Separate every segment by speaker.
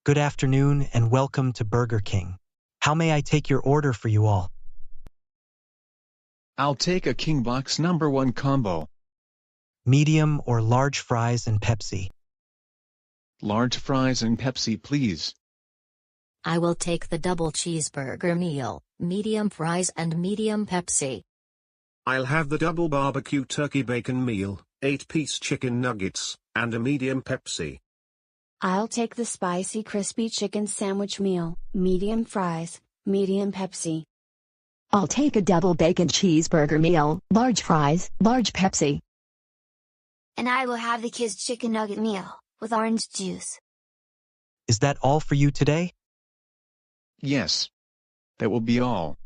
Speaker 1: Good afternoon and welcome to Burger King. How may I take your order for you all?
Speaker 2: I'll take a King Box #1 combo.
Speaker 1: Medium or large fries and Pepsi?
Speaker 2: Large fries and Pepsi, please.
Speaker 3: I will take the double cheeseburger meal, medium fries and medium Pepsi.
Speaker 4: I'll have the double barbecue turkey bacon meal, 8-piece chicken nuggets, and a medium Pepsi.
Speaker 5: I'll take the spicy crispy chicken sandwich meal, medium fries, medium Pepsi.
Speaker 6: I'll take a double bacon cheeseburger meal, large fries, large Pepsi.
Speaker 7: And I will have the kids' chicken nugget meal, with orange juice.
Speaker 1: Is that all for you today?
Speaker 2: Yes. That will be all.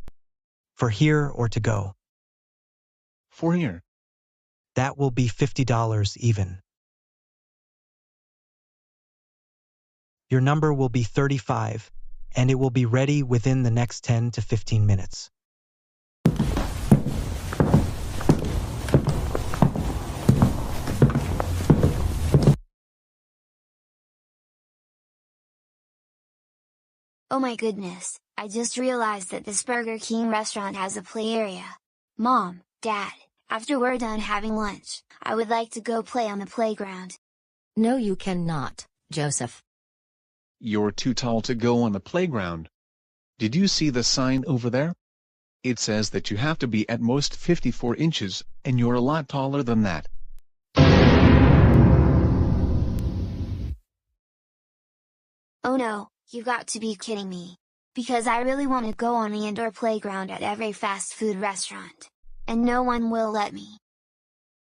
Speaker 1: For here or to go?
Speaker 2: For here.
Speaker 1: That will be $50 even. Your number will be 35, and it will be ready within the next 10 to 15 minutes.
Speaker 7: Oh my goodness, I just realized that this Burger King restaurant has a play area. Mom, Dad, after we're done having lunch, I would like to go play on the playground.
Speaker 3: No, you cannot, Joseph.
Speaker 2: You're too tall to go on the playground. Did you see the sign over there? It says that you have to be at most 54 inches, and you're a lot taller than that.
Speaker 7: Oh no, you got to be kidding me. Because I really want to go on the indoor playground at every fast food restaurant. And no one will let me.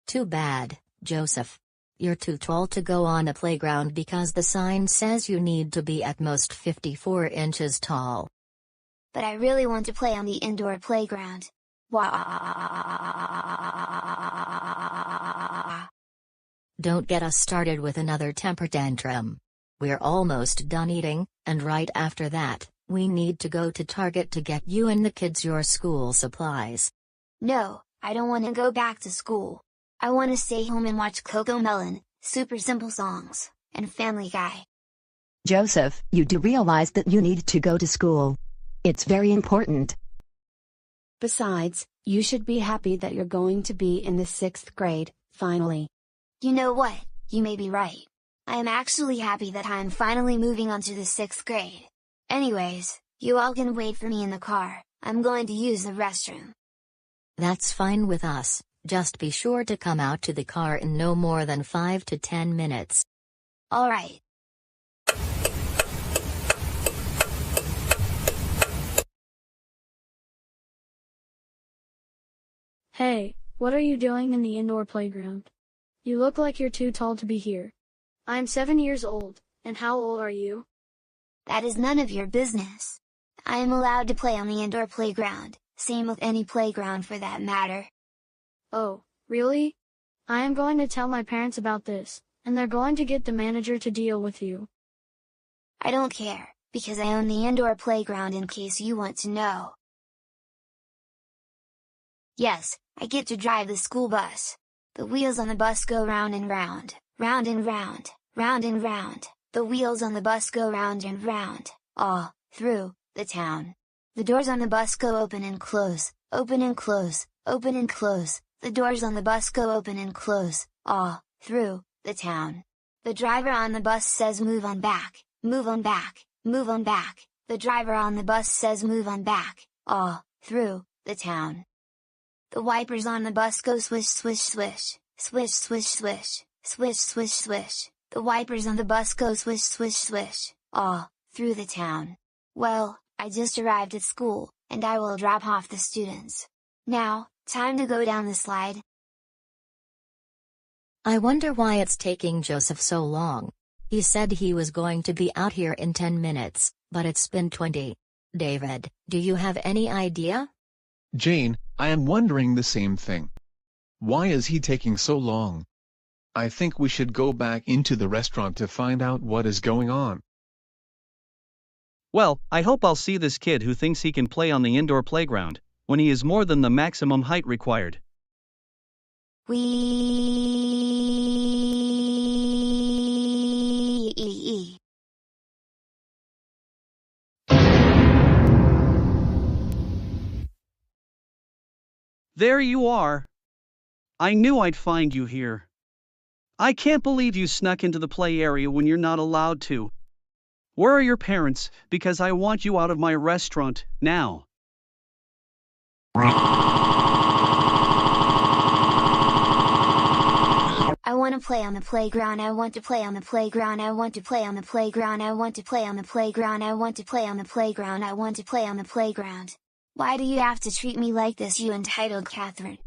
Speaker 3: Too bad, Joseph. You're too tall to go on a playground because the sign says you need to be at most 54 inches tall.
Speaker 7: But I really want to play on the indoor playground.
Speaker 3: Don't get us started with another temper tantrum. We're almost done eating, and right after that, we need to go to Target to get you and the kids your school supplies.
Speaker 7: No, I don't want to go back to school. I want to stay home and watch CoComelon, Super Simple Songs, and Family Guy.
Speaker 6: Joseph, you do realize that you need to go to school. It's very important.
Speaker 5: Besides, you should be happy that you're going to be in the 6th grade, finally.
Speaker 7: You know what, you may be right. I am actually happy that I'm finally moving on to the 6th grade. Anyways, you all can wait for me in the car, I'm going to use the restroom.
Speaker 3: That's fine with us, just be sure to come out to the car in no more than 5 to 10 minutes.
Speaker 7: Alright.
Speaker 8: Hey, what are you doing in the indoor playground? You look like you're too tall to be here. I'm 7 years old, and how old are you?
Speaker 7: That is none of your business. I am allowed to play on the indoor playground, same with any playground for that matter.
Speaker 8: Oh, really? I am going to tell my parents about this, and they're going to get the manager to deal with you.
Speaker 7: I don't care, because I own the indoor playground in case you want to know. Yes, I get to drive the school bus. The wheels on the bus go round and round, round and round, round and round. The wheels on the bus go round and round, all through the town. The doors on the bus go open and close, open and close, open and close. The doors on the bus go open and close, all through the town. The driver on the bus says move on back, move on back, move on back. The driver on the bus says move on back, all through the town. The wipers on the bus go swish swish swish, swish swish swish, swish swish swish. The wipers on the bus go swish swish swish, all through the town. Well, I just arrived at school, and I will drop off the students. Now, time to go down the slide.
Speaker 3: I wonder why it's taking Joseph so long. He said he was going to be out here in 10 minutes, but it's been 20. David, do you have any idea?
Speaker 2: Jane, I am wondering the same thing. Why is he taking so long? I think we should go back into the restaurant to find out what is going on.
Speaker 9: Well, I hope I'll see this kid who thinks he can play on the indoor playground, when he is more than the maximum height required.
Speaker 7: We
Speaker 9: There you are. I knew I'd find you here. I can't believe you snuck into the play area when you're not allowed to. Where are your parents? Because I want you out of my restaurant, now.
Speaker 7: I want to play on the playground. I want to play on the playground. I want to play on the playground. I want to play on the playground. I want to play on the playground. I want to play on the playground. Why do you have to treat me like this, you entitled Catherine?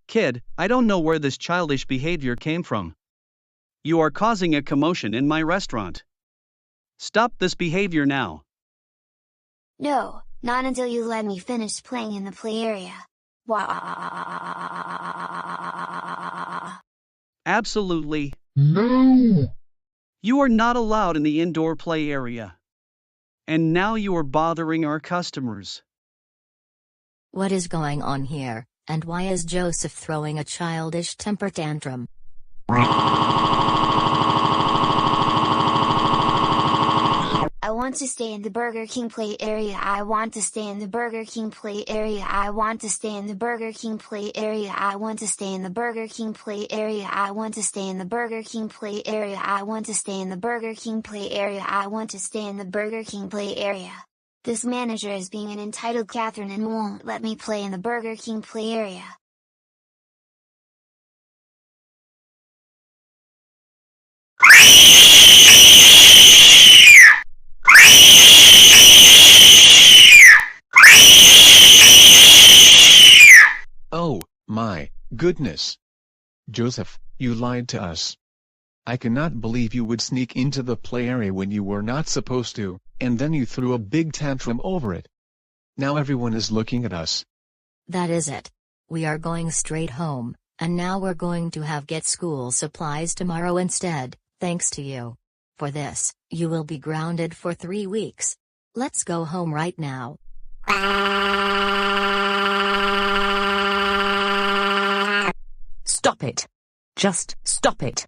Speaker 9: Kid, I don't know where this childish behavior came from. You are causing a commotion in my restaurant. Stop this behavior now.
Speaker 7: No, not until you let me finish playing in the play area.
Speaker 9: Absolutely.
Speaker 10: No!
Speaker 9: You are not allowed in the indoor play area. And now you are bothering our customers.
Speaker 3: What is going on here, and why is Joseph throwing a childish temper tantrum?
Speaker 7: I want to stay in the Burger King play area. I want to stay in the Burger King play area. I want to stay in the Burger King play area. I want to stay in the Burger King play area. I want to stay in the Burger King play area. I want to stay in the Burger King play area. I want to stay in the Burger King play area. This manager is being an entitled Catherine and won't let me play in the Burger King play area.
Speaker 2: Oh, my goodness. Joseph, you lied to us. I cannot believe you would sneak into the play area when you were not supposed to, and then you threw a big tantrum over it. Now everyone is looking at us.
Speaker 3: That is it. We are going straight home, and now we're going to get school supplies tomorrow instead, thanks to you. For this, you will be grounded for 3 weeks. Let's go home right now.
Speaker 6: Stop it. Just stop it.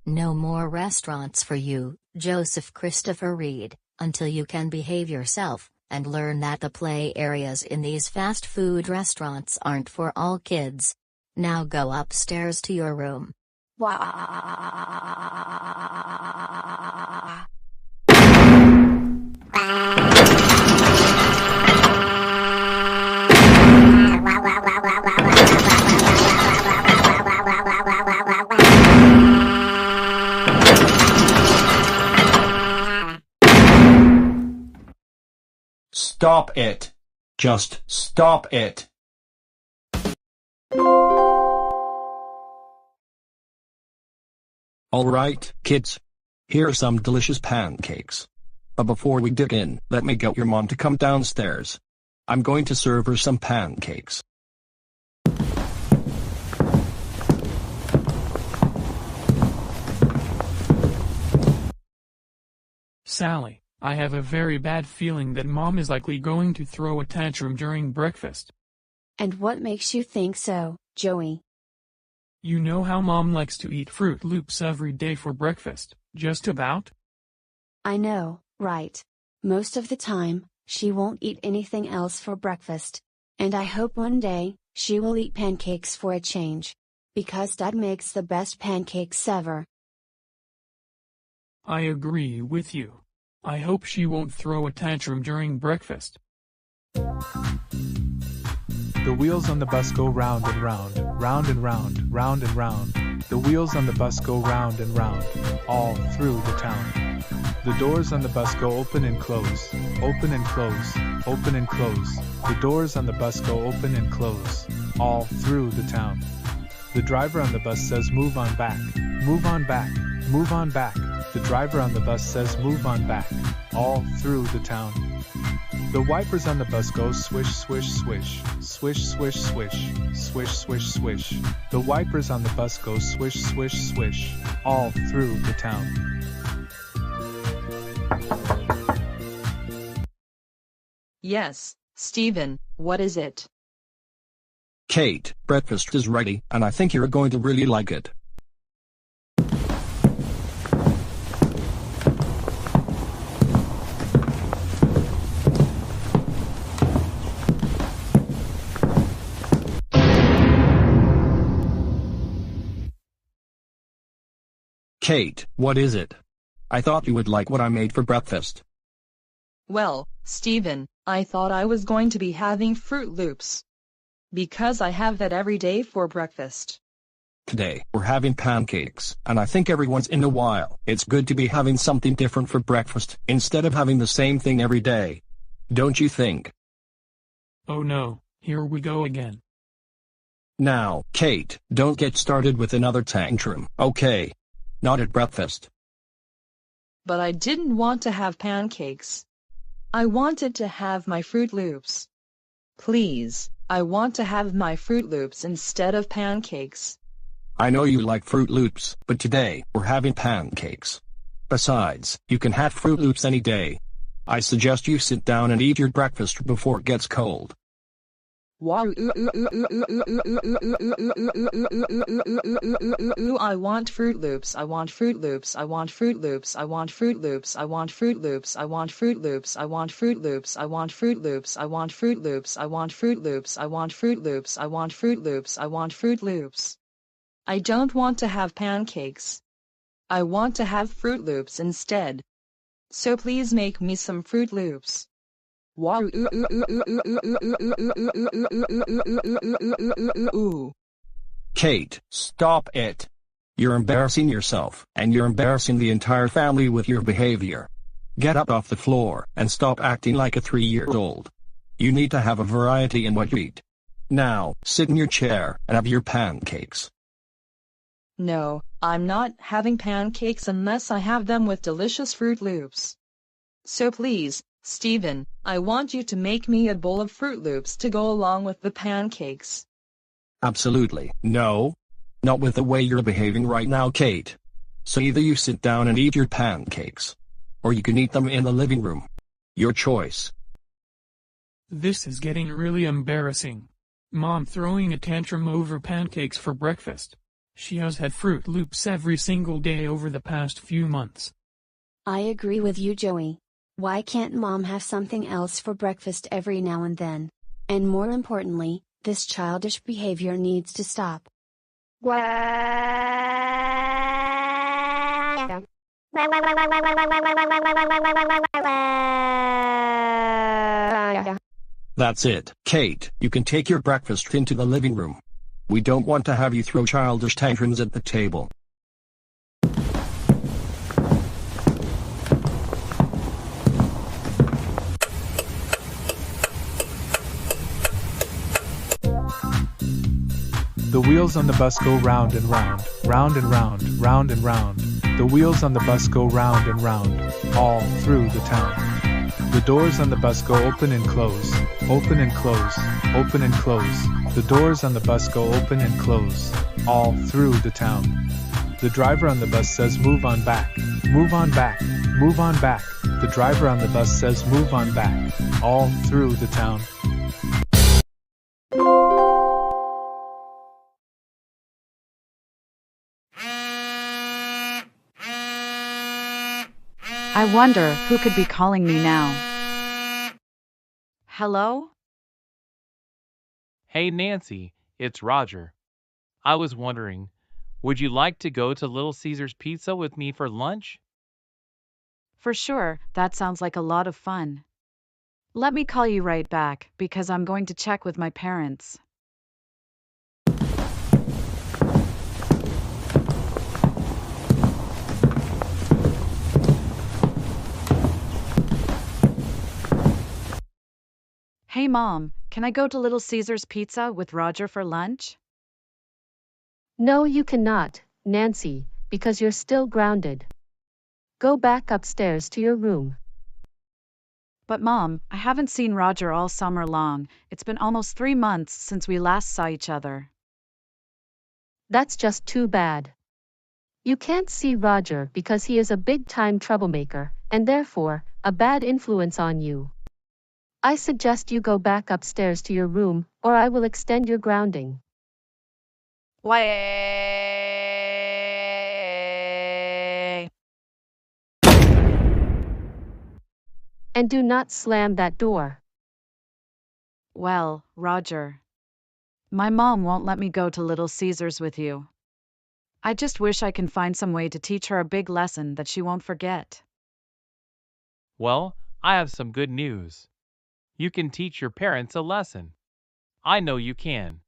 Speaker 3: No more restaurants for you, Joseph Christopher Reed, until you can behave yourself, and learn that the play areas in these fast food restaurants aren't for all kids. Now go upstairs to your room.
Speaker 10: Stop it. Just stop it. Alright, kids. Here are some delicious pancakes. But before we dig in, let me get your mom to come downstairs. I'm going to serve her some pancakes.
Speaker 11: Sally, I have a very bad feeling that Mom is likely going to throw a tantrum during breakfast.
Speaker 5: And what makes you think so, Joey?
Speaker 11: You know how Mom likes to eat Fruit Loops every day for breakfast, just about?
Speaker 5: I know, right. Most of the time, she won't eat anything else for breakfast. And I hope one day, she will eat pancakes for a change. Because Dad makes the best pancakes ever.
Speaker 11: I agree with you. I hope she won't throw a tantrum during breakfast.
Speaker 12: The wheels on the bus go round and round, round and round, round and round. The wheels on the bus go round and round, all through the town. The doors on the bus go open and close, open and close, open and close. The doors on the bus go open and close, all through the town. The driver on the bus says move on back, move on back, move on back. The driver on the bus says move on back, all through the town. The wipers on the bus go swish, swish, swish, swish, swish, swish, swish, swish, swish. The wipers on the bus go swish, swish, swish, all through the town.
Speaker 13: Yes, Stephen, what is it?
Speaker 10: Kate, breakfast is ready, and I think you're going to really like it. Kate, what is it? I thought you would like what I made for breakfast.
Speaker 13: Well, Stephen, I thought I was going to be having Fruit Loops. Because I have that every day for breakfast.
Speaker 10: Today, we're having pancakes, and I think every once in a while, it's good to be having something different for breakfast, instead of having the same thing every day. Don't you think?
Speaker 11: Oh no, here we go again.
Speaker 10: Now, Kate, don't get started with another tantrum, okay? Not at breakfast.
Speaker 13: But I didn't want to have pancakes. I wanted to have my Fruit Loops. Please, I want to have my Fruit Loops instead of pancakes.
Speaker 10: I know you like Fruit Loops, but today, we're having pancakes. Besides, you can have Fruit Loops any day. I suggest you sit down and eat your breakfast before it gets cold.
Speaker 13: I want Fruit Loops. I want Fruit Loops. I want Fruit Loops. I want Fruit Loops. I want Fruit Loops. I want Fruit Loops. I want Fruit Loops. I want Fruit Loops. I want Fruit Loops. I want Fruit Loops. I want Fruit Loops. I want Fruit Loops. I want Fruit Loops. I don't want to have pancakes. I want to have Fruit Loops instead. So please make me some Fruit Loops. Ooh.
Speaker 10: Kate, stop it. You're embarrassing yourself, and you're embarrassing the entire family with your behavior. Get up off the floor, and stop acting like a 3-year-old. You need to have a variety in what you eat. Now, sit in your chair, and have your pancakes.
Speaker 13: No, I'm not having pancakes unless I have them with delicious Fruit Loops. So please, Stephen, I want you to make me a bowl of Fruit Loops to go along with the pancakes.
Speaker 10: Absolutely, no. Not with the way you're behaving right now, Kate. So either you sit down and eat your pancakes, or you can eat them in the living room. Your choice.
Speaker 11: This is getting really embarrassing. Mom throwing a tantrum over pancakes for breakfast. She has had Fruit Loops every single day over the past few months.
Speaker 5: I agree with you, Joey. Why can't Mom have something else for breakfast every now and then? And more importantly, this childish behavior needs to stop.
Speaker 10: That's it, Kate. You can take your breakfast into the living room. We don't want to have you throw childish tantrums at the table.
Speaker 12: The wheels on the bus go round and round, round and round, round and round. The wheels on the bus go round and round, all through the town. The doors on the bus go open and close, open and close, open and close. The doors on the bus go open and close, all through the town. The driver on the bus says move on back, move on back, move on back. The driver on the bus says move on back, all through the town.
Speaker 14: I wonder who could be calling me now. Hello?
Speaker 15: Hey Nancy, it's Roger. I was wondering, would you like to go to Little Caesar's Pizza with me for lunch?
Speaker 14: For sure, that sounds like a lot of fun. Let me call you right back, because I'm going to check with my parents. Hey Mom, can I go to Little Caesar's Pizza with Roger for lunch?
Speaker 16: No, you cannot, Nancy, because you're still grounded. Go back upstairs to your room.
Speaker 14: But Mom, I haven't seen Roger all summer long. It's been almost 3 months since we last saw each other.
Speaker 16: That's just too bad. You can't see Roger because he is a big-time troublemaker, and therefore, a bad influence on you. I suggest you go back upstairs to your room, or I will extend your grounding.
Speaker 14: Why?
Speaker 16: And do not slam that door.
Speaker 14: Well, Roger. My mom won't let me go to Little Caesar's with you. I just wish I can find some way to teach her a big lesson that she won't forget.
Speaker 15: Well, I have some good news. You can teach your parents a lesson. I know you can.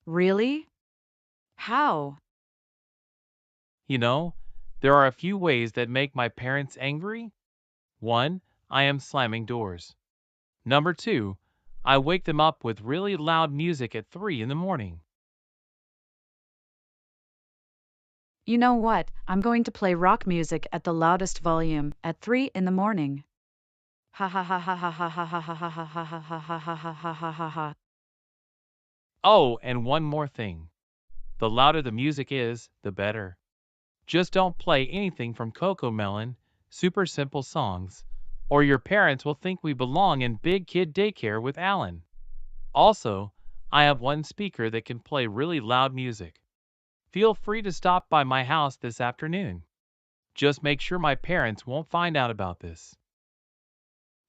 Speaker 14: Really? How?
Speaker 15: You know, there are a few ways that make my parents angry. 1. I am slamming doors. Number 2. I wake them up with really loud music at 3 in the morning.
Speaker 14: You know what? I'm going to play rock music at the loudest volume at 3 in the morning. Ha ha ha ha ha ha ha ha ha ha ha ha ha ha ha ha ha ha ha.
Speaker 15: Oh, and one more thing. The louder the music is, the better. Just don't play anything from Coco Melon, super simple songs, or your parents will think we belong in big kid daycare with Alan. Also, I have one speaker that can play really loud music. Feel free to stop by my house this afternoon. Just make sure my parents won't find out about this.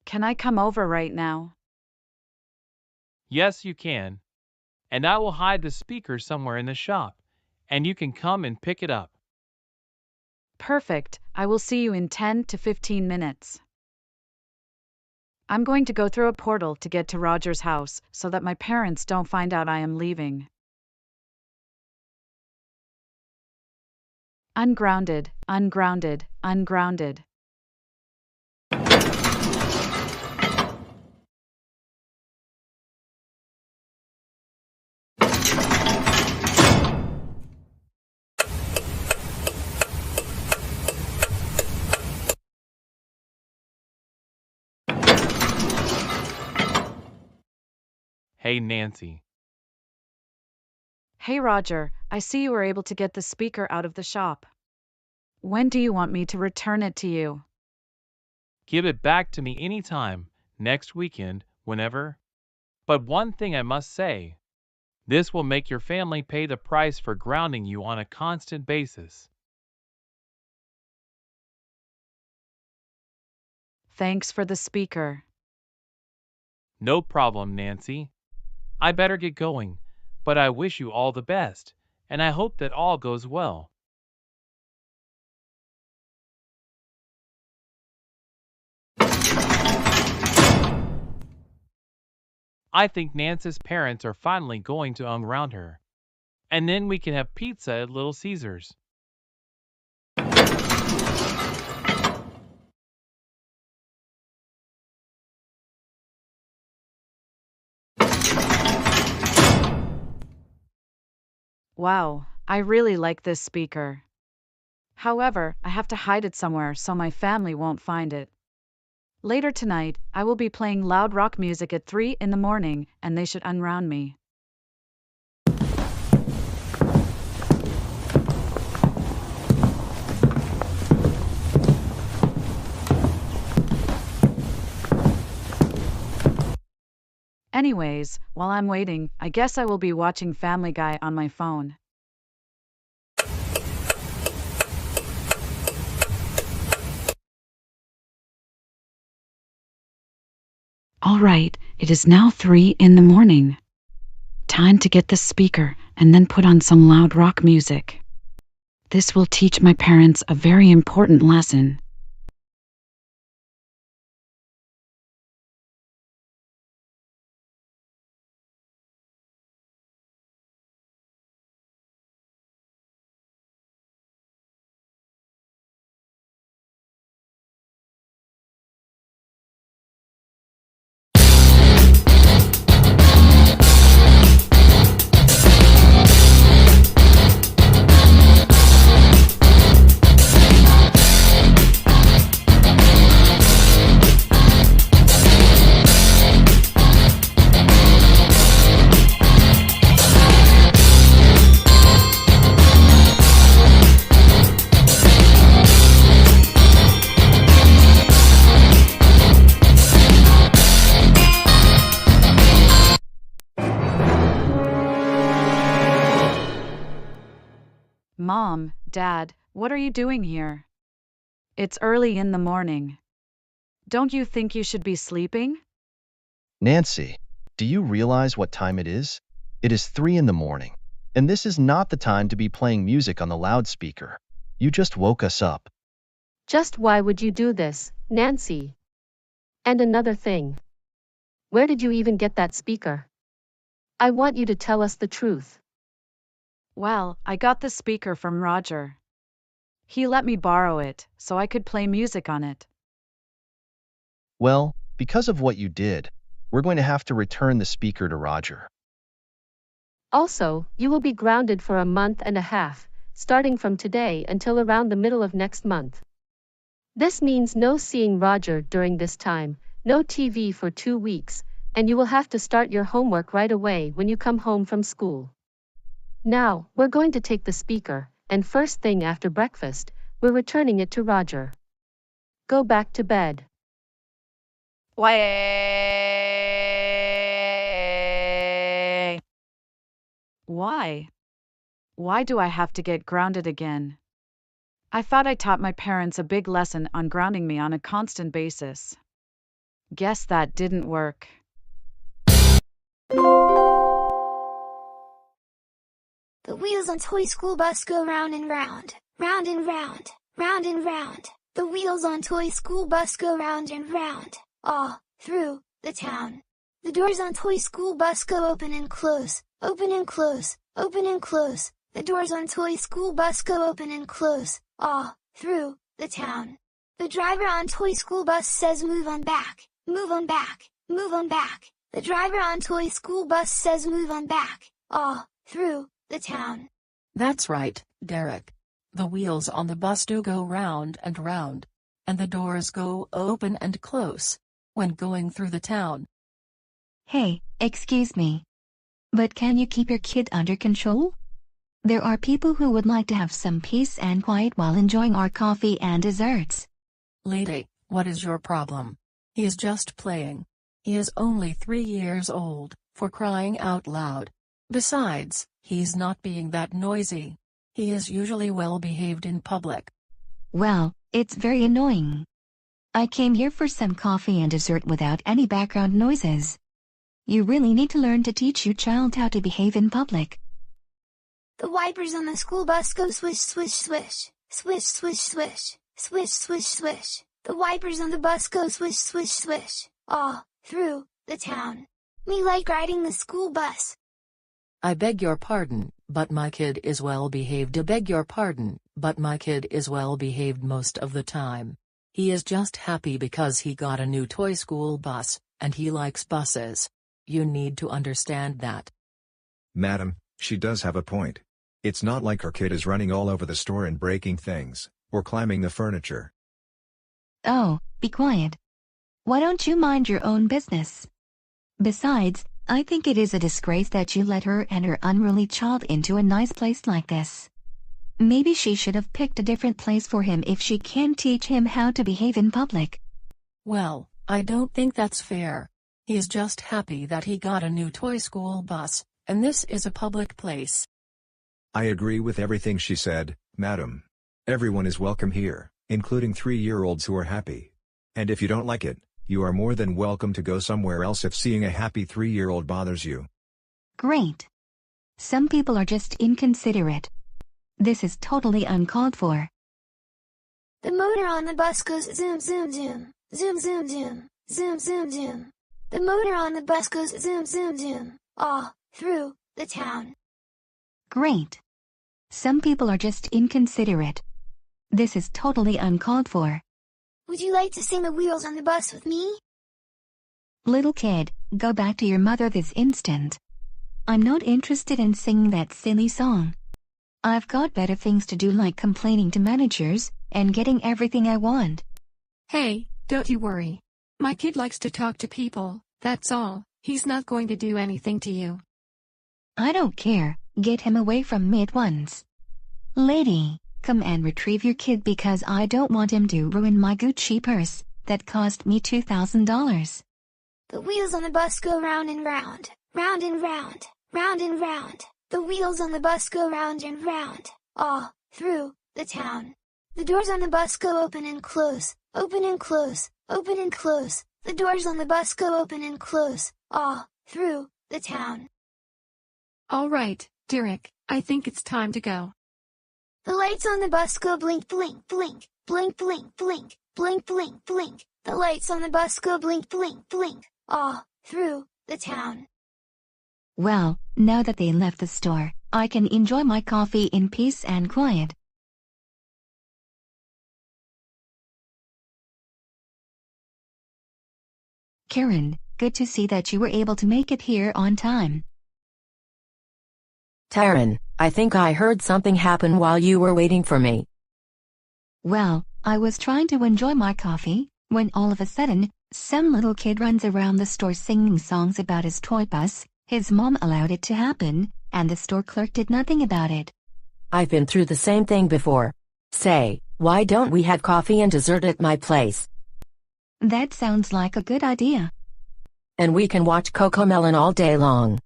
Speaker 14: Can I come over right now?
Speaker 15: Yes, you can. And I will hide the speaker somewhere in the shop, and you can come and pick it up.
Speaker 14: Perfect. I will see you in 10 to 15 minutes. I'm going to go through a portal to get to Roger's house so that my parents don't find out I am leaving. Ungrounded, ungrounded, ungrounded.
Speaker 15: Hey, Nancy.
Speaker 14: Hey Roger, I see you were able to get the speaker out of the shop. When do you want me to return it to you?
Speaker 15: Give it back to me anytime, next weekend, whenever. But one thing I must say. This will make your family pay the price for grounding you on a constant basis.
Speaker 14: Thanks for the speaker.
Speaker 15: No problem, Nancy. I better get going, but I wish you all the best, and I hope that all goes well. I think Nancy's parents are finally going to unground her. And then we can have pizza at Little Caesars.
Speaker 14: Wow, I really like this speaker. However, I have to hide it somewhere so my family won't find it. Later tonight, I will be playing loud rock music at 3 in the morning, and they should unround me. Anyways, while I'm waiting, I guess I will be watching Family Guy on my phone. All right, it is now 3 in the morning. Time to get the speaker and then put on some loud rock music. This will teach my parents a very important lesson. Mom, Dad, what are you doing here? It's early in the morning. Don't you think you should be sleeping?
Speaker 17: Nancy, do you realize what time it is? It is 3 in the morning. And this is not the time to be playing music on the loudspeaker. You just woke us up.
Speaker 16: Just why would you do this, Nancy? And another thing. Where did you even get that speaker? I want you to tell us the truth.
Speaker 14: Well, I got the speaker from Roger. He let me borrow it, so I could play music on it.
Speaker 17: Well, because of what you did, we're going to have to return the speaker to Roger.
Speaker 16: Also, you will be grounded for a month and a half, starting from today until around the middle of next month. This means no seeing Roger during this time, no TV for 2 weeks, and you will have to start your homework right away when you come home from school. Now, we're going to take the speaker, and first thing after breakfast, we're returning it to Roger. Go back to bed.
Speaker 14: Why? Why do I have to get grounded again? I thought I taught my parents a big lesson on grounding me on a constant basis. Guess that didn't work.
Speaker 7: The wheels on toy school bus go round and round, round and round, round and round. The wheels on toy school bus go round and round, all through the town. The doors on toy school bus go open and close, open and close, open and close. The doors on toy school bus go open and close, all through the town. The driver on toy school bus says move on back, move on back, move on back. The driver on toy school bus says move on back, all through the town.
Speaker 18: That's right, Derek. The wheels on the bus do go round and round, and the doors go open and close when going through the town.
Speaker 19: Hey, excuse me. But can you keep your kid under control? There are people who would like to have some peace and quiet while enjoying our coffee and desserts.
Speaker 18: Lady, what is your problem? He is just playing. He is only 3 years old, for crying out loud. Besides, he's not being that noisy. He is usually well behaved in public.
Speaker 19: Well, it's very annoying. I came here for some coffee and dessert without any background noises. You really need to learn to teach your child how to behave in public.
Speaker 7: The wipers on the school bus go swish swish swish, swish swish swish, swish swish swish. The wipers on the bus go swish swish swish, all through the town. Me like riding the school bus.
Speaker 18: I beg your pardon, but my kid is well behaved. I beg your pardon, but my kid is well behaved most of the time. He is just happy because he got a new toy school bus, and he likes buses. You need to understand that.
Speaker 20: Madam, she does have a point. It's not like her kid is running all over the store and breaking things, or climbing the furniture.
Speaker 19: Oh, be quiet. Why don't you mind your own business? Besides, I think it is a disgrace that you let her and her unruly child into a nice place like this. Maybe she should have picked a different place for him if she can teach him how to behave in public.
Speaker 18: Well, I don't think that's fair. He is just happy that he got a new toy school bus, and this is a public place.
Speaker 20: I agree with everything she said, madam. Everyone is welcome here, including 3-year-olds who are happy. And if you don't like it, you are more than welcome to go somewhere else if seeing a happy 3-year-old bothers you.
Speaker 19: Great. Some people are just inconsiderate. This is totally uncalled for.
Speaker 7: The motor on the bus goes zoom zoom zoom, zoom zoom zoom, zoom zoom zoom. The motor on the bus goes zoom zoom zoom, all through the town.
Speaker 19: Great. Some people are just inconsiderate. This is totally uncalled for.
Speaker 7: Would you like to sing the wheels on the bus with me?
Speaker 19: Little kid, go back to your mother this instant. I'm not interested in singing that silly song. I've got better things to do like complaining to managers and getting everything I want.
Speaker 21: Hey, don't you worry. My kid likes to talk to people, that's all. He's not going to do anything to you.
Speaker 19: I don't care. Get him away from me at once. Lady, come and retrieve your kid because I don't want him to ruin my Gucci purse that cost me $2,000.
Speaker 7: The wheels on the bus go round and round, round and round, round and round. The wheels on the bus go round and round, all through the town. The doors on the bus go open and close, open and close, open and close. The doors on the bus go open and close, all through the town.
Speaker 21: All right, Derek, I think it's time to go.
Speaker 7: The lights on the bus go blink blink blink, blink blink blink, blink blink blink. The lights on the bus go blink blink blink, all through the town.
Speaker 19: Well, now that they left the store, I can enjoy my coffee in peace and quiet. Karen, good to see that you were able to make it here on time.
Speaker 4: Taryn, I think I heard something happen while you were waiting for me.
Speaker 19: Well, I was trying to enjoy my coffee, when all of a sudden, some little kid runs around the store singing songs about his toy bus. His mom allowed it to happen, and the store clerk did nothing about it.
Speaker 4: I've been through the same thing before. Say, why don't we have coffee and dessert at my place?
Speaker 19: That sounds like a good idea.
Speaker 4: And we can watch CoComelon all day long.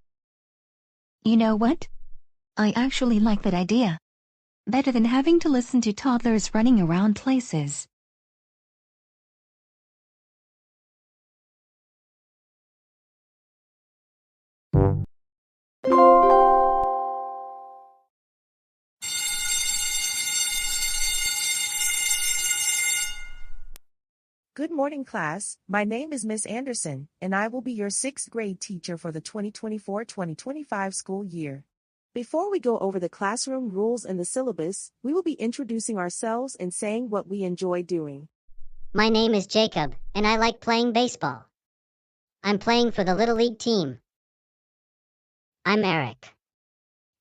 Speaker 19: You know what? I actually like that idea. Better than having to listen to toddlers running around places.
Speaker 22: Good morning, class. My name is Miss Anderson, and I will be your 6th grade teacher for the 2024-2025 school year. Before we go over the classroom rules and the syllabus, we will be introducing ourselves and saying what we enjoy doing.
Speaker 23: My name is Jacob, and I like playing baseball. I'm playing for the Little League team. I'm Eric,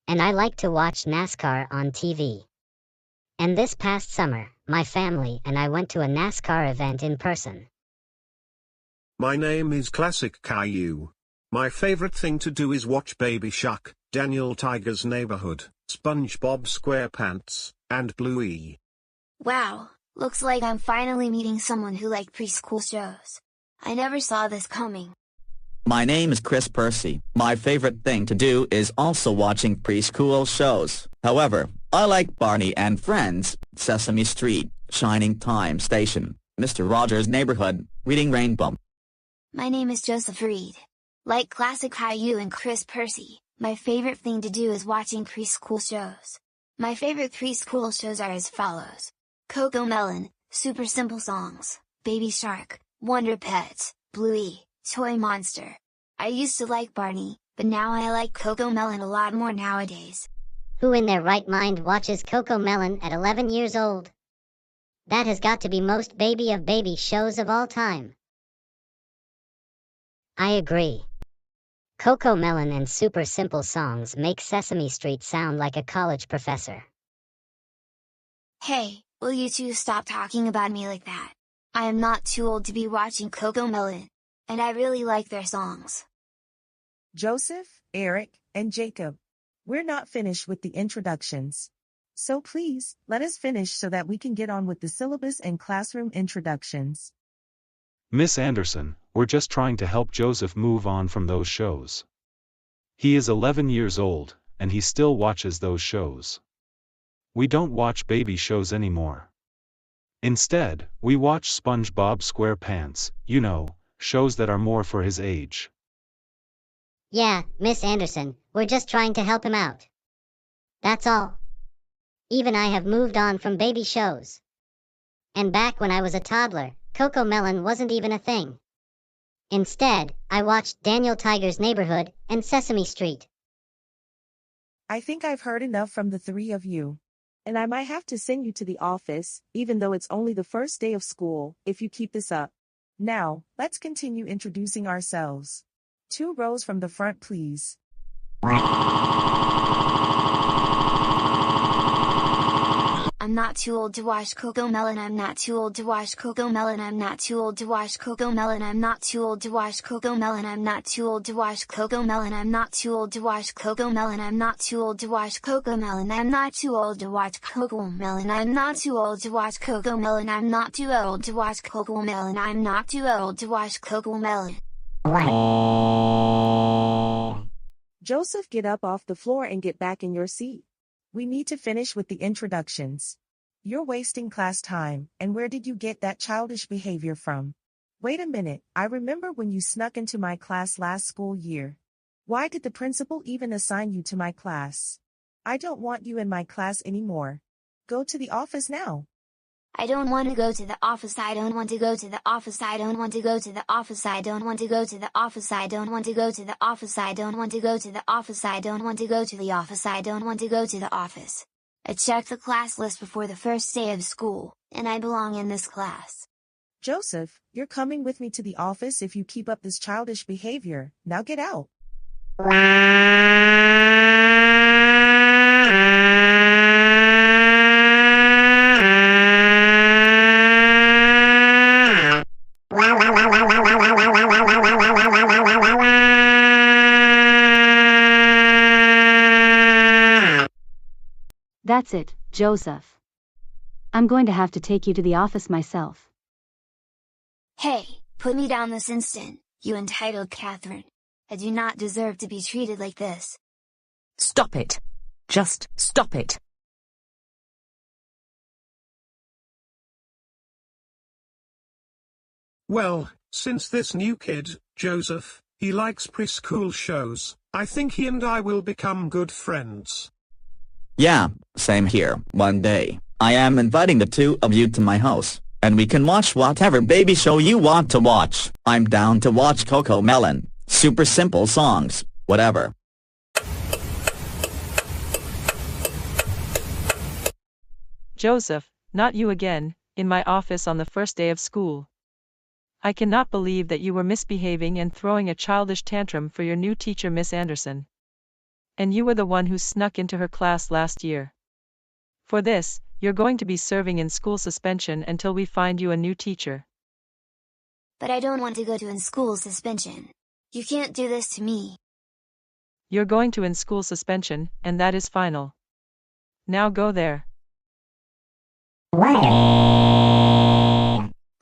Speaker 23: and I like to watch NASCAR on TV. And this past summer, my family and I went to a NASCAR event in person.
Speaker 24: My name is Classic Caillou. My favorite thing to do is watch Baby Shark, Daniel Tiger's Neighborhood, SpongeBob SquarePants, and Bluey.
Speaker 7: Wow, looks like I'm finally meeting someone who likes preschool shows. I never saw this coming.
Speaker 25: My name is Chris Percy. My favorite thing to do is also watching preschool shows. However, I like Barney and Friends, Sesame Street, Shining Time Station, Mr. Rogers' Neighborhood, Reading Rainbow.
Speaker 7: My name is Joseph Reed. Like Classic Caillou and Chris Percy, my favorite thing to do is watching preschool shows. My favorite preschool shows are as follows: CoComelon, Super Simple Songs, Baby Shark, Wonder Pets, Bluey, Toy Monster. I used to like Barney, but now I like CoComelon a lot more nowadays.
Speaker 23: Who in their right mind watches CoComelon at 11 years old? That has got to be most baby of baby shows of all time. I agree. CoComelon and Super Simple Songs make Sesame Street sound like a college professor.
Speaker 7: Hey, will you two stop talking about me like that? I am not too old to be watching CoComelon, and I really like their songs.
Speaker 22: Joseph, Eric, and Jacob. We're not finished with the introductions. So please, let us finish so that we can get on with the syllabus and classroom introductions.
Speaker 12: Miss Anderson, we're just trying to help Joseph move on from those shows. He is 11 years old, and he still watches those shows. We don't watch baby shows anymore. Instead, we watch SpongeBob SquarePants, you know, shows that are more for his age.
Speaker 23: Yeah, Miss Anderson, we're just trying to help him out. That's all. Even I have moved on from baby shows. And back when I was a toddler, CoComelon wasn't even a thing. Instead, I watched Daniel Tiger's Neighborhood and Sesame Street.
Speaker 22: I think I've heard enough from the three of you. And I might have to send you to the office, even though it's only the first day of school, if you keep this up. Now, let's continue introducing ourselves. 2 rows from the front, please.
Speaker 7: I'm not too old to watch CoComelon. I'm not too old to watch CoComelon. I'm not too old to watch CoComelon. I'm not too old to watch CoComelon. I'm not too old to watch CoComelon. I'm not too old to watch CoComelon. I'm not too old to watch CoComelon. I'm not too old to watch CoComelon. I'm not too old to watch CoComelon. I'm not too old to watch CoComelon. I'm not too old to watch CoComelon.
Speaker 22: Joseph, get up off the floor and get back in your seat. We need to finish with the introductions. You're wasting class time, and where did you get that childish behavior from? Wait a minute, I remember when you snuck into my class last school year. Why did the principal even assign you to my class? I don't want you in my class anymore. Go to the office now.
Speaker 7: I don't want to go to the office. I don't want to go to the office. I don't want to go to the office. I don't want to go to the office. I don't want to go to the office. I don't want to go to the office. I don't want to go to the office. I don't want to go to the office. I checked the class list before the first day of school, and I belong in this class.
Speaker 22: Joseph, you're coming with me to the office if you keep up this childish behavior. Now get out.
Speaker 1: That's it, Joseph. I'm going to have to take you to the office myself.
Speaker 7: Hey, put me down this instant, you entitled Catherine. I do not deserve to be treated like this.
Speaker 4: Stop it. Just stop it.
Speaker 24: Well, since this new kid, Joseph, he likes preschool shows, I think he and I will become good friends.
Speaker 25: Yeah, same here. One day, I am inviting the two of you to my house, and we can watch whatever baby show you want to watch. I'm down to watch CoComelon, super simple songs, whatever.
Speaker 13: Joseph, not you again, in my office on the first day of school. I cannot believe that you were misbehaving and throwing a childish tantrum for your new teacher, Miss Anderson. And you were the one who snuck into her class last year. For this, you're going to be serving in school suspension until we find you a new teacher.
Speaker 7: But I don't want to go to in-school suspension. You can't do this to me.
Speaker 13: You're going to in-school suspension, and that is final. Now go there.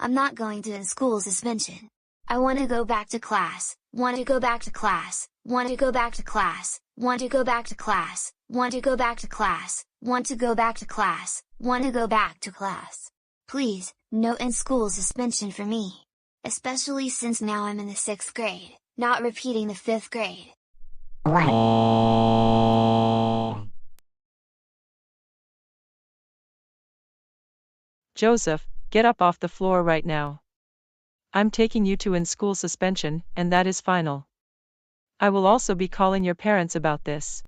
Speaker 7: I'm not going to in-school suspension. I want to go back to class, want to go back to class, want to go back to class, want to go back to class, want to go back to class, want to go back to class, want to go back to class. Please, no in-school suspension for me. Especially since now I'm in the 6th grade, not repeating the 5th grade.
Speaker 13: Joseph, get up off the floor right now. I'm taking you to in-school suspension, and that is final. I will also be calling your parents about this.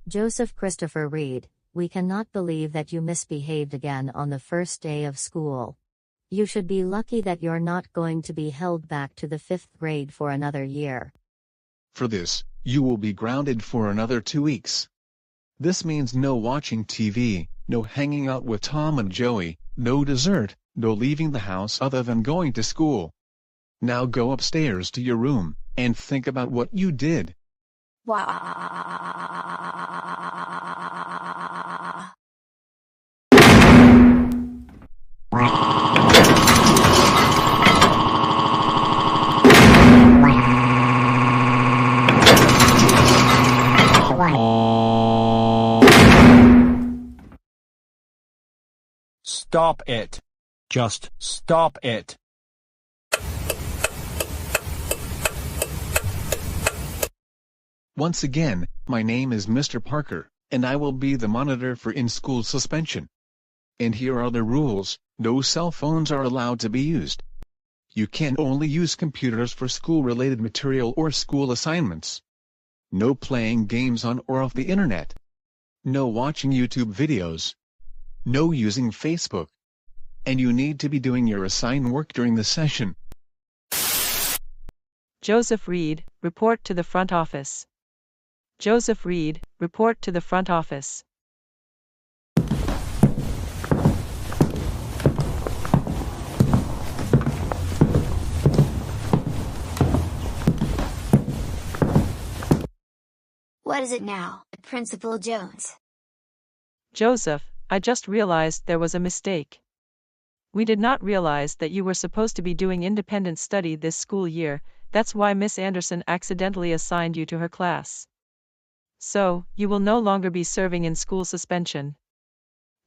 Speaker 3: Joseph Christopher Reed, we cannot believe that you misbehaved again on the first day of school. You should be lucky that you're not going to be held back to the 5th grade for another year.
Speaker 2: For this, you will be grounded for another 2 weeks. This means no watching TV, no hanging out with Tom and Joey, no dessert, no leaving the house other than going to school. Now go upstairs to your room, and think about what you did.
Speaker 10: Stop it. Just stop it.
Speaker 2: Once again, my name is Mr. Parker, and I will be the monitor for in-school suspension. And here are the rules: no cell phones are allowed to be used. You can only use computers for school-related material or school assignments. No playing games on or off the internet. No watching YouTube videos. No using Facebook. And you need to be doing your assigned work during the session.
Speaker 13: Joseph Reed, report to the front office. Joseph Reed, report to the front office.
Speaker 7: What is it now, Principal Jones?
Speaker 13: Joseph, I just realized there was a mistake. We did not realize that you were supposed to be doing independent study this school year. That's why Miss Anderson accidentally assigned you to her class. So, you will no longer be serving in school suspension.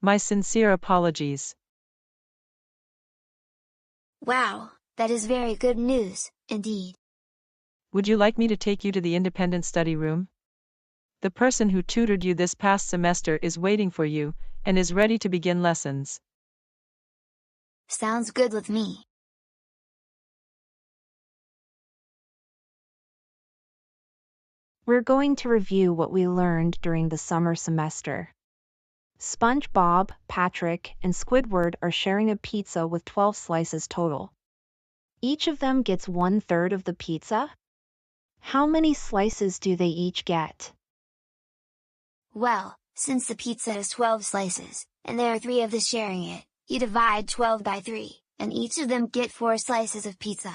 Speaker 13: My sincere apologies.
Speaker 7: Wow, that is very good news, indeed.
Speaker 14: Would you like me to take you to the independent study room? The person who tutored you this past semester is waiting for you, and is ready to begin lessons.
Speaker 7: Sounds good with me.
Speaker 5: We're going to review what we learned during the summer semester. SpongeBob, Patrick, and Squidward are sharing a pizza with 12 slices total. Each of them gets 1/3 of the pizza? How many slices do they each get?
Speaker 7: Well, since the pizza is 12 slices, and there are 3 of us sharing it, you divide 12 by 3, and each of them get 4 slices of pizza.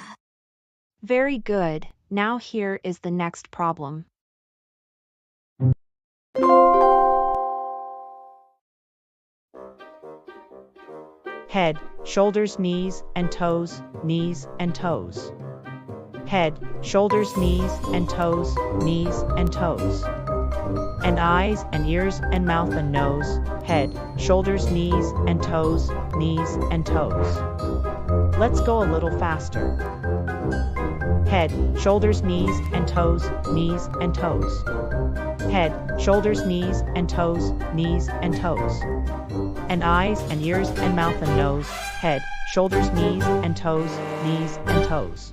Speaker 5: Very good. Now here is the next problem.
Speaker 6: Head, shoulders, knees, and toes, knees, and toes. Head, shoulders, knees, and toes, knees, and toes. And eyes, and ears, and mouth, and nose, head, shoulders, knees, and toes, knees, and toes. Let's go a little faster. Head, shoulders, knees, and toes, knees, and toes. Head, shoulders, knees, and toes, knees, and toes. And eyes, and ears, and mouth, and nose, head, shoulders, knees, and toes, knees, and toes.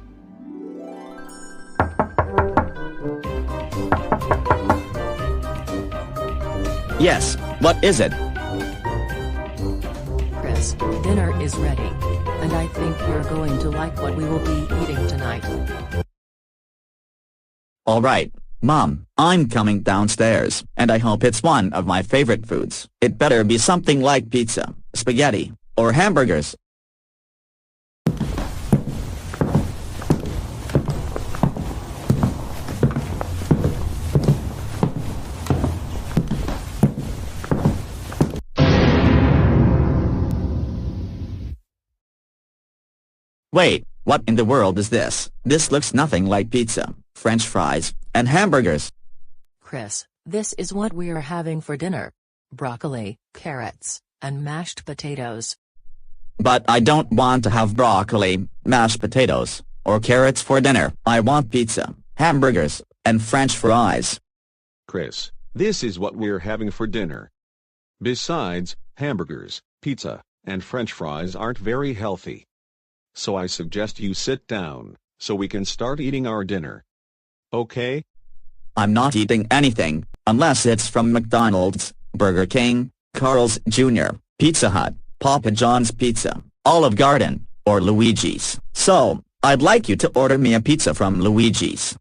Speaker 25: Yes, what is it?
Speaker 18: Chris, dinner is ready. And I think you're going to like what we will be eating tonight.
Speaker 25: Alright, Mom, I'm coming downstairs, and I hope it's one of my favorite foods. It better be something like pizza, spaghetti, or hamburgers. Wait, what in the world is this? This looks nothing like pizza, French fries, and hamburgers.
Speaker 18: Chris, this is what we're having for dinner. Broccoli, carrots, and mashed potatoes.
Speaker 25: But I don't want to have broccoli, mashed potatoes, or carrots for dinner. I want pizza, hamburgers, and French fries.
Speaker 8: Chris, this is what we're having for dinner. Besides, hamburgers, pizza, and French fries aren't very healthy. So I suggest you sit down, so we can start eating our dinner. Okay?
Speaker 25: I'm not eating anything, unless it's from McDonald's, Burger King, Carl's Jr., Pizza Hut, Papa John's Pizza, Olive Garden, or Luigi's. So, I'd like you to order me a pizza from Luigi's.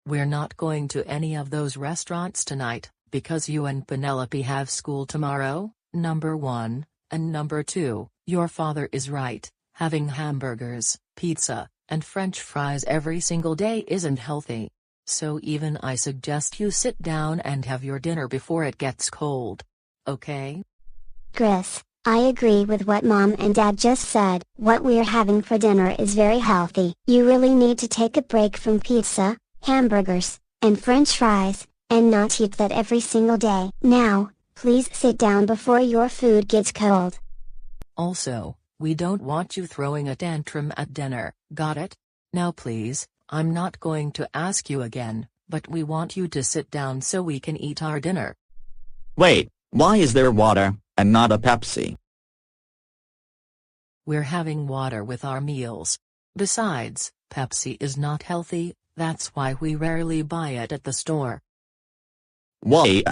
Speaker 18: We're not going to any of those restaurants tonight, because you and Penelope have school tomorrow, number 1, and number 2, your father is right. Having hamburgers, pizza, and French fries every single day isn't healthy. So even I suggest you sit down and have your dinner before it gets cold. Okay?
Speaker 23: Chris, I agree with what Mom and Dad just said. What we're having for dinner is very healthy. You really need to take a break from pizza, hamburgers, and French fries, and not eat that every single day. Now, please sit down before your food gets cold.
Speaker 18: Also, we don't want you throwing a tantrum at dinner, got it? Now please, I'm not going to ask you again, but we want you to sit down so we can eat our dinner.
Speaker 25: Wait, why is there water, and not a Pepsi?
Speaker 18: We're having water with our meals. Besides, Pepsi is not healthy, that's why we rarely buy it at the store.
Speaker 25: Why?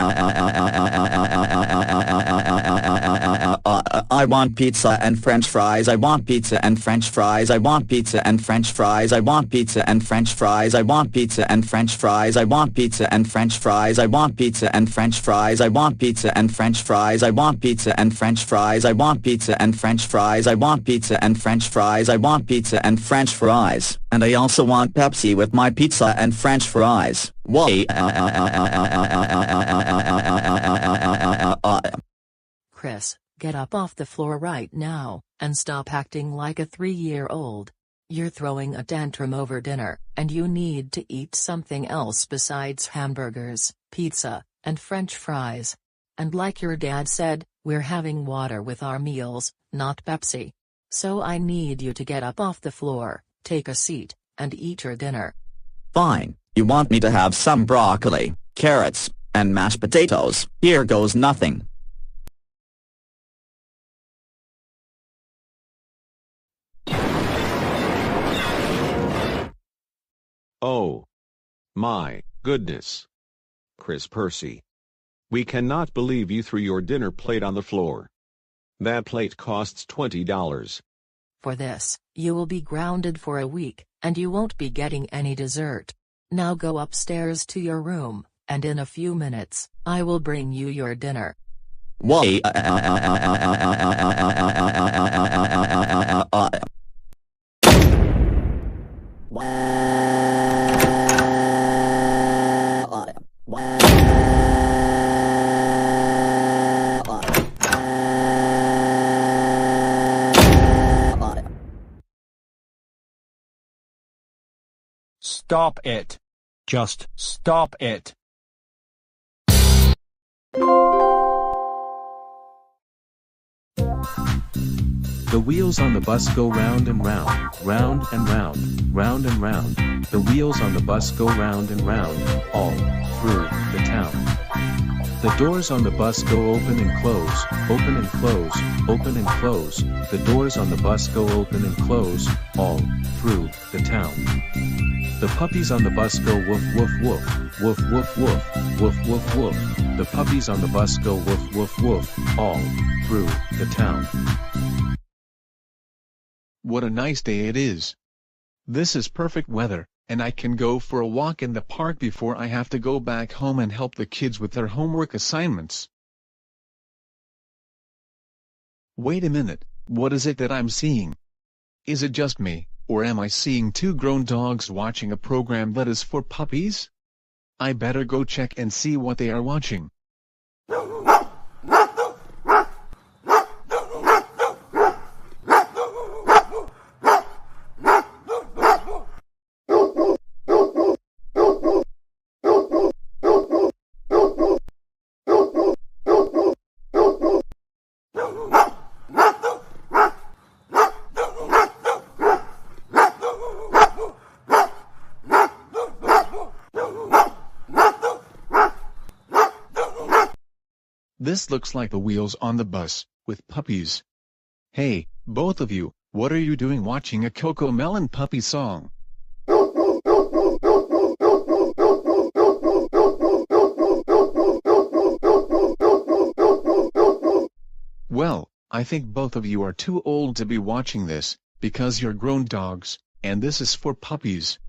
Speaker 25: I want pizza and French fries. I want pizza and French fries. I want pizza and French fries. I want pizza and French fries. I want pizza and French fries. I want pizza and French fries. I want pizza and French fries. I want pizza and French fries. I want pizza and French fries. I want pizza and French fries. I want pizza and French fries. I want pizza and French fries. And I also want Pepsi with my pizza and French fries. Why?
Speaker 18: Chris, get up off the floor right now, and stop acting like a 3-year-old. You're throwing a tantrum over dinner, and you need to eat something else besides hamburgers, pizza, and French fries. And like your dad said, we're having water with our meals, not Pepsi. So I need you to get up off the floor, take a seat, and eat your dinner.
Speaker 25: Fine, you want me to have some broccoli, carrots, and mashed potatoes. Here goes nothing.
Speaker 8: Oh. My goodness. Chris Percy. We cannot believe you threw your dinner plate on the floor. That plate costs $20.
Speaker 18: For this, you will be grounded for a week, and you won't be getting any dessert. Now go upstairs to your room, and in a few minutes, I will bring you your dinner.
Speaker 25: Why?
Speaker 10: Stop it. Just stop it.
Speaker 9: The wheels on the bus go round and round, round and round, round and round. The wheels on the bus go round and round, all through the town. The doors on the bus go open and close, open and close, open and close. The doors on the bus go open and close, all through the town. The puppies on the bus go woof woof woof, woof woof woof, woof woof woof. The puppies on the bus go woof woof woof, all through the town.
Speaker 2: What a nice day it is. This is perfect weather, and I can go for a walk in the park before I have to go back home and help the kids with their homework assignments. Wait a minute, what is it that I'm seeing? Is it just me, or am I seeing two grown dogs watching a program that is for puppies? I better go check and see what they are watching. This looks like the wheels on the bus, with puppies. Hey, both of you, what are you doing watching a CoComelon puppy song? Well, I think both of you are too old to be watching this, because you're grown dogs, and this is for puppies.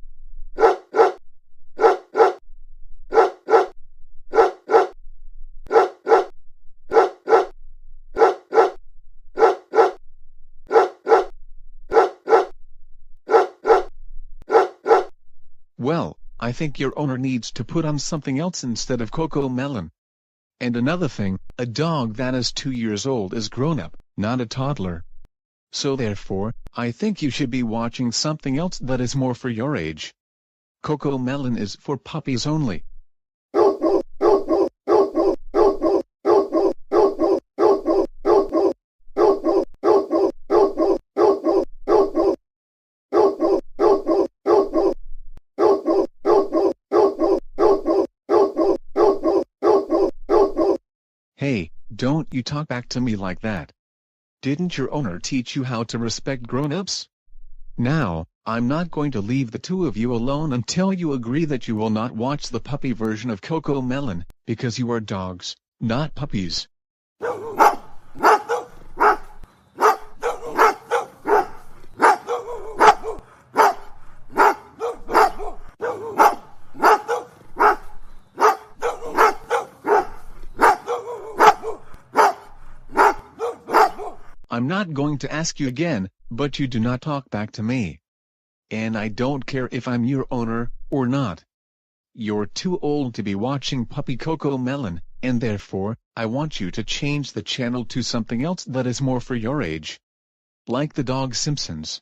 Speaker 2: Well, I think your owner needs to put on something else instead of CoComelon. And another thing, a dog that is 2 years old is grown up, not a toddler. So therefore, I think you should be watching something else that is more for your age. CoComelon is for puppies only. Hey, don't you talk back to me like that. Didn't your owner teach you how to respect grown-ups? Now, I'm not going to leave the two of you alone until you agree that you will not watch the puppy version of CoComelon, because you are dogs, not puppies. I'm not going to ask you again, but you do not talk back to me. And I don't care if I'm your owner, or not. You're too old to be watching puppy CoComelon, and therefore, I want you to change the channel to something else that is more for your age. Like the dog Simpsons.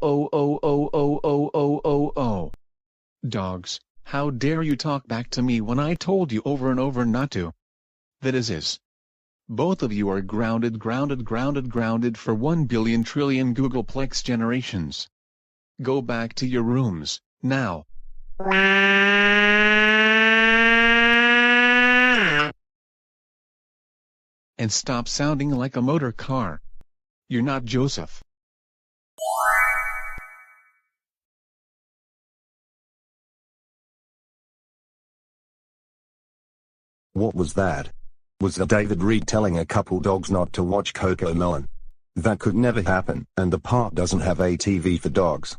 Speaker 2: oh. Dogs, how dare you talk back to me when I told you over and over not to? That is. Both of you are grounded for 1 billion trillion Googleplex generations. Go back to your rooms, now. And stop sounding like a motor car. You're not Joseph.
Speaker 11: What was that? Was that David Reed telling a couple dogs not to watch CoComelon? That could never happen, and the park doesn't have a TV for dogs.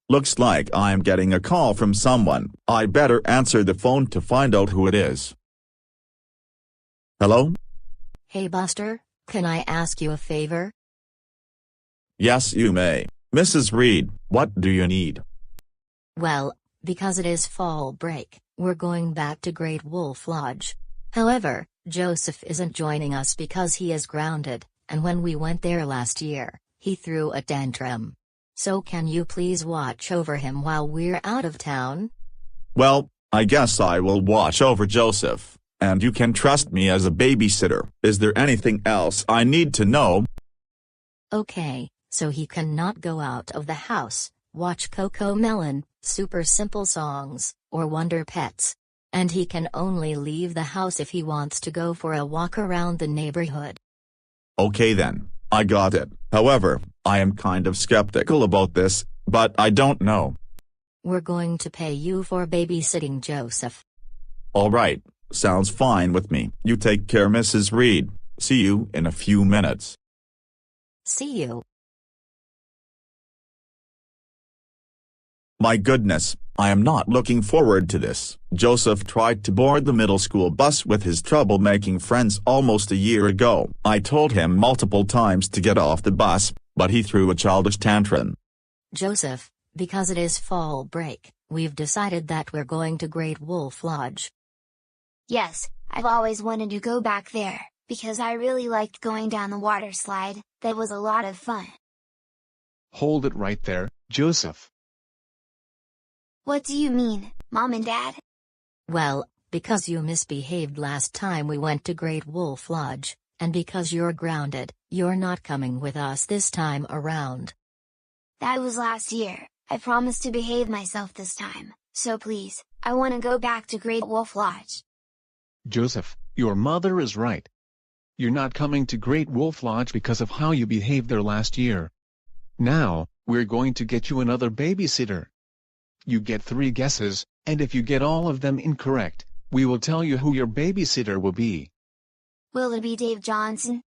Speaker 15: Looks like I'm getting a call from someone. I better answer the phone to find out who it is. Hello?
Speaker 3: Hey Buster, can I ask you a favor?
Speaker 15: Yes, you may. Mrs. Reed, what do you need?
Speaker 3: Well, because it is fall break, we're going back to Great Wolf Lodge. However, Joseph isn't joining us because he is grounded, and when we went there last year, he threw a tantrum. So can you please watch over him while we're out of town?
Speaker 15: Well, I guess I will watch over Joseph, and you can trust me as a babysitter. Is there anything else I need to know?
Speaker 3: Okay, so he cannot go out of the house, watch CoComelon, Super Simple Songs, or Wonder Pets. And he can only leave the house if he wants to go for a walk around the neighborhood.
Speaker 15: Okay then, I got it. However, I am kind of skeptical about this, but I don't know.
Speaker 3: We're going to pay you for babysitting Joseph.
Speaker 15: Alright, sounds fine with me. You take care, Mrs. Reed. See you in a few minutes.
Speaker 3: See you.
Speaker 15: My goodness, I am not looking forward to this. Joseph tried to board the middle school bus with his troublemaking friends almost a year ago. I told him multiple times to get off the bus, but he threw a childish tantrum.
Speaker 3: Joseph, because it is fall break, we've decided that we're going to Great Wolf Lodge.
Speaker 7: Yes, I've always wanted to go back there, because I really liked going down the water slide. That was a lot of fun.
Speaker 2: Hold it right there, Joseph.
Speaker 7: What do you mean, Mom and Dad?
Speaker 3: Well, because you misbehaved last time we went to Great Wolf Lodge, and because you're grounded, you're not coming with us this time around.
Speaker 7: That was last year. I promised to behave myself this time, so please, I want to go back to Great Wolf Lodge.
Speaker 2: Joseph, your mother is right. You're not coming to Great Wolf Lodge because of how you behaved there last year. Now, we're going to get you another babysitter. You get 3 guesses, and if you get all of them incorrect, we will tell you who your babysitter will be.
Speaker 7: Will it be Dave Johnson?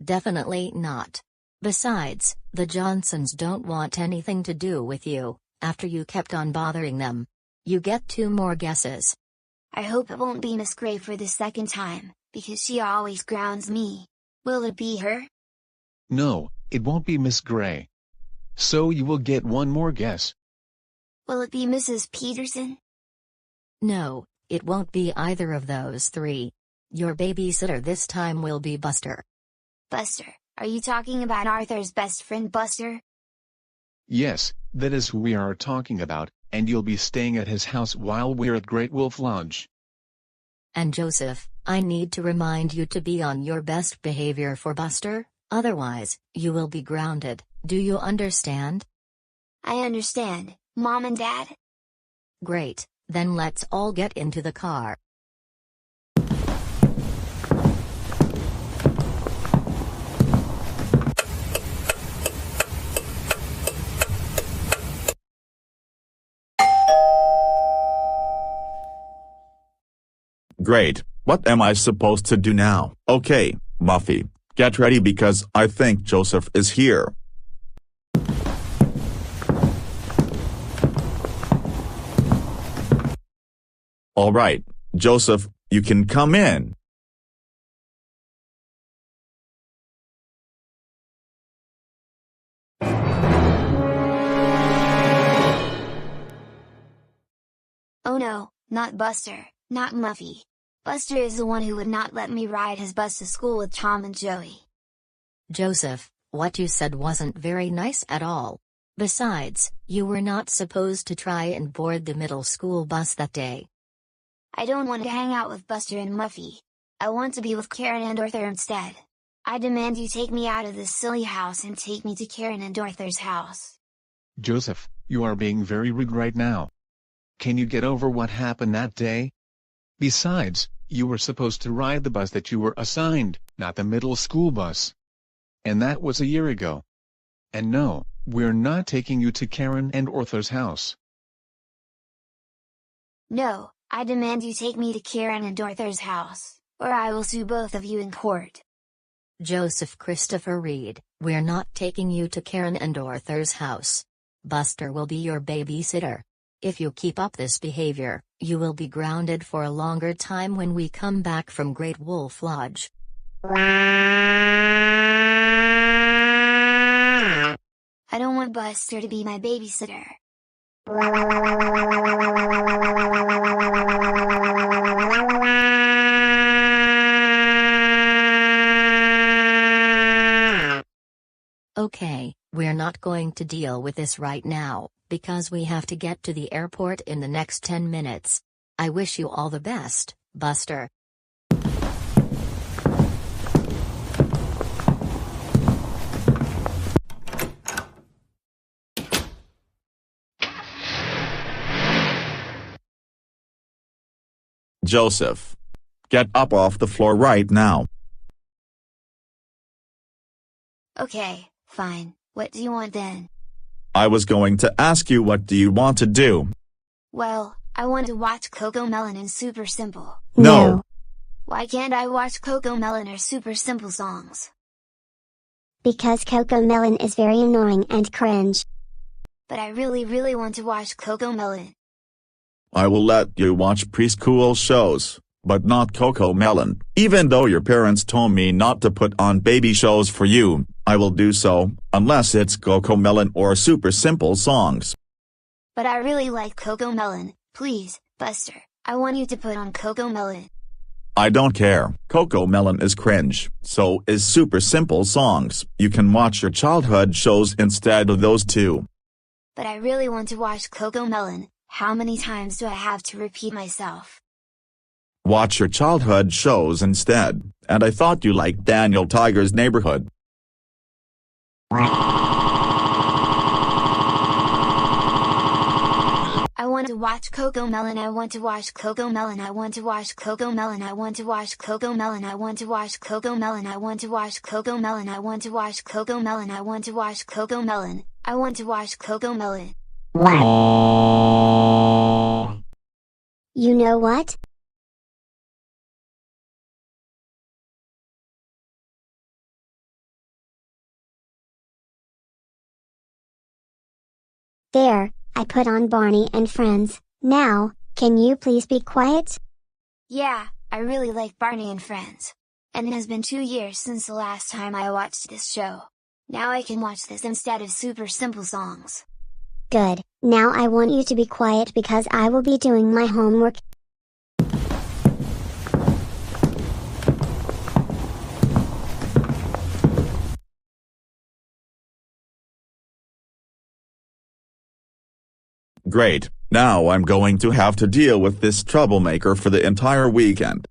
Speaker 3: Definitely not. Besides, the Johnsons don't want anything to do with you, after you kept on bothering them. You get 2 more guesses.
Speaker 7: I hope it won't be Miss Gray for the second time, because she always grounds me. Will it be her?
Speaker 2: No, it won't be Miss Gray. So you will get 1 more guess.
Speaker 7: Will it be Mrs. Peterson?
Speaker 3: No, it won't be either of those 3. Your babysitter this time will be Buster.
Speaker 7: Buster, are you talking about Arthur's best friend Buster?
Speaker 2: Yes, that is who we are talking about, and you'll be staying at his house while we're at Great Wolf Lodge.
Speaker 3: And Joseph, I need to remind you to be on your best behavior for Buster, otherwise, you will be grounded. Do you understand?
Speaker 7: I understand, Mom and Dad.
Speaker 3: Great, then let's all get into the car.
Speaker 15: Great, what am I supposed to do now? Okay, Muffy, get ready because I think Joseph is here. Alright, Joseph, you can come in.
Speaker 7: Oh no, not Buster, not Muffy. Buster is the one who would not let me ride his bus to school with Tom and Joey.
Speaker 3: Joseph, what you said wasn't very nice at all. Besides, you were not supposed to try and board the middle school bus that day.
Speaker 7: I don't want to hang out with Buster and Muffy. I want to be with Karen and Arthur instead. I demand you take me out of this silly house and take me to Karen and Arthur's house.
Speaker 2: Joseph, you are being very rude right now. Can you get over what happened that day? Besides, you were supposed to ride the bus that you were assigned, not the middle school bus. And that was a year ago. And no, we're not taking you to Karen and Arthur's house.
Speaker 7: No, I demand you take me to Karen and Arthur's house, or I will sue both of you in court.
Speaker 3: Joseph Christopher Reed, we're not taking you to Karen and Arthur's house. Buster will be your babysitter. If you keep up this behavior, you will be grounded for a longer time when we come back from Great Wolf Lodge.
Speaker 7: I don't want Buster to be my babysitter.
Speaker 3: Okay, we're not going to deal with this right now, because we have to get to the airport in the next 10 minutes. I wish you all the best, Buster.
Speaker 15: Joseph. Get up off the floor right now.
Speaker 7: Okay, fine, what do you want then?
Speaker 15: I was going to ask you what do you want to do?
Speaker 7: Well, I want to watch CoComelon and Super Simple.
Speaker 15: No.
Speaker 7: Why can't I watch CoComelon or Super Simple songs?
Speaker 23: Because CoComelon is very annoying and cringe.
Speaker 7: But I really want to watch CoComelon.
Speaker 15: I will let you watch preschool shows, but not CoComelon. Even though your parents told me not to put on baby shows for you, I will do so, unless it's CoComelon or Super Simple songs.
Speaker 7: But I really like CoComelon, please, Buster, I want you to put on CoComelon.
Speaker 15: I don't care. CoComelon is cringe, so is Super Simple songs. You can watch your childhood shows instead of those two.
Speaker 7: But I really want to watch CoComelon. How many times do I have to repeat myself?
Speaker 15: Watch your childhood shows instead, and I thought you liked Daniel Tiger's Neighborhood.
Speaker 7: I want to watch CoComelon, I want to watch CoComelon, I want to watch CoComelon, I want to watch CoComelon, I want to watch CoComelon, I want to watch CoComelon, I want to watch CoComelon, I want to watch CoComelon, I want to watch CoComelon.
Speaker 23: You know what? There, I put on Barney and Friends. Now, can you please be quiet?
Speaker 7: Yeah, I really like Barney and Friends. And it has been 2 years since the last time I watched this show. Now I can watch this instead of Super Simple songs.
Speaker 23: Good, now I want you to be quiet because I will be doing my homework.
Speaker 15: Great, now I'm going to have to deal with this troublemaker for the entire weekend.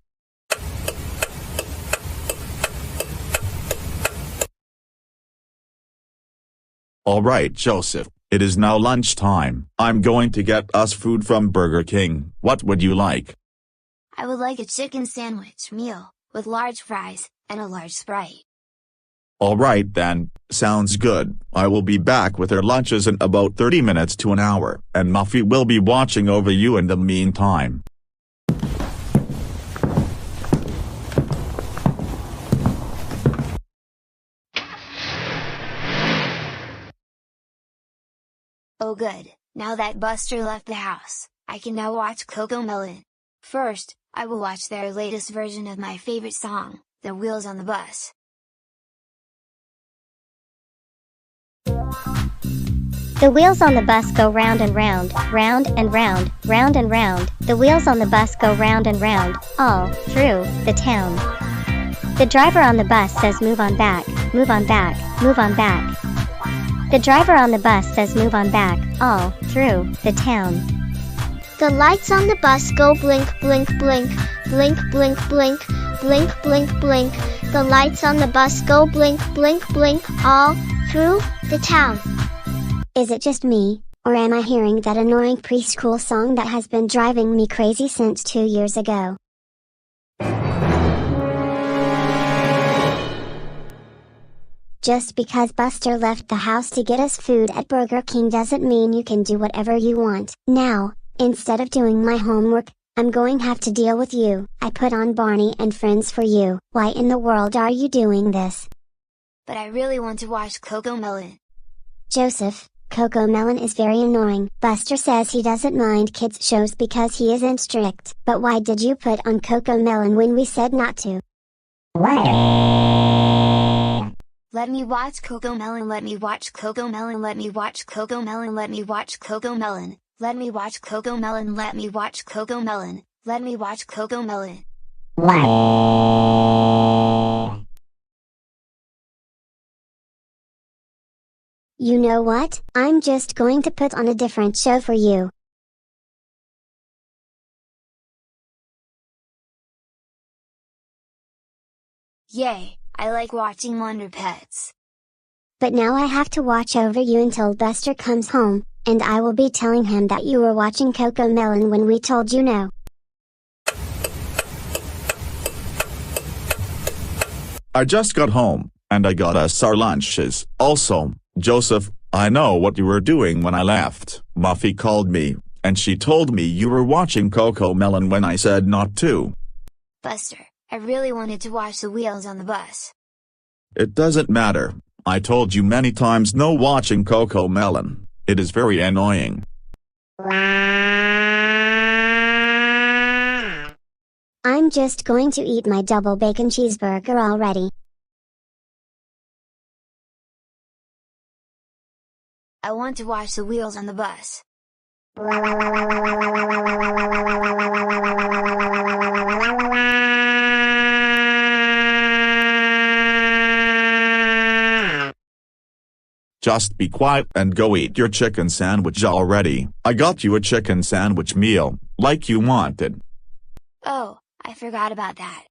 Speaker 15: Alright Joseph, it is now lunchtime. I'm going to get us food from Burger King. What would you like?
Speaker 7: I would like a chicken sandwich meal, with large fries, and a large Sprite.
Speaker 15: Alright then, sounds good. I will be back with our lunches in about 30 minutes to an hour, and Muffy will be watching over you in the meantime.
Speaker 7: Oh good, now that Buster left the house, I can now watch CoComelon. First, I will watch their latest version of my favorite song, The Wheels on the Bus.
Speaker 23: The wheels on the bus go round and round, round and round, round and round. The wheels on the bus go round and round, all through the town. The driver on the bus says move on back, move on back, move on back. The driver on the bus says move on back, all through the town.
Speaker 16: The lights on the bus go blink, blink, blink, blink, blink, blink, blink, blink, blink. The lights on the bus go blink, blink, blink, all through the town.
Speaker 23: Is it just me, or am I hearing that annoying preschool song that has been driving me crazy since 2 years ago? Just because Buster left the house to get us food at Burger King doesn't mean you can do whatever you want. Now, instead of doing my homework, I'm going to have to deal with you. I put on Barney and Friends for you. Why in the world are you doing this?
Speaker 7: But I really want to watch CoComelon.
Speaker 23: Joseph, CoComelon is very annoying. Buster says he doesn't mind kids shows because he isn't strict. But why did you put on CoComelon when we said not to?
Speaker 7: Let me watch CoComelon, let me watch CoComelon, let me watch CoComelon, let me watch CoComelon, let me watch CoComelon, let me watch CoComelon, let me watch CoComelon.
Speaker 23: You know what? I'm just going to put on a different show for you.
Speaker 7: Yay, I like watching Wonder Pets.
Speaker 23: But now I have to watch over you until Buster comes home, and I will be telling him that you were watching CoComelon when we told you no.
Speaker 15: I just got home, and I got us our lunches. Also, Joseph, I know what you were doing when I left. Muffy called me, and she told me you were watching CoComelon when I said not to.
Speaker 7: Buster, I really wanted to watch The Wheels on the Bus.
Speaker 15: It doesn't matter. I told you many times no watching CoComelon. It is very annoying.
Speaker 23: I'm just going to eat my double bacon cheeseburger already.
Speaker 7: I want to watch The Wheels on the Bus.
Speaker 15: Just be quiet and go eat your chicken sandwich already. I got you a chicken sandwich meal, like you wanted.
Speaker 7: Oh, I forgot about that.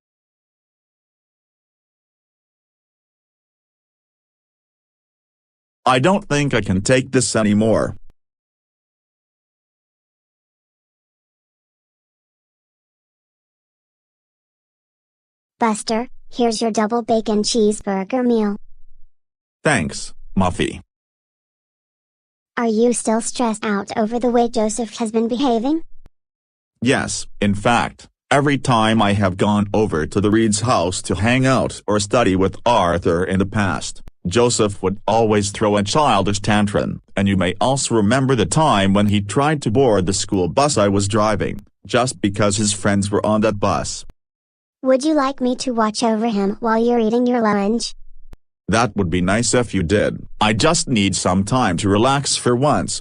Speaker 15: I don't think I can take this anymore.
Speaker 23: Buster, here's your double bacon cheeseburger meal.
Speaker 15: Thanks, Muffy.
Speaker 23: Are you still stressed out over the way Joseph has been behaving?
Speaker 15: Yes, in fact, every time I have gone over to the Reed's house to hang out or study with Arthur in the past, Joseph would always throw a childish tantrum, and you may also remember the time when he tried to board the school bus I was driving, just because his friends were on that bus.
Speaker 23: Would you like me to watch over him while you're eating your lunch?
Speaker 15: That would be nice if you did. I just need some time to relax for once.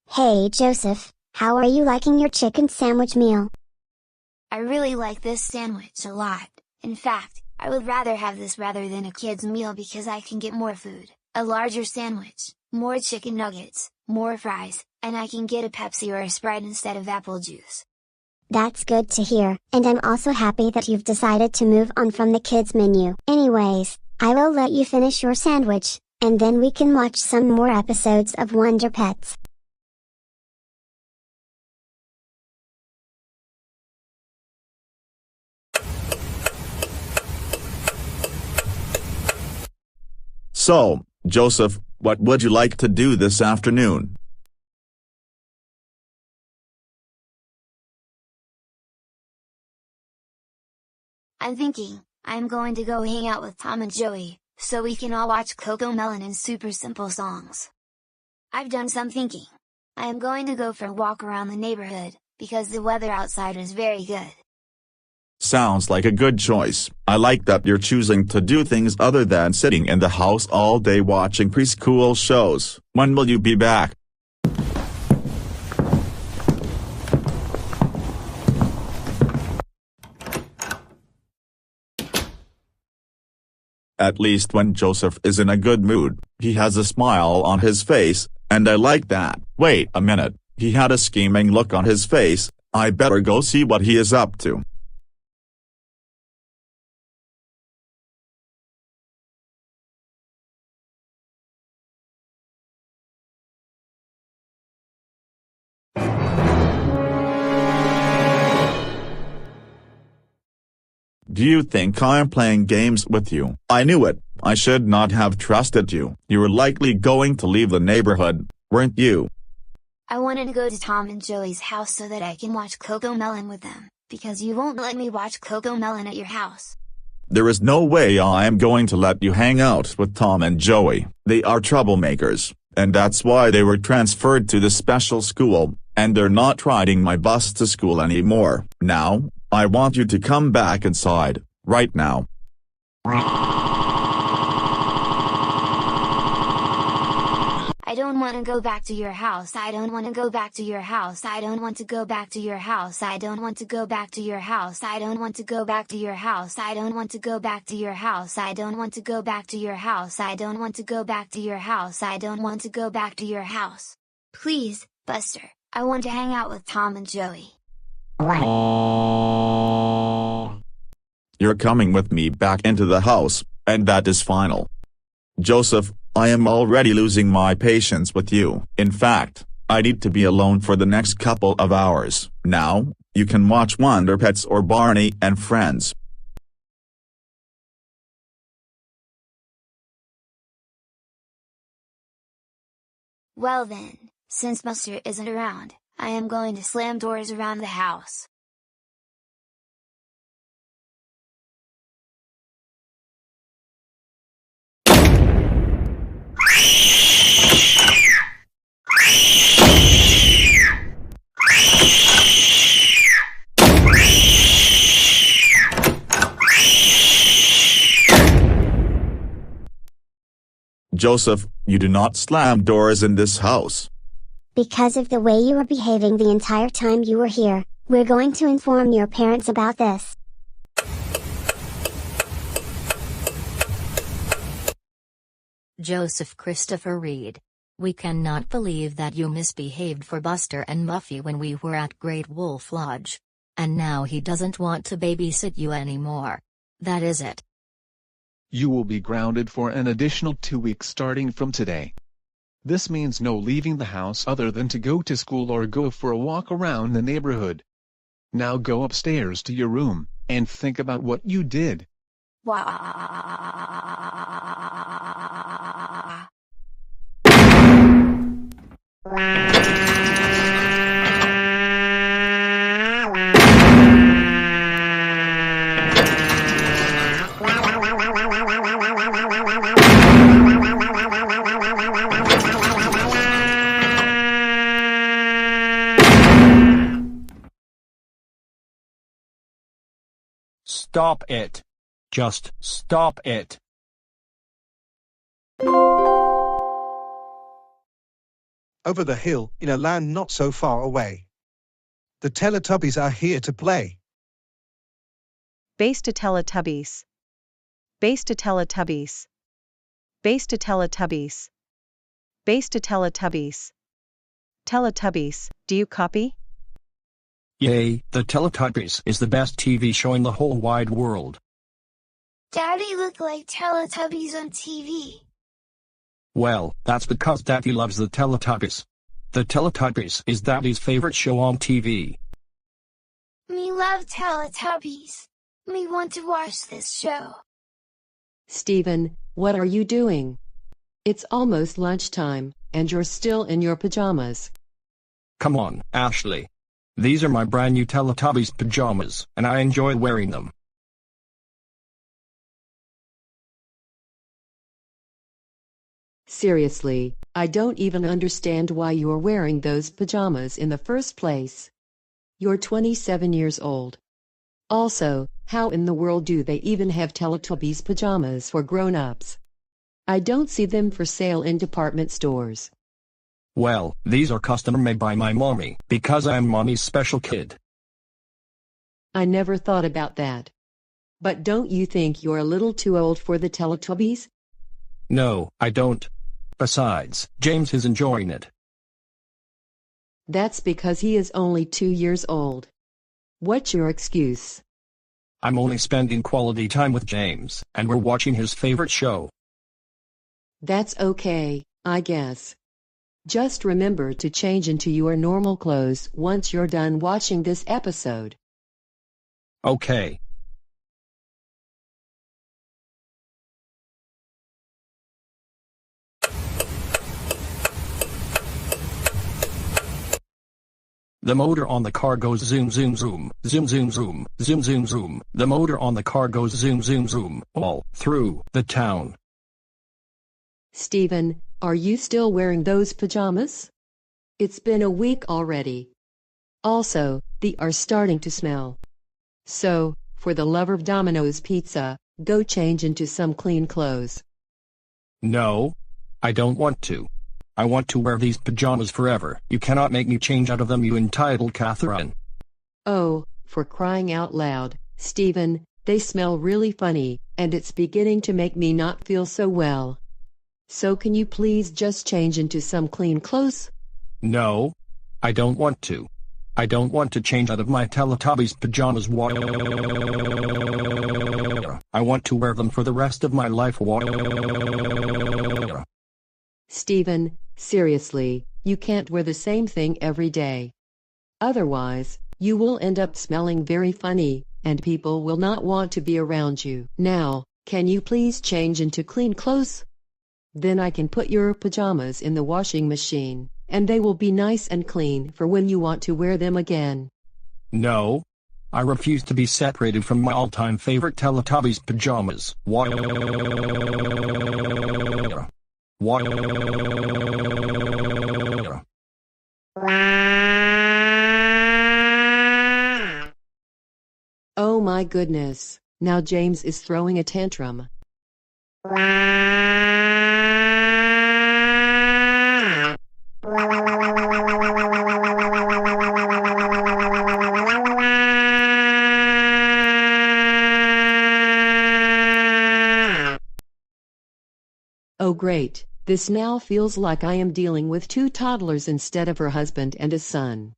Speaker 23: Hey Joseph, how are you liking your chicken sandwich meal?
Speaker 7: I really like this sandwich a lot. In fact, I would rather have this rather than a kid's meal because I can get more food, a larger sandwich, more chicken nuggets, more fries, and I can get a Pepsi or a Sprite instead of apple juice.
Speaker 23: That's good to hear, and I'm also happy that you've decided to move on from the kids menu. Anyways, I will let you finish your sandwich, and then we can watch some more episodes of Wonder Pets.
Speaker 15: So, Joseph, what would you like to do this afternoon?
Speaker 7: I'm thinking, I'm going to go hang out with Tom and Joey, so we can all watch CoComelon and Super Simple Songs. I've done some thinking. I am going to go for a walk around the neighborhood, because the weather outside is very good.
Speaker 15: Sounds like a good choice. I like that you're choosing to do things other than sitting in the house all day watching preschool shows. When will you be back? At least when Joseph is in a good mood, he has a smile on his face, and I like that. Wait a minute, he had a scheming look on his face. I better go see what he is up to. Do you think I am playing games with you? I knew it. I should not have trusted you. You were likely going to leave the neighborhood, weren't you?
Speaker 7: I wanted to go to Tom and Joey's house so that I can watch CoComelon with them, because you won't let me watch CoComelon at your house.
Speaker 15: There is no way I am going to let you hang out with Tom and Joey. They are troublemakers, and that's why they were transferred to the special school, and they're not riding my bus to school anymore. Now, I want you to come back inside, right now.
Speaker 7: I don't want to go back to your house. I don't want to go back to your house. I don't want to go back to your house. I don't want to go back to your house. I don't want to go back to your house. I don't want to go back to your house. I don't want to go back to your house. I don't want to go back to your house. I don't want to go back to your house. Please, Buster, I want to hang out with Tom and Joey.
Speaker 15: You're coming with me back into the house, and that is final. Joseph, I am already losing my patience with you. In fact, I need to be alone for the next couple of hours. Now, you can watch Wonder Pets or Barney and Friends.
Speaker 7: Well then, since Buster isn't around, I am going to slam doors around the house.
Speaker 15: Joseph, you do not slam doors in this house.
Speaker 16: Because of the way you were behaving the entire time you were here, we're going to inform your parents about this.
Speaker 3: Joseph Christopher Reed. We cannot believe that you misbehaved for Buster and Muffy when we were at Great Wolf Lodge. And now he doesn't want to babysit you anymore. That is it.
Speaker 2: You will be grounded for an additional 2 weeks starting from today. This means no leaving the house other than to go to school or go for a walk around the neighborhood. Now go upstairs to your room, and think about what you did.
Speaker 10: Stop it. Just stop it.
Speaker 12: Over the hill, in a land not so far away. The Teletubbies are here to play.
Speaker 6: Base to Teletubbies. Base to Teletubbies. Base to Teletubbies. Base to Teletubbies. Teletubbies, do you copy?
Speaker 10: Yay, the Teletubbies is the best TV show in the whole wide world.
Speaker 7: Daddy look like Teletubbies on TV.
Speaker 10: Well, that's because Daddy loves the Teletubbies. The Teletubbies is Daddy's favorite show on TV.
Speaker 7: Me love Teletubbies. Me want to watch this show.
Speaker 17: Steven, what are you doing? It's almost lunchtime, and you're still in your pajamas.
Speaker 10: Come on, Ashley. These are my brand new Teletubbies pajamas, and I enjoy wearing them.
Speaker 17: Seriously, I don't even understand why you're wearing those pajamas in the first place. You're 27 years old. Also, how in the world do they even have Teletubbies pajamas for grown-ups? I don't see them for sale in department stores.
Speaker 10: Well, these are custom made by my mommy, because I'm mommy's special kid.
Speaker 17: I never thought about that. But don't you think you're a little too old for the Teletubbies?
Speaker 10: No, I don't. Besides, James is enjoying it.
Speaker 17: That's because he is only 2 years old. What's your excuse?
Speaker 10: I'm only spending quality time with James, and we're watching his favorite show.
Speaker 17: That's okay, I guess. Just remember to change into your normal clothes once you're done watching this episode.
Speaker 10: Okay. The motor on the car goes zoom zoom zoom, zoom zoom zoom, zoom zoom zoom. The motor on the car goes zoom zoom zoom, all through the town.
Speaker 17: Stephen, are you still wearing those pajamas? It's been a week already. Also, they are starting to smell. So, for the love of Domino's pizza, go change into some clean clothes.
Speaker 10: No, I don't want to. I want to wear these pajamas forever. You cannot make me change out of them, you entitled Catherine.
Speaker 17: Oh, for crying out loud, Stephen, they smell really funny, and it's beginning to make me not feel so well. So can you please just change into some clean clothes?
Speaker 10: No, I don't want to. I don't want to change out of my Teletubbies pajamas. I want to wear them for the rest of my life.
Speaker 17: Stephen, seriously, you can't wear the same thing every day. Otherwise, you will end up smelling very funny, and people will not want to be around you. Now, can you please change into clean clothes? Then I can put your pajamas in the washing machine, and they will be nice and clean for when you want to wear them again.
Speaker 10: No, I refuse to be separated from my all-time favorite Teletubbies pajamas.
Speaker 17: Oh my goodness, now James is throwing a tantrum. Oh great, this now feels like I am dealing with 2 toddlers instead of her husband and his son.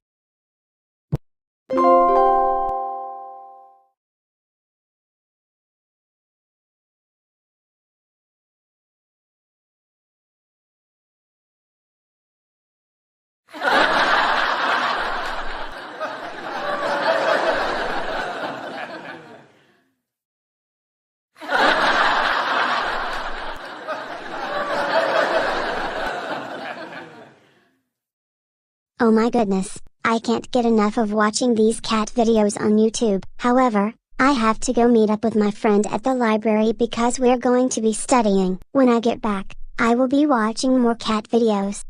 Speaker 16: Oh my goodness, I can't get enough of watching these cat videos on YouTube. However, I have to go meet up with my friend at the library because we're going to be studying. When I get back, I will be watching more cat videos.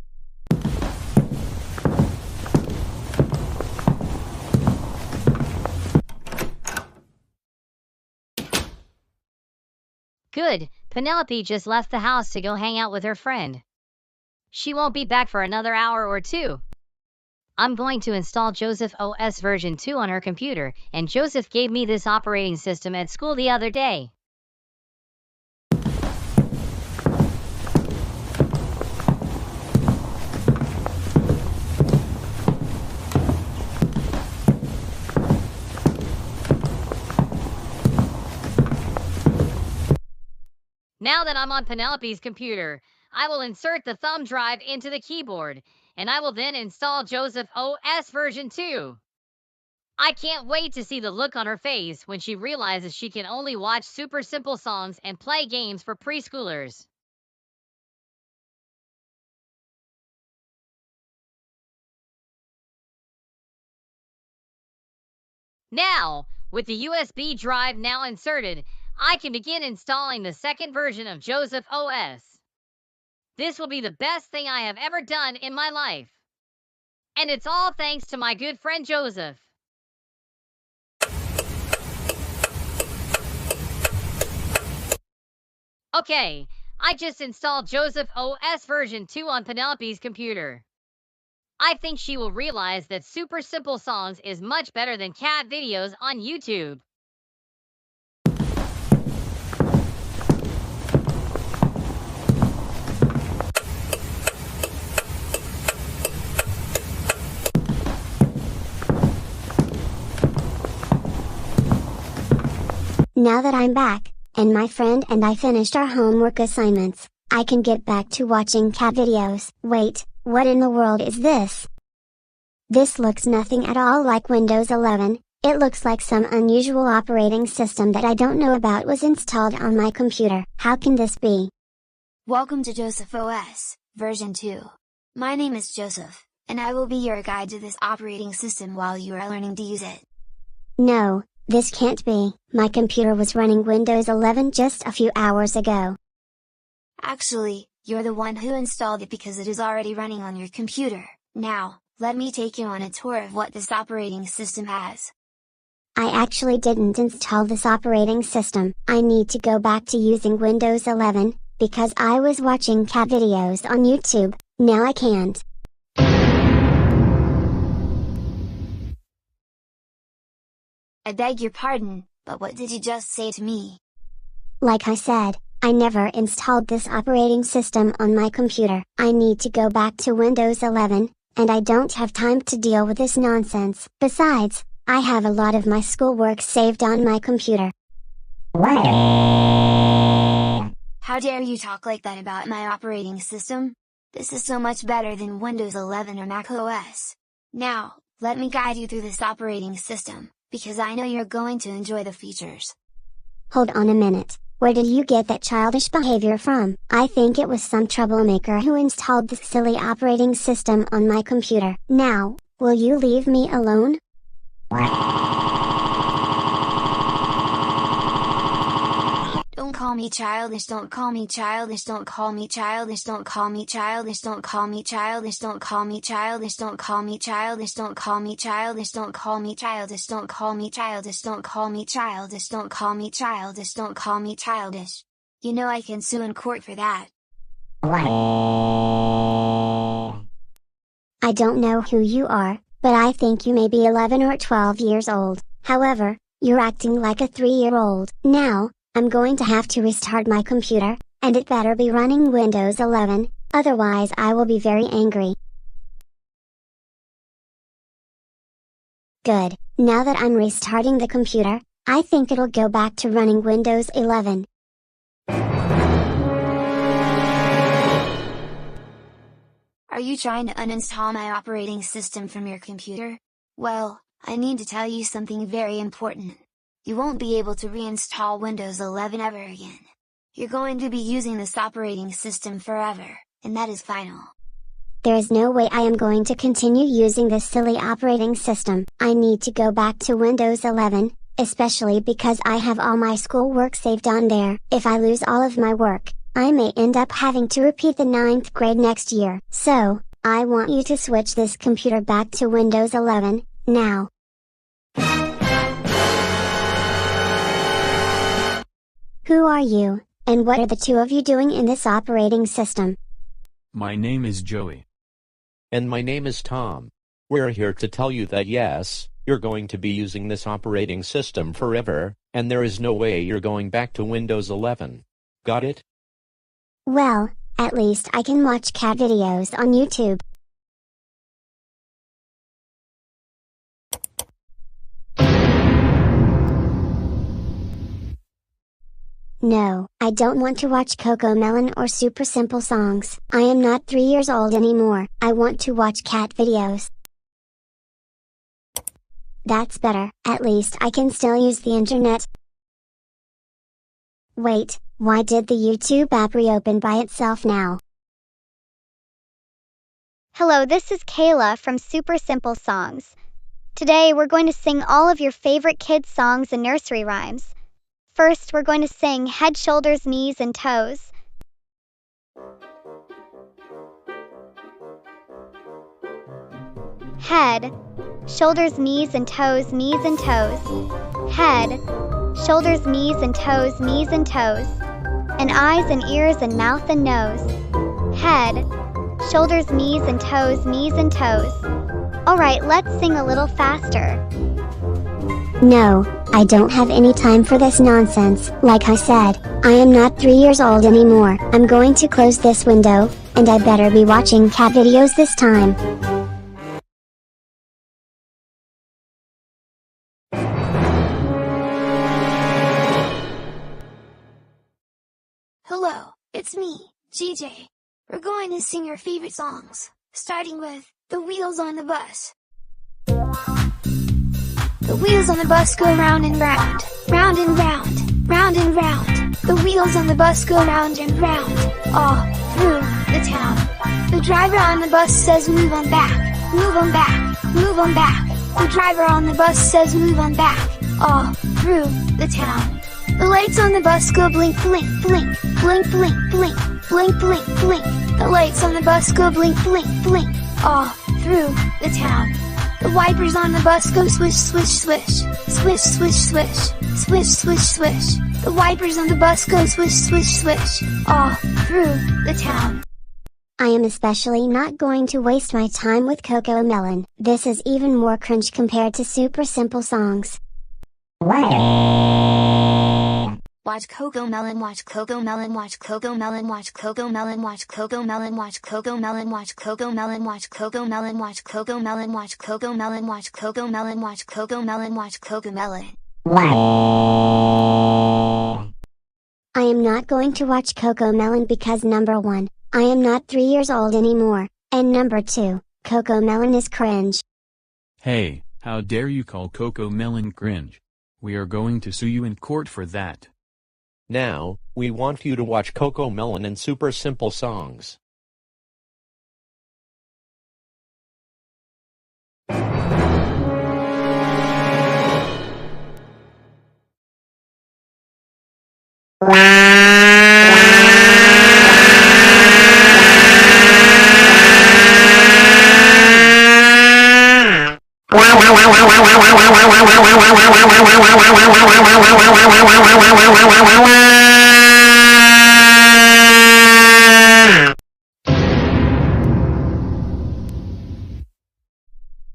Speaker 1: Good, Penelope just left the house to go hang out with her friend. She won't be back for another hour or two. I'm going to install Joseph OS version 2 on her computer, and Joseph gave me this operating system at school the other day. Now that I'm on Penelope's computer, I will insert the thumb drive into the keyboard, and I will then install Joseph OS version 2. I can't wait to see the look on her face when she realizes she can only watch super simple songs and play games for preschoolers. Now, with the USB drive now inserted, I can begin installing the second version of Joseph OS. This will be the best thing I have ever done in my life. And it's all thanks to my good friend Joseph. Okay, I just installed Joseph OS version 2 on Penelope's computer. I think she will realize that super simple songs is much better than cat videos on YouTube.
Speaker 16: Now that I'm back, and my friend and I finished our homework assignments, I can get back to watching cat videos. Wait, what in the world is this? This looks nothing at all like Windows 11, it looks like some unusual operating system that I don't know about was installed on my computer. How can this be?
Speaker 7: Welcome to Joseph OS, version 2. My name is Joseph, and I will be your guide to this operating system while you are learning to use it.
Speaker 16: No, this can't be. My computer was running Windows 11 just a few hours ago.
Speaker 7: Actually, you're the one who installed it because it is already running on your computer. Now, let me take you on a tour of what this operating system has.
Speaker 16: I actually didn't install this operating system. I need to go back to using Windows 11, because I was watching cat videos on YouTube. Now I can't.
Speaker 7: I beg your pardon, but what did you just say to me?
Speaker 16: Like I said, I never installed this operating system on my computer. I need to go back to Windows 11, and I don't have time to deal with this nonsense. Besides, I have a lot of my schoolwork saved on my computer.
Speaker 7: How dare you talk like that about my operating system? This is so much better than Windows 11 or Mac OS. Now, let me guide you through this operating system, because I know you're going to enjoy the features.
Speaker 16: Hold on a minute. Where did you get that childish behavior from? I think it was some troublemaker who installed this silly operating system on my computer. Now, will you leave me alone?
Speaker 7: Don't call me childish, don't call me childish, don't call me childish, don't call me childish, don't call me childish, don't call me childish, don't call me childish, don't call me childish, don't call me childish, don't call me childish, don't call me childish, don't call me childish, don't call me childish. You know I can sue in court for that.
Speaker 16: I don't know who you are, but I think you may be 11 or 12 years old. However, you're acting like a 3-year-old. Now, I'm going to have to restart my computer, and it better be running Windows 11, otherwise I will be very angry. Good, now that I'm restarting the computer, I think it'll go back to running Windows 11.
Speaker 7: Are you trying to uninstall my operating system from your computer? Well, I need to tell you something very important. You won't be able to reinstall Windows 11 ever again. You're going to be using this operating system forever, and that is final.
Speaker 16: There is no way I am going to continue using this silly operating system. I need to go back to Windows 11, especially because I have all my schoolwork saved on there. If I lose all of my work, I may end up having to repeat the 9th grade next year. So, I want you to switch this computer back to Windows 11, now. Who are you, and what are the two of you doing in this operating system?
Speaker 9: My name is Joey.
Speaker 4: And my name is Tom. We're here to tell you that yes, you're going to be using this operating system forever, and there is no way you're going back to Windows 11. Got it?
Speaker 16: Well, at least I can watch cat videos on YouTube. No, I don't want to watch CoComelon or Super Simple Songs. I am not 3 years old anymore. I want to watch cat videos. That's better. At least I can still use the internet. Wait, why did the YouTube app reopen by itself now?
Speaker 19: Hello, this is Kayla from Super Simple Songs. Today we're going to sing all of your favorite kids' songs and nursery rhymes. First, we're going to sing Head, Shoulders, Knees, and Toes. Head, shoulders, knees and toes, knees and toes. Head, shoulders, knees and toes, knees and toes. And eyes and ears and mouth and nose. Head, shoulders, knees and toes, knees and toes. Alright, let's sing a little faster.
Speaker 16: No, I don't have any time for this nonsense. Like I said, I am not 3 years old anymore. I'm going to close this window, and I better be watching cat videos this time.
Speaker 7: Hello, it's me, GJ. We're going to sing your favorite songs, starting with The Wheels on the Bus. The wheels on the bus go round and round, round and round, round and round. The wheels on the bus go round and round, all through the town. The driver on the bus says move on back, move on back, move on back. The driver on the bus says move on back, all through the town. The lights on the bus go blink, blink, blink, blink, blink, blink, blink, blink, blink. The lights on the bus go blink, blink, blink, all through the town. The wipers on the bus go swish, swish, swish, swish, swish, swish, swish, swish, swish. The wipers on the bus go swish, swish, swish, all through the town.
Speaker 16: I am especially not going to waste my time with Cocomelon. This is even more cringe compared to super simple songs.
Speaker 7: Watch Cocomelon, watch Cocomelon, watch Cocomelon, watch Cocomelon, watch Cocomelon, watch Cocomelon, watch Cocomelon, watch Cocomelon, watch Cocomelon, watch Cocomelon, watch Cocomelon, watch Cocomelon, watch Cocomelon.
Speaker 16: I am not going to watch Cocomelon because number 1, I am not 3 years old anymore, and number 2, Cocomelon is cringe.
Speaker 13: Hey, how dare you call Cocomelon cringe? We are going to sue you in court for that.
Speaker 4: Now, we want you to watch Cocomelon and Super Simple Songs.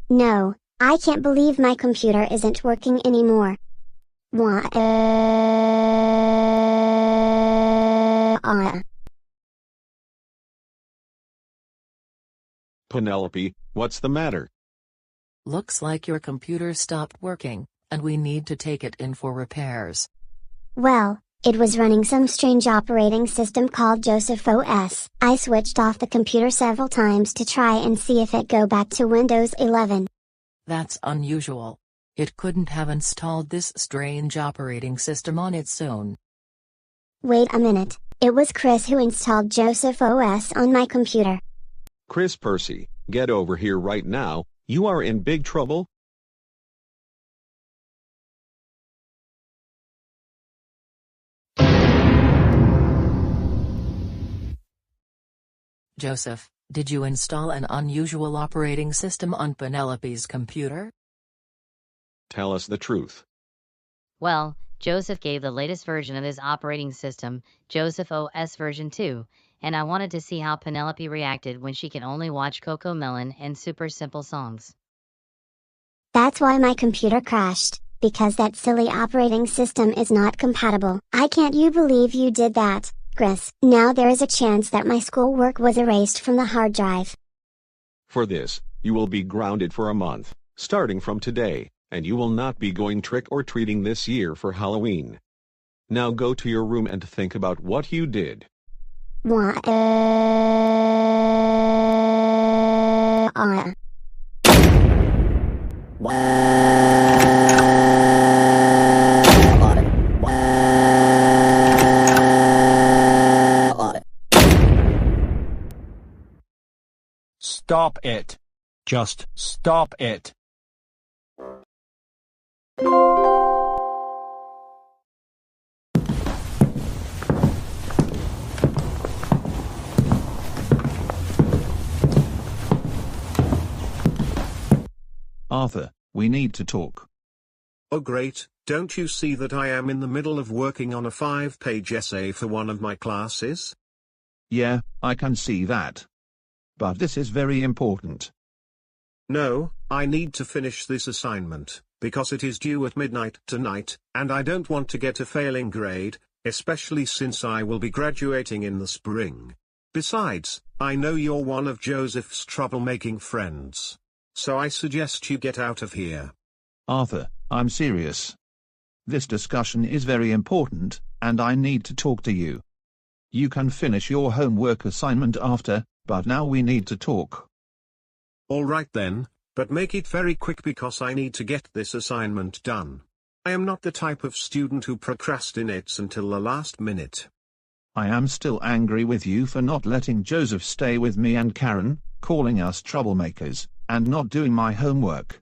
Speaker 16: No, I can't believe my computer isn't working anymore. Why?
Speaker 8: Penelope, what's the matter?
Speaker 18: Looks like your computer stopped working, and we need to take it in for repairs.
Speaker 16: Well, it was running some strange operating system called Joseph OS. I switched off the computer several times to try and see if it go back to Windows 11.
Speaker 18: That's unusual. It couldn't have installed this strange operating system on its own.
Speaker 16: Wait a minute, it was Chris who installed Joseph OS on my computer.
Speaker 8: Chris Percy, get over here right now, you are in big trouble.
Speaker 18: Joseph, did you install an unusual operating system on Penelope's computer?
Speaker 8: Tell us the truth.
Speaker 1: Well, Joseph gave the latest version of his operating system, Joseph OS version 2, and I wanted to see how Penelope reacted when she can only watch Cocomelon and Super Simple Songs.
Speaker 16: That's why my computer crashed, because that silly operating system is not compatible. I can't believe you did that, Chris. Now there is a chance that my schoolwork was erased from the hard drive.
Speaker 8: For this, you will be grounded for a month, starting from today, and you will not be going trick-or-treating this year for Halloween. Now go to your room and think about what you did.
Speaker 16: Why?
Speaker 10: Stop it. Just stop it.
Speaker 2: Arthur, we need to talk.
Speaker 14: Oh great, don't you see that I am in the middle of working on a 5-page essay for one of my classes?
Speaker 2: Yeah, I can see that. But this is very important.
Speaker 14: No, I need to finish this assignment, because it is due at midnight tonight, and I don't want to get a failing grade, especially since I will be graduating in the spring. Besides, I know you're one of Joseph's troublemaking friends. So I suggest you get out of here.
Speaker 2: Arthur, I'm serious. This discussion is very important, and I need to talk to you. You can finish your homework assignment after, but now we need to talk.
Speaker 14: Alright then, but make it very quick because I need to get this assignment done. I am not the type of student who procrastinates until the last minute.
Speaker 2: I am still angry with you for not letting Joseph stay with me and Karen, calling us troublemakers, and not doing my homework.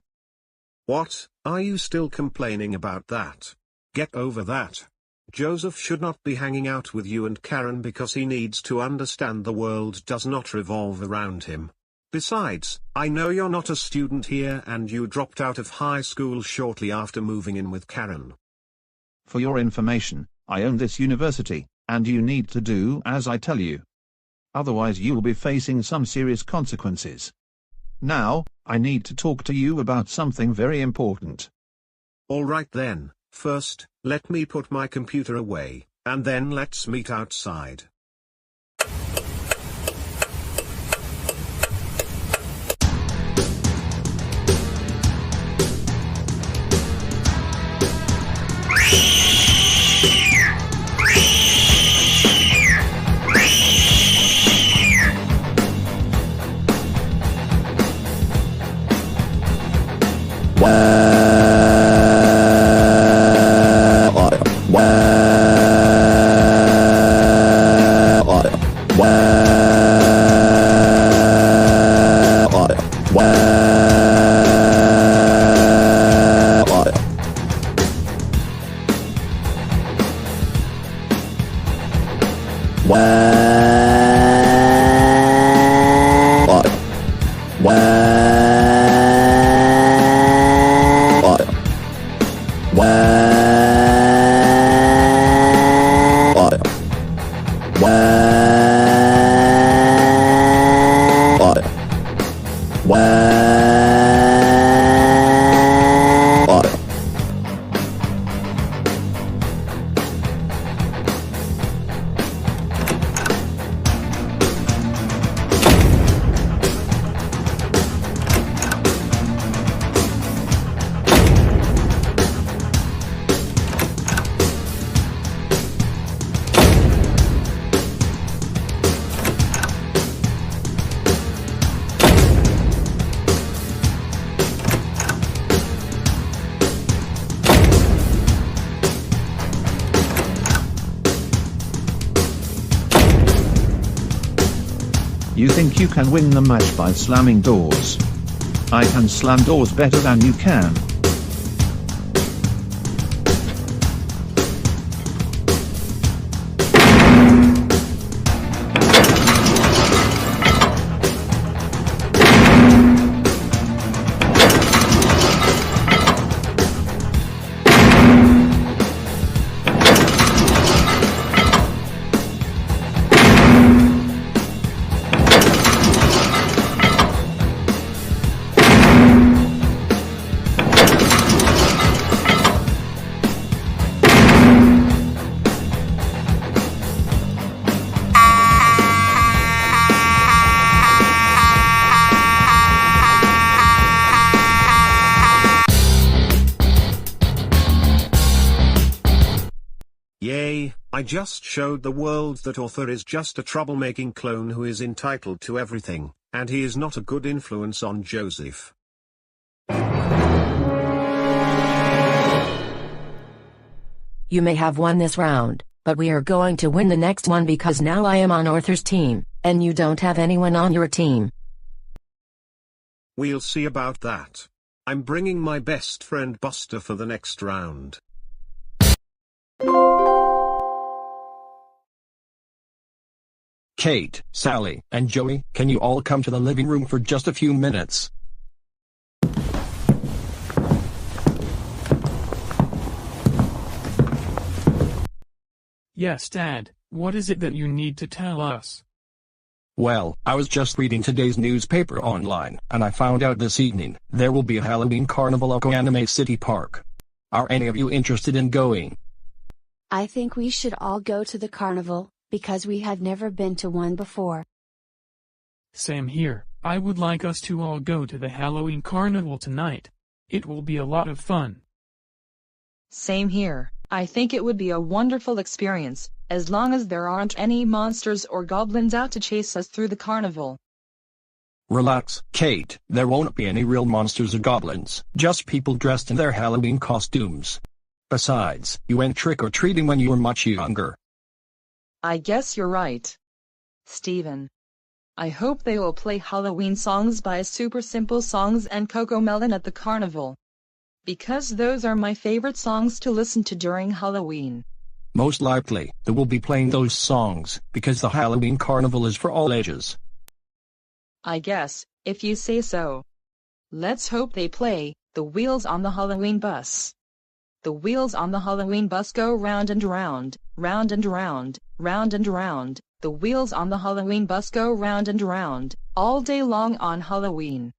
Speaker 14: What, are you still complaining about that? Get over that. Joseph should not be hanging out with you and Karen because he needs to understand the world does not revolve around him. Besides, I know you're not a student here and you dropped out of high school shortly after moving in with Karen.
Speaker 2: For your information, I own this university, and you need to do as I tell you. Otherwise you'll be facing some serious consequences. Now, I need to talk to you about something very important.
Speaker 14: Alright then, first, let me put my computer away, and then let's meet outside.
Speaker 2: You think you can win the match by slamming doors? I can slam doors better than you can.
Speaker 14: Yay, I just showed the world that Arthur is just a troublemaking clone who is entitled to everything, and he is not a good influence on Joseph.
Speaker 18: You may have won this round, but we are going to win the next one because now I am on Arthur's team, and you don't have anyone on your team.
Speaker 14: We'll see about that. I'm bringing my best friend Buster for the next round.
Speaker 10: Kate, Sally, and Joey, can you all come to the living room for just a few minutes?
Speaker 13: Yes, Dad, what is it that you need to tell us?
Speaker 10: Well, I was just reading today's newspaper online, and I found out this evening there will be a Halloween carnival at Goanimate City Park. Are any of you interested in going?
Speaker 5: I think we should all go to the carnival, because we have never been to one before.
Speaker 13: Same here, I would like us to all go to the Halloween carnival tonight. It will be a lot of fun.
Speaker 20: Same here, I think it would be a wonderful experience, as long as there aren't any monsters or goblins out to chase us through the carnival.
Speaker 10: Relax, Kate, there won't be any real monsters or goblins, just people dressed in their Halloween costumes. Besides, you went trick-or-treating when you were much younger.
Speaker 20: I guess you're right, Steven. I hope they will play Halloween songs by Super Simple Songs and CoComelon at the carnival, because those are my favorite songs to listen to during Halloween.
Speaker 10: Most likely, they will be playing those songs, because the Halloween carnival is for all ages.
Speaker 20: I guess, if you say so. Let's hope they play The Wheels on the Halloween Bus. The wheels on the Halloween bus go round and round, round and round, round and round. The wheels on the Halloween bus go round and round, all day long on Halloween.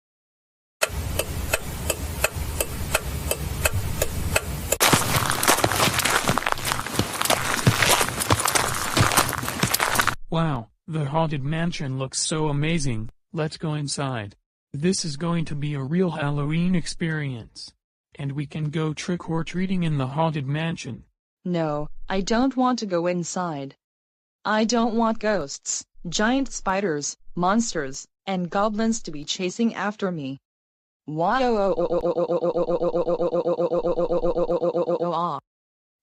Speaker 13: Wow, the Haunted Mansion looks so amazing. Let's go inside. This is going to be a real Halloween experience. And we can go trick-or-treating in the Haunted Mansion.
Speaker 20: No, I don't want to go inside. I don't want ghosts, giant spiders, monsters, and goblins to be chasing after me.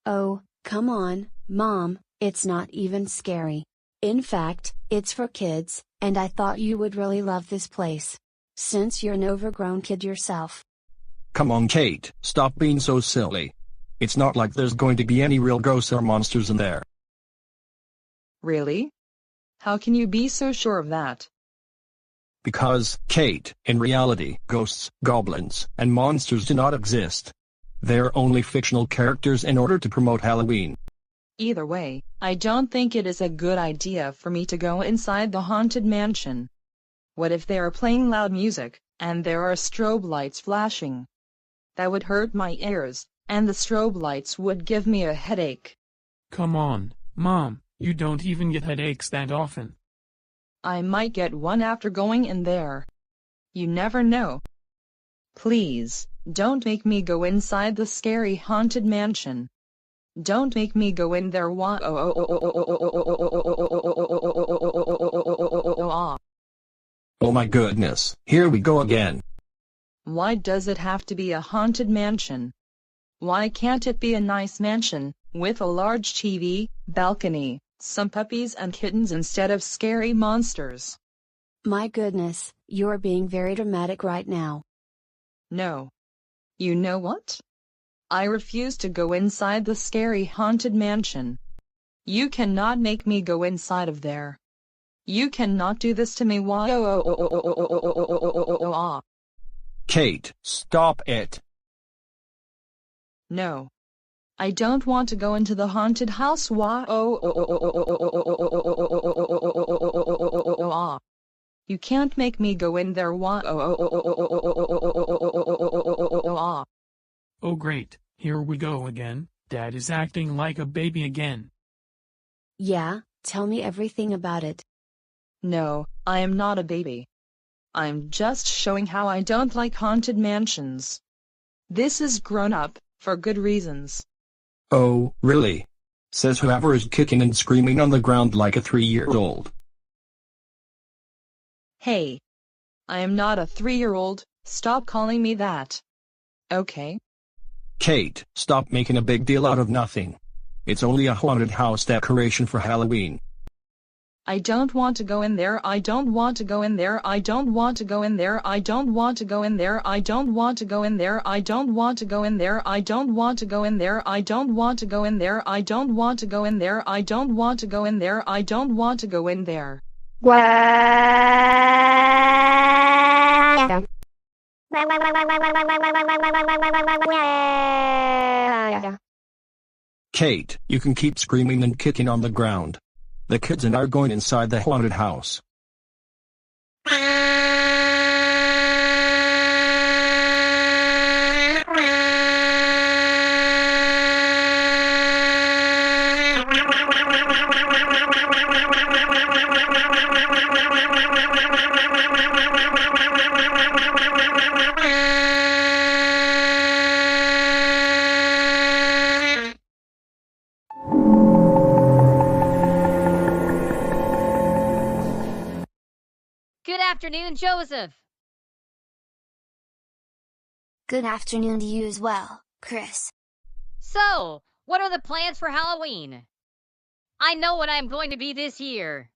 Speaker 5: Oh, come on, Mom, it's not even scary. In fact, it's for kids, and I thought you would really love this place. Since you're an overgrown kid yourself.
Speaker 10: Come on, Kate, stop being so silly. It's not like there's going to be any real ghosts or monsters in there.
Speaker 20: Really? How can you be so sure of that?
Speaker 10: Because, Kate, in reality, ghosts, goblins, and monsters do not exist. They're only fictional characters in order to promote Halloween.
Speaker 20: Either way, I don't think it is a good idea for me to go inside the Haunted Mansion. What if they are playing loud music, and there are strobe lights flashing? That would hurt my ears, and the strobe lights would give me a headache.
Speaker 13: Come on, Mom, you don't even get headaches that often.
Speaker 20: I might get one after going in there. You never know. Please, don't make me go inside the scary Haunted Mansion. Don't make me go in there.
Speaker 10: Oh my goodness, here we go again.
Speaker 20: Why does it have to be a haunted mansion? Why can't it be a nice mansion, with a large TV, balcony, some puppies and kittens instead of scary monsters?
Speaker 5: My goodness, you're being very dramatic right now.
Speaker 20: No. You know what? I refuse to go inside the scary haunted mansion. You cannot make me go inside of there. You cannot do this to me.
Speaker 10: Kate, stop it.
Speaker 20: No. I don't want to go into the haunted house. You can't make me go in there.
Speaker 13: Oh great, here we go again. Dad is acting like a baby again.
Speaker 5: Yeah, tell me everything about it.
Speaker 20: No, I am not a baby. I'm just showing how I don't like haunted mansions. This is grown up, for good reasons.
Speaker 10: Oh, really? Says whoever is kicking and screaming on the ground like a 3-year-old.
Speaker 20: Hey. I am not a 3-year-old, stop calling me that. Okay?
Speaker 10: Kate, stop making a big deal out of nothing. It's only a haunted house decoration for Halloween.
Speaker 20: I don't want to go in there. I don't want to go in there. I don't want to go in there. I don't want to go in there. I don't want to go in there. I don't want to go in there. I don't want to go in there. I don't want to go in there. I don't want to go in there. I don't want to go in there. I don't want to go in there.
Speaker 10: Kate, you can keep screaming and kicking on the ground. The kids and I are going inside the haunted house.
Speaker 1: Good afternoon, Joseph.
Speaker 7: Good afternoon to you as well, Chris.
Speaker 1: So, what are the plans for Halloween? I know what I'm going to be this year.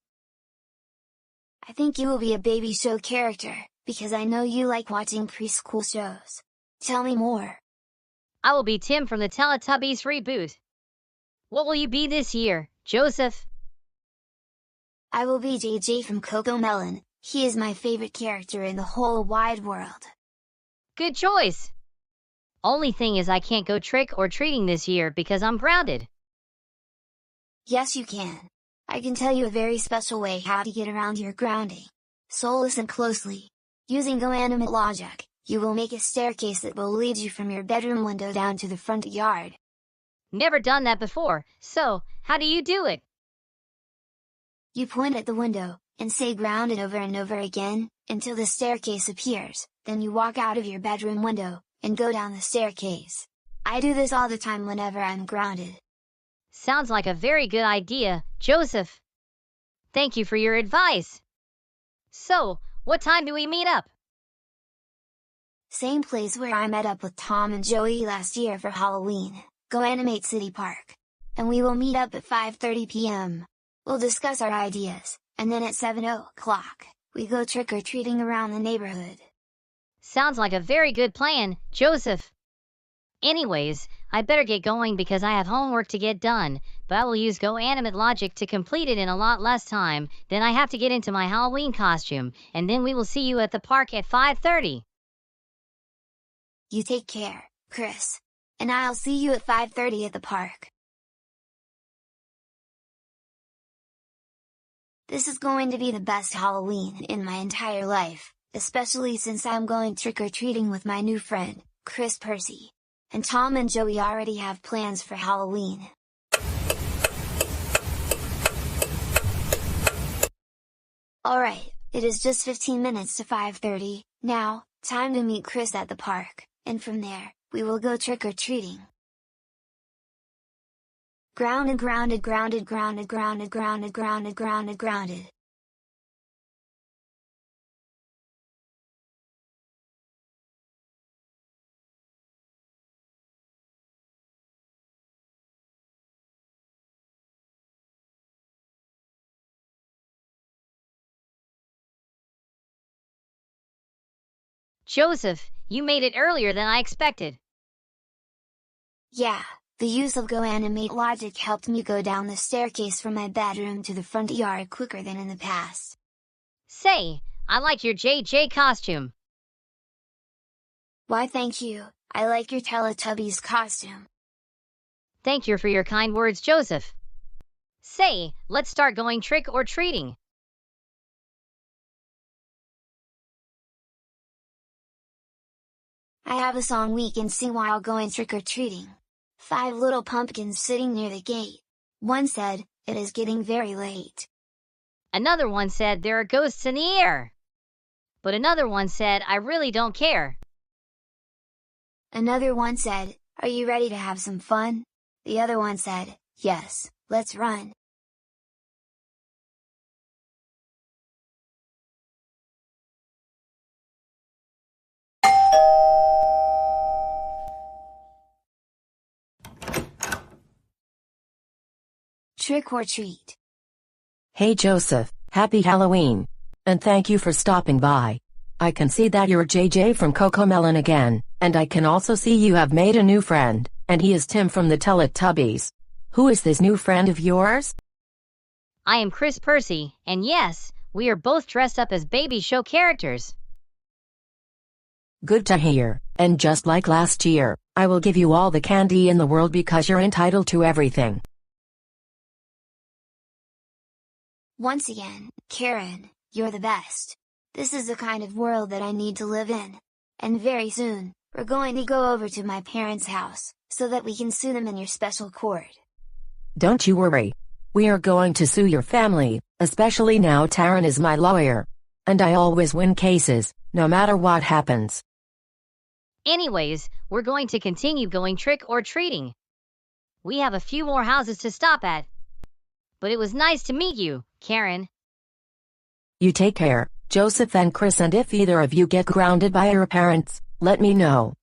Speaker 7: I think you will be a baby show character, because I know you like watching preschool shows. Tell me more.
Speaker 1: I will be Tim from the Teletubbies reboot. What will you be this year, Joseph?
Speaker 7: I will be JJ from CoComelon. He is my favorite character in the whole wide world.
Speaker 1: Good choice. Only thing is I can't go trick or treating this year because I'm grounded.
Speaker 7: Yes, you can. I can tell you a very special way how to get around your grounding. So listen closely. Using Goanimate logic, you will make a staircase that will lead you from your bedroom window down to the front yard.
Speaker 1: Never done that before, so how do you do it?
Speaker 7: You point at the window, and say grounded over and over again, until the staircase appears, then you walk out of your bedroom window, and go down the staircase. I do this all the time whenever I'm grounded.
Speaker 1: Sounds like a very good idea, Joseph. Thank you for your advice. So, what time do we meet up?
Speaker 7: Same place where I met up with Tom and Joey last year for Halloween, Goanimate City Park. And we will meet up at 5:30 p.m. We'll discuss our ideas, and then at 7 o'clock, we go trick-or-treating around the neighborhood.
Speaker 1: Sounds like a very good plan, Joseph. Anyways, I better get going because I have homework to get done, but I will use Goanimate logic to complete it in a lot less time. Then I have to get into my Halloween costume, and then we will see you at the park at 5:30.
Speaker 7: You take care, Chris. And I'll see you at 5:30 at the park. This is going to be the best Halloween in my entire life, especially since I'm going trick-or-treating with my new friend, Chris Percy. And Tom and Joey already have plans for Halloween. Alright, it is just 15 minutes to 5:30, now, time to meet Chris at the park, and from there, we will go trick-or-treating. Grounded, grounded, grounded, grounded, grounded, grounded, grounded, grounded, grounded.
Speaker 1: Joseph, you made it earlier than I expected.
Speaker 7: Yeah, the use of Goanimate logic helped me go down the staircase from my bedroom to the front yard quicker than in the past.
Speaker 1: Say, I like your JJ costume.
Speaker 7: Why thank you, I like your Teletubbies costume.
Speaker 1: Thank you for your kind words, Joseph. Say, let's start going trick-or-treating.
Speaker 7: I have a song we can sing while going trick-or-treating. 5 little pumpkins sitting near the gate. One said, "It is getting very late."
Speaker 1: Another one said, "There are ghosts in the air." But another one said, "I really don't care."
Speaker 7: Another one said, "Are you ready to have some fun?" The other one said, "Yes, let's run." Trick or treat.
Speaker 18: Hey Joseph, happy Halloween. And thank you for stopping by. I can see that you're JJ from CoComelon again, and I can also see you have made a new friend, and he is Tim from the Teletubbies. Who is this new friend of yours?
Speaker 1: I am Chris Percy, and yes, we are both dressed up as baby show characters.
Speaker 18: Good to hear, and just like last year, I will give you all the candy in the world because you're entitled to everything.
Speaker 7: Once again, Karen, you're the best. This is the kind of world that I need to live in. And very soon, we're going to go over to my parents' house, so that we can sue them in your special court.
Speaker 18: Don't you worry. We are going to sue your family, especially now Taryn is my lawyer. And I always win cases, no matter what happens.
Speaker 1: Anyways, we're going to continue going trick-or-treating. We have a few more houses to stop at. But it was nice to meet you, Karen.
Speaker 18: You take care, Joseph and Chris, and if either of you get grounded by your parents, let me know.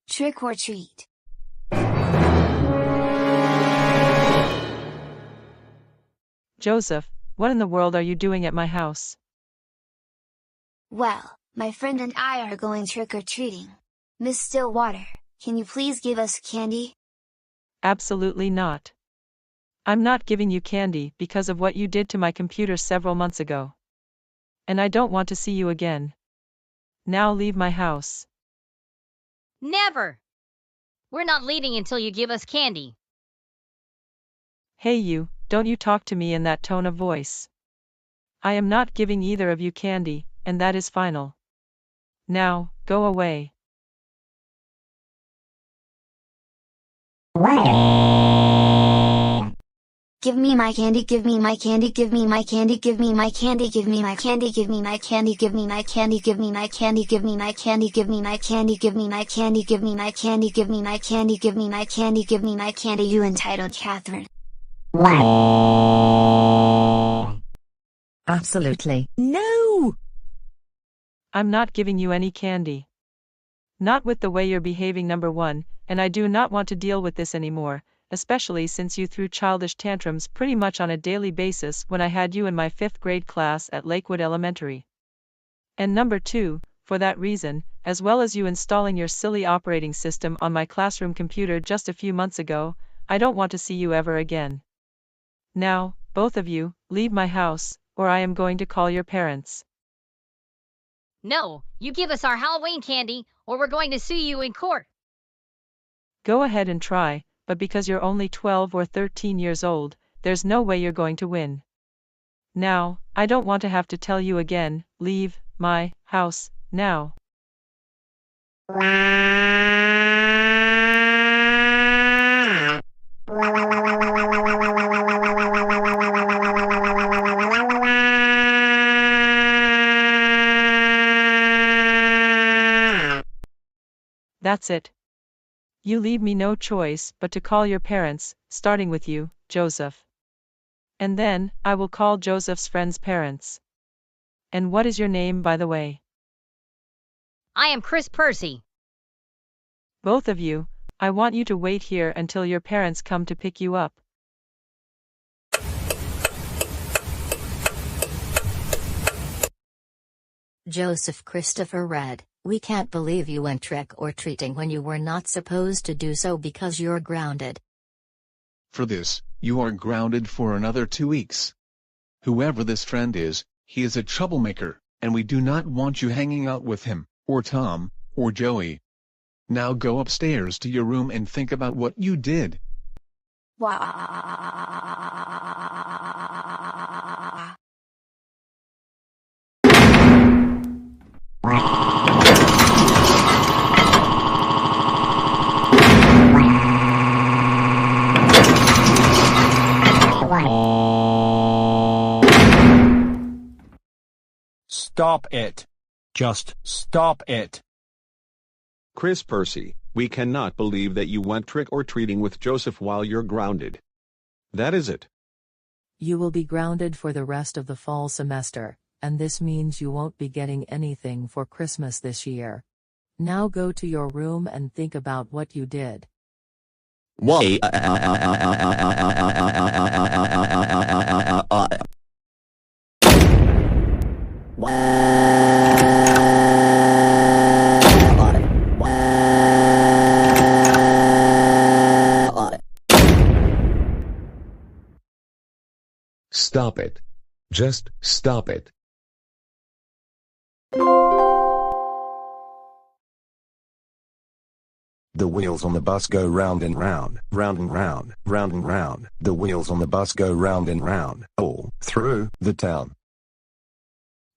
Speaker 7: Trick or treat.
Speaker 6: Joseph, what in the world are you doing at my house?
Speaker 7: Well, my friend and I are going trick-or-treating. Miss Stillwater, can you please give us candy?
Speaker 6: Absolutely not. I'm not giving you candy because of what you did to my computer several months ago. And I don't want to see you again. Now leave my house.
Speaker 1: Never! We're not leaving until you give us candy.
Speaker 6: Hey you, don't you talk to me in that tone of voice. I am not giving either of you candy, and that is final. Now, go away.
Speaker 7: Give me my candy, give me my candy, give me my candy, give me my candy, give me my candy, give me my candy, give me my candy, give me my candy, give me my candy, give me my candy, give me my candy, give me my candy, give me my candy, give me my candy, give me my candy, you entitled Catherine.
Speaker 18: Absolutely. No!
Speaker 6: I'm not giving you any candy. Not with the way you're behaving, number one, and I do not want to deal with this anymore, especially since you threw childish tantrums pretty much on a daily basis when I had you in my 5th grade class at Lakewood Elementary. And number two, for that reason, as well as you installing your silly operating system on my classroom computer just a few months ago, I don't want to see you ever again. Now, both of you, leave my house, or I am going to call your parents.
Speaker 1: No, you give us our Halloween candy, or we're going to sue you in court.
Speaker 6: Go ahead and try, but because you're only 12 or 13 years old, there's no way you're going to win. Now, I don't want to have to tell you again, leave my house, now. That's it. You leave me no choice but to call your parents, starting with you, Joseph. And then, I will call Joseph's friend's parents. And what is your name, by the way?
Speaker 1: I am Chris Percy.
Speaker 6: Both of you, I want you to wait here until your parents come to pick you up.
Speaker 3: Joseph Christopher read, "We can't believe you went trick-or-treating when you were not supposed to do so because you're grounded.
Speaker 2: For this, you are grounded for another 2 weeks. Whoever this friend is, he is a troublemaker, and we do not want you hanging out with him, or Tom, or Joey. Now go upstairs to your room and think about what you did."
Speaker 10: Stop it. Just stop it.
Speaker 8: Chris Percy, we cannot believe that you went trick-or-treating with Joseph while you're grounded. That is it.
Speaker 18: You will be grounded for the rest of the fall semester, and this means you won't be getting anything for Christmas this year. Now go to your room and think about what you did.
Speaker 15: Why? Wow.
Speaker 11: Just stop it.
Speaker 21: The wheels on the bus go round and round, round and round, round and round. The wheels on the bus go round and round, all through the town.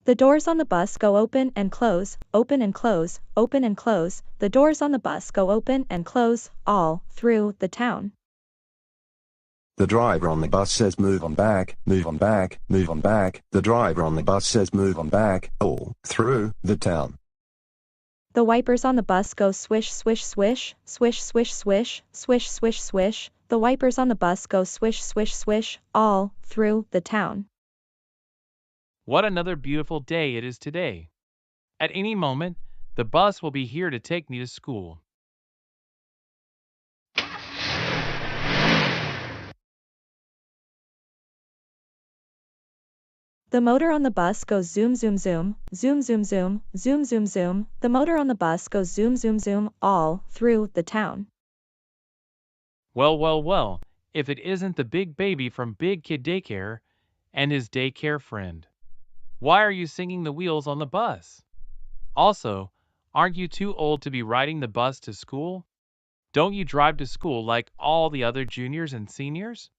Speaker 22: The doors on the bus go open and close, open and close, open and close. The doors on the bus go open and close, all through the town.
Speaker 21: The driver on the bus says move on back, move on back, move on back. The driver on the bus says move on back, all through the town.
Speaker 22: The wipers on the bus go swish, swish, swish, swish, swish, swish, swish, swish, swish. The wipers on the bus go swish, swish, swish, all through the town.
Speaker 24: What another beautiful day it is today. At any moment, the bus will be here to take me to school.
Speaker 22: The motor on the bus goes zoom, zoom, zoom, zoom, zoom, zoom, zoom, zoom, zoom. The motor on the bus goes zoom, zoom, zoom, all through the town.
Speaker 24: Well, well, well, if it isn't the big baby from Big Kid Daycare and his daycare friend. Why are you singing the wheels on the bus? Also, aren't you too old to be riding the bus to school? Don't you drive to school like all the other juniors and seniors?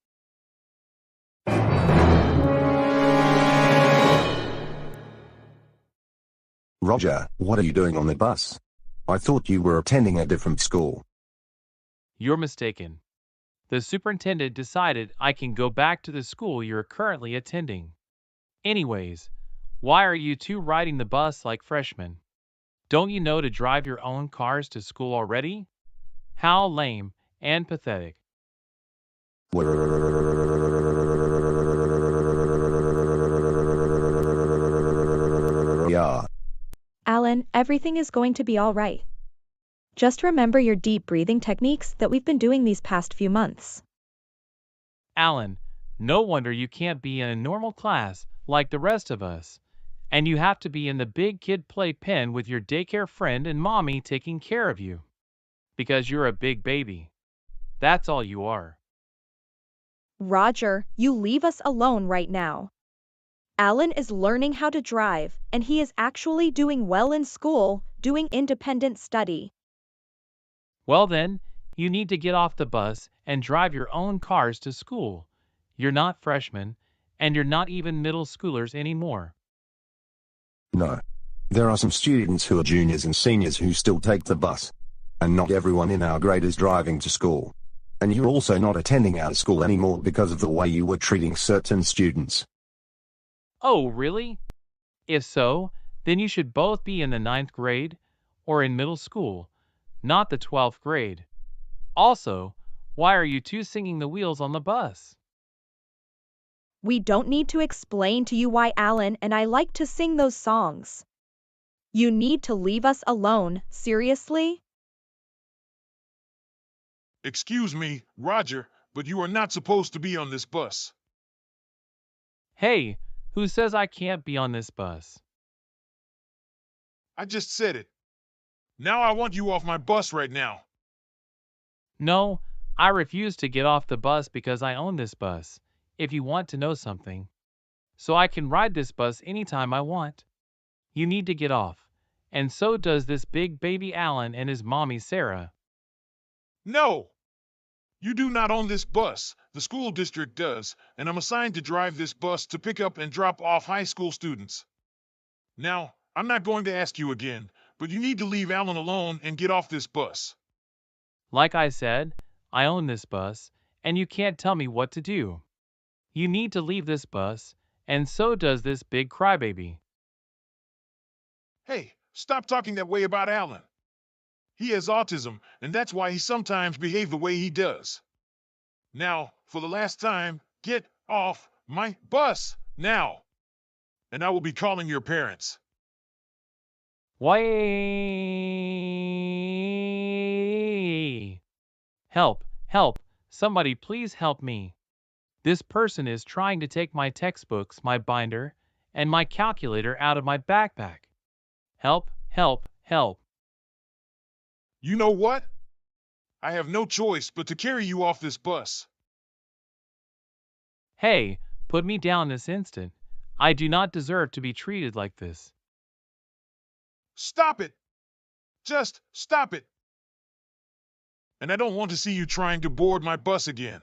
Speaker 21: Roger, what are you doing on the bus? I thought you were attending a different school.
Speaker 24: You're mistaken. The superintendent decided I can go back to the school you're currently attending. Anyways, why are you two riding the bus like freshmen? Don't you know to drive your own cars to school already? How lame and pathetic.
Speaker 21: Yeah.
Speaker 22: Alan, everything is going to be all right. Just remember your deep breathing techniques that we've been doing these past few months.
Speaker 24: Alan, no wonder you can't be in a normal class like the rest of us. And you have to be in the big kid playpen with your daycare friend and mommy taking care of you. Because you're a big baby. That's all you are.
Speaker 22: Roger, you leave us alone right now. Alan is learning how to drive, and he is actually doing well in school, doing independent study.
Speaker 24: Well then, you need to get off the bus and drive your own cars to school. You're not freshmen, and you're not even middle schoolers anymore.
Speaker 21: No. There are some students who are juniors and seniors who still take the bus. And not everyone in our grade is driving to school. And you're also not attending our school anymore because of the way you were treating certain students.
Speaker 24: Oh, really? If so, then you should both be in the 9th grade or in middle school, not the 12th grade. Also, why are you two singing the wheels on the bus?
Speaker 22: We don't need to explain to you why Alan and I like to sing those songs. You need to leave us alone, seriously?
Speaker 25: Excuse me, Roger, but you are not supposed to be on this bus.
Speaker 24: Hey, who says I can't be on this bus?
Speaker 25: I just said it. Now I want you off my bus right now.
Speaker 24: No, I refuse to get off the bus because I own this bus, if you want to know something. So I can ride this bus anytime I want. You need to get off, and so does this big baby Alan and his mommy Sarah.
Speaker 25: No! You do not own this bus. The school district does, and I'm assigned to drive this bus to pick up and drop off high school students. Now, I'm not going to ask you again, but you need to leave Alan alone and get off this bus.
Speaker 24: Like I said, I own this bus, and you can't tell me what to do. You need to leave this bus, and so does this big crybaby.
Speaker 25: Hey, stop talking that way about Alan. He has autism, and that's why he sometimes behaves the way he does. Now, for the last time, get off my bus now. And I will be calling your parents.
Speaker 24: Why? Help, help, somebody please help me. This person is trying to take my textbooks, my binder, and my calculator out of my backpack. Help, help, help.
Speaker 25: You know what? I have no choice but to carry you off this bus.
Speaker 24: Hey, put me down this instant. I do not deserve to be treated like this.
Speaker 25: Stop it! Just stop it! And I don't want to see you trying to board my bus again.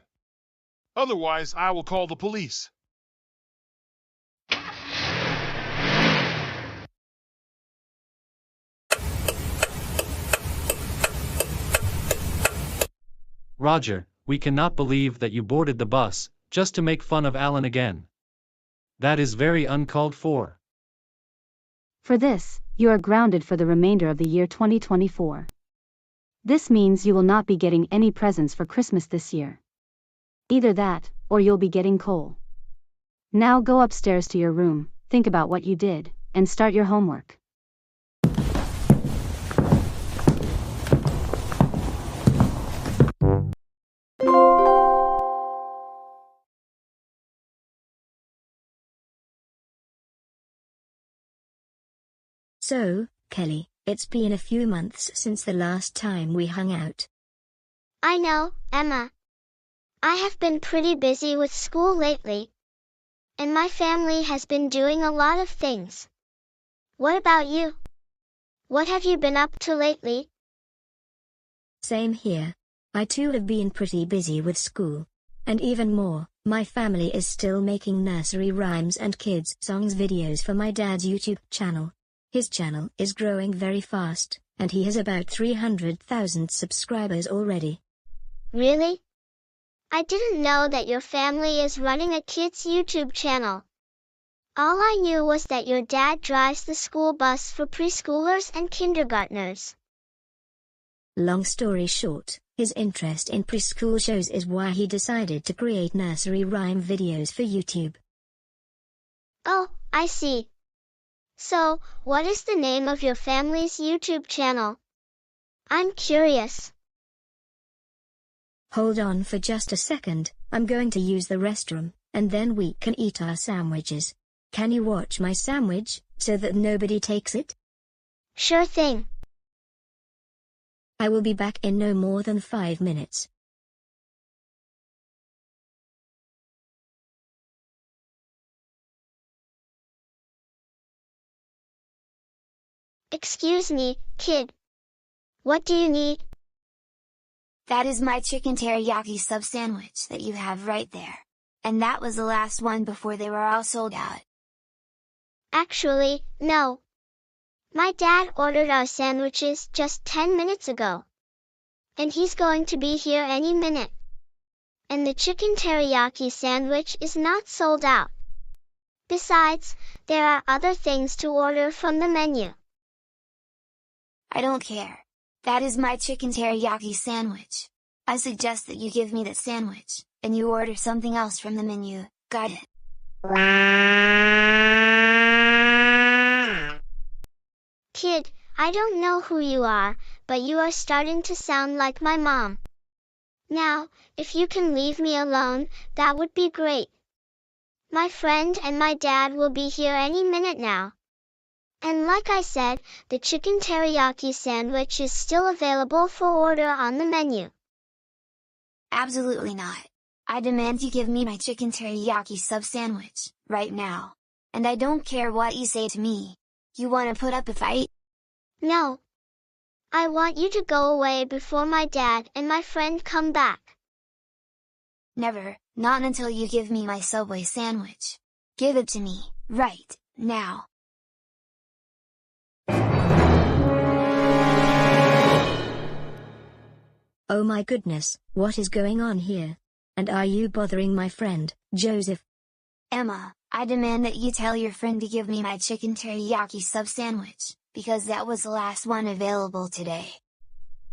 Speaker 25: Otherwise, I will call the police.
Speaker 9: Roger, we cannot believe that you boarded the bus, just to make fun of Alan again. That is very uncalled for.
Speaker 11: For this, you are grounded for the remainder of the year 2024. This means you will not be getting any presents for Christmas this year. Either that, or you'll be getting coal. Now go upstairs to your room, think about what you did, and start your homework.
Speaker 12: So, Kelly, it's been a few months since the last time we hung out.
Speaker 16: I know, Emma. I have been pretty busy with school lately. And my family has been doing a lot of things. What about you? What have you been up to lately?
Speaker 12: Same here. I too have been pretty busy with school. And even more, my family is still making nursery rhymes and kids songs videos for my dad's YouTube channel. His channel is growing very fast, and he has about 300,000 subscribers already.
Speaker 16: Really? I didn't know that your family is running a kids' YouTube channel. All I knew was that your dad drives the school bus for preschoolers and kindergartners.
Speaker 12: Long story short, his interest in preschool shows is why he decided to create nursery rhyme videos for YouTube.
Speaker 16: Oh, I see. So, what is the name of your family's YouTube channel? I'm curious.
Speaker 12: Hold on for just a second, I'm going to use the restroom, and then we can eat our sandwiches. Can you watch my sandwich, so that nobody takes it?
Speaker 16: Sure thing.
Speaker 12: I will be back in no more than 5 minutes.
Speaker 16: Excuse me, kid. What do you need?
Speaker 7: That is my chicken teriyaki sub sandwich that you have right there. And that was the last one before they were all sold out.
Speaker 16: Actually, no. My dad ordered our sandwiches just 10 minutes ago. And he's going to be here any minute. And the chicken teriyaki sandwich is not sold out. Besides, there are other things to order from the menu.
Speaker 7: I don't care. That is my chicken teriyaki sandwich. I suggest that you give me that sandwich, and you order something else from the menu, got it?
Speaker 16: Kid, I don't know who you are, but you are starting to sound like my mom. Now, if you can leave me alone, that would be great. My friend and my dad will be here any minute now. And like I said, the chicken teriyaki sandwich is still available for order on the menu.
Speaker 7: Absolutely not. I demand you give me my chicken teriyaki sub sandwich, right now. And I don't care what you say to me. You want to put up a fight?
Speaker 16: No. I want you to go away before my dad and my friend come back.
Speaker 7: Never, not until you give me my Subway sandwich. Give it to me, right, now.
Speaker 12: Oh my goodness, what is going on here? And are you bothering my friend, Joseph?
Speaker 7: Emma, I demand that you tell your friend to give me my chicken teriyaki sub sandwich, because that was the last one available today.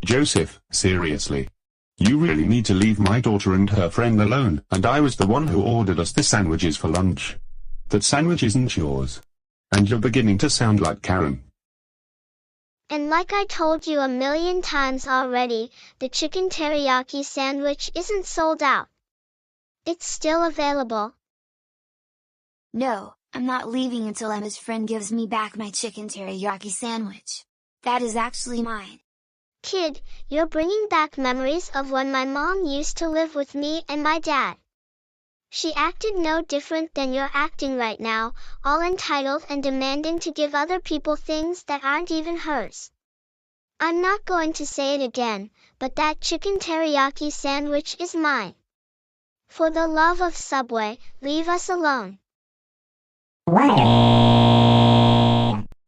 Speaker 21: Joseph, seriously? You really need to leave my daughter and her friend alone, and I was the one who ordered us the sandwiches for lunch. That sandwich isn't yours. And you're beginning to sound like Karen.
Speaker 16: And like I told you a million times already, the chicken teriyaki sandwich isn't sold out. It's still available.
Speaker 7: No, I'm not leaving until Emma's friend gives me back my chicken teriyaki sandwich. That is actually mine.
Speaker 16: Kid, you're bringing back memories of when my mom used to live with me and my dad. She acted no different than you're acting right now, all entitled and demanding to give other people things that aren't even hers. I'm not going to say it again, but that chicken teriyaki sandwich is mine. For the love of Subway, leave us alone.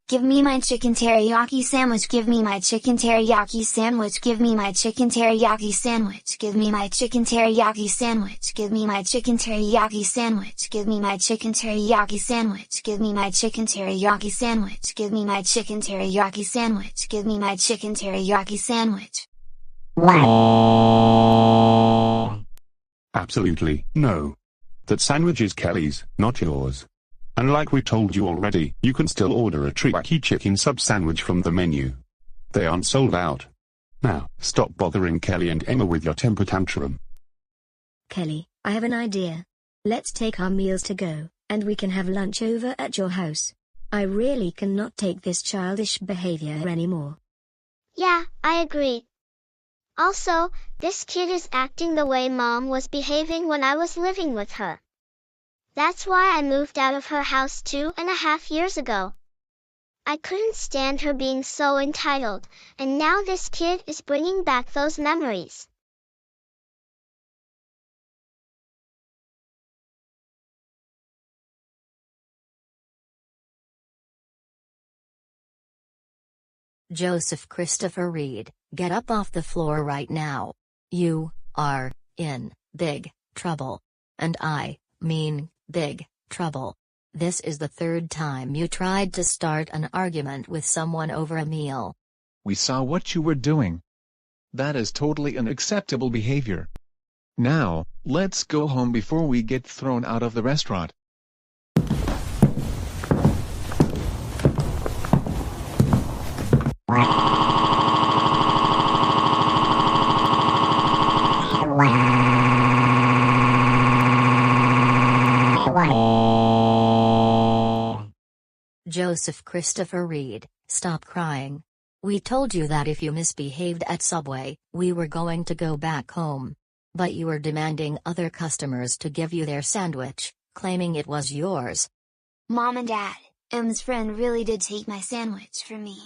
Speaker 7: Give me my chicken teriyaki sandwich. Give me my chicken teriyaki sandwich. Give me my chicken teriyaki sandwich. Give me my chicken teriyaki sandwich. Give me my chicken teriyaki sandwich. Give me my chicken teriyaki sandwich. Give me my chicken teriyaki sandwich. Give me my chicken teriyaki sandwich. Give me my chicken teriyaki sandwich.
Speaker 21: Absolutely, no. That sandwich is Kelly's, not yours. And like we told you already, you can still order a teriyaki chicken sub sandwich from the menu. They aren't sold out. Now, stop bothering Kelly and Emma with your temper tantrum.
Speaker 12: Kelly, I have an idea. Let's take our meals to go, and we can have lunch over at your house. I really cannot take this childish behavior anymore.
Speaker 16: Yeah, I agree. Also, this kid is acting the way Mom was behaving when I was living with her. That's why I moved out of her house 2.5 years ago. I couldn't stand her being so entitled, and now this kid is bringing back those memories.
Speaker 3: Joseph Christopher Reed, get up off the floor right now. You are in big trouble. And I mean big trouble. This is the third time you tried to start an argument with someone over a meal.
Speaker 2: We saw what you were doing. That is totally unacceptable behavior. Now, let's go home before we get thrown out of the restaurant.
Speaker 3: Joseph Christopher Reed, stop crying. We told you that if you misbehaved at Subway, we were going to go back home. But you were demanding other customers to give you their sandwich, claiming it was yours.
Speaker 7: Mom and Dad, Em's friend really did take my sandwich from me.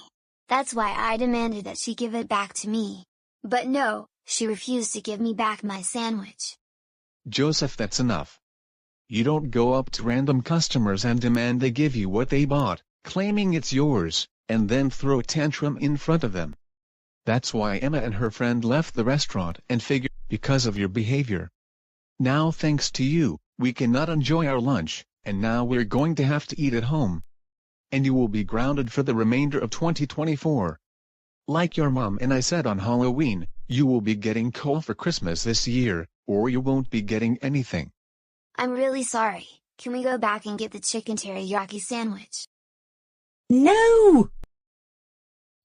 Speaker 7: That's why I demanded that she give it back to me. But no, she refused to give me back my sandwich.
Speaker 2: Joseph, that's enough. You don't go up to random customers and demand they give you what they bought, claiming it's yours, and then throw a tantrum in front of them. That's why Emma and her friend left the restaurant and figured, because of your behavior. Now thanks to you, we cannot enjoy our lunch, and now we're going to have to eat at home. And you will be grounded for the remainder of 2024. Like your mom and I said on Halloween, you will be getting coal for Christmas this year, or you won't be getting anything.
Speaker 7: I'm really sorry. Can we go back and get the chicken teriyaki sandwich?
Speaker 3: No!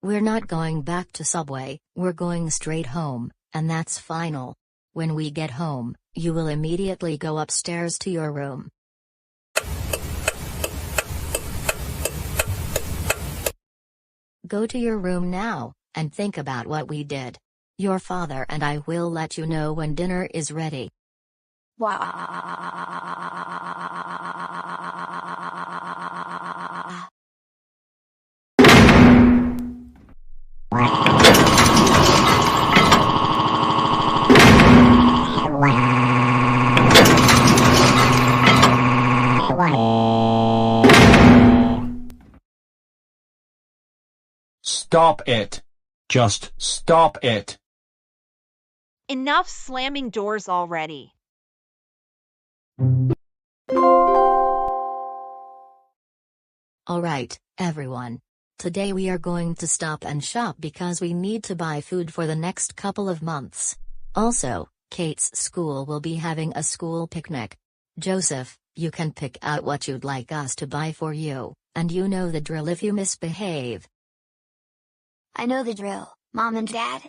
Speaker 3: We're not going back to Subway, we're going straight home, and that's final. When we get home, you will immediately go upstairs to your room. Go to your room now, and think about what we did. Your father and I will let you know when dinner is ready.
Speaker 10: Stop it. Just stop it.
Speaker 22: Enough slamming doors already.
Speaker 3: Alright, everyone. Today we are going to stop and shop because we need to buy food for the next couple of months. Also, Kate's school will be having a school picnic. Joseph, you can pick out what you'd like us to buy for you, and you know the drill if you misbehave.
Speaker 7: I know the drill, Mom and Dad.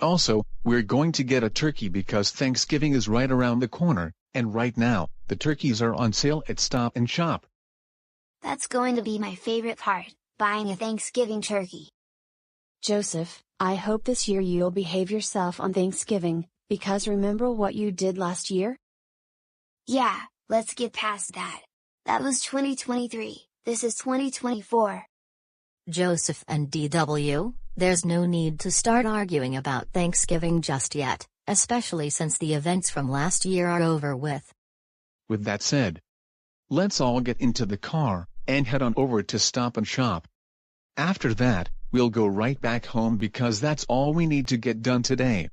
Speaker 2: Also, we're going to get a turkey because Thanksgiving is right around the corner, and right now, the turkeys are on sale at Stop and Shop.
Speaker 7: That's going to be my favorite part, buying a Thanksgiving turkey.
Speaker 5: Joseph, I hope this year you'll behave yourself on Thanksgiving, because remember what you did last year?
Speaker 7: Yeah, let's get past that. That was 2023, this is 2024.
Speaker 3: Joseph and DW, there's no need to start arguing about Thanksgiving just yet, especially since the events from last year are over with.
Speaker 2: With that said, let's all get into the car and head on over to Stop and Shop. After that, we'll go right back home because that's all we need to get done today.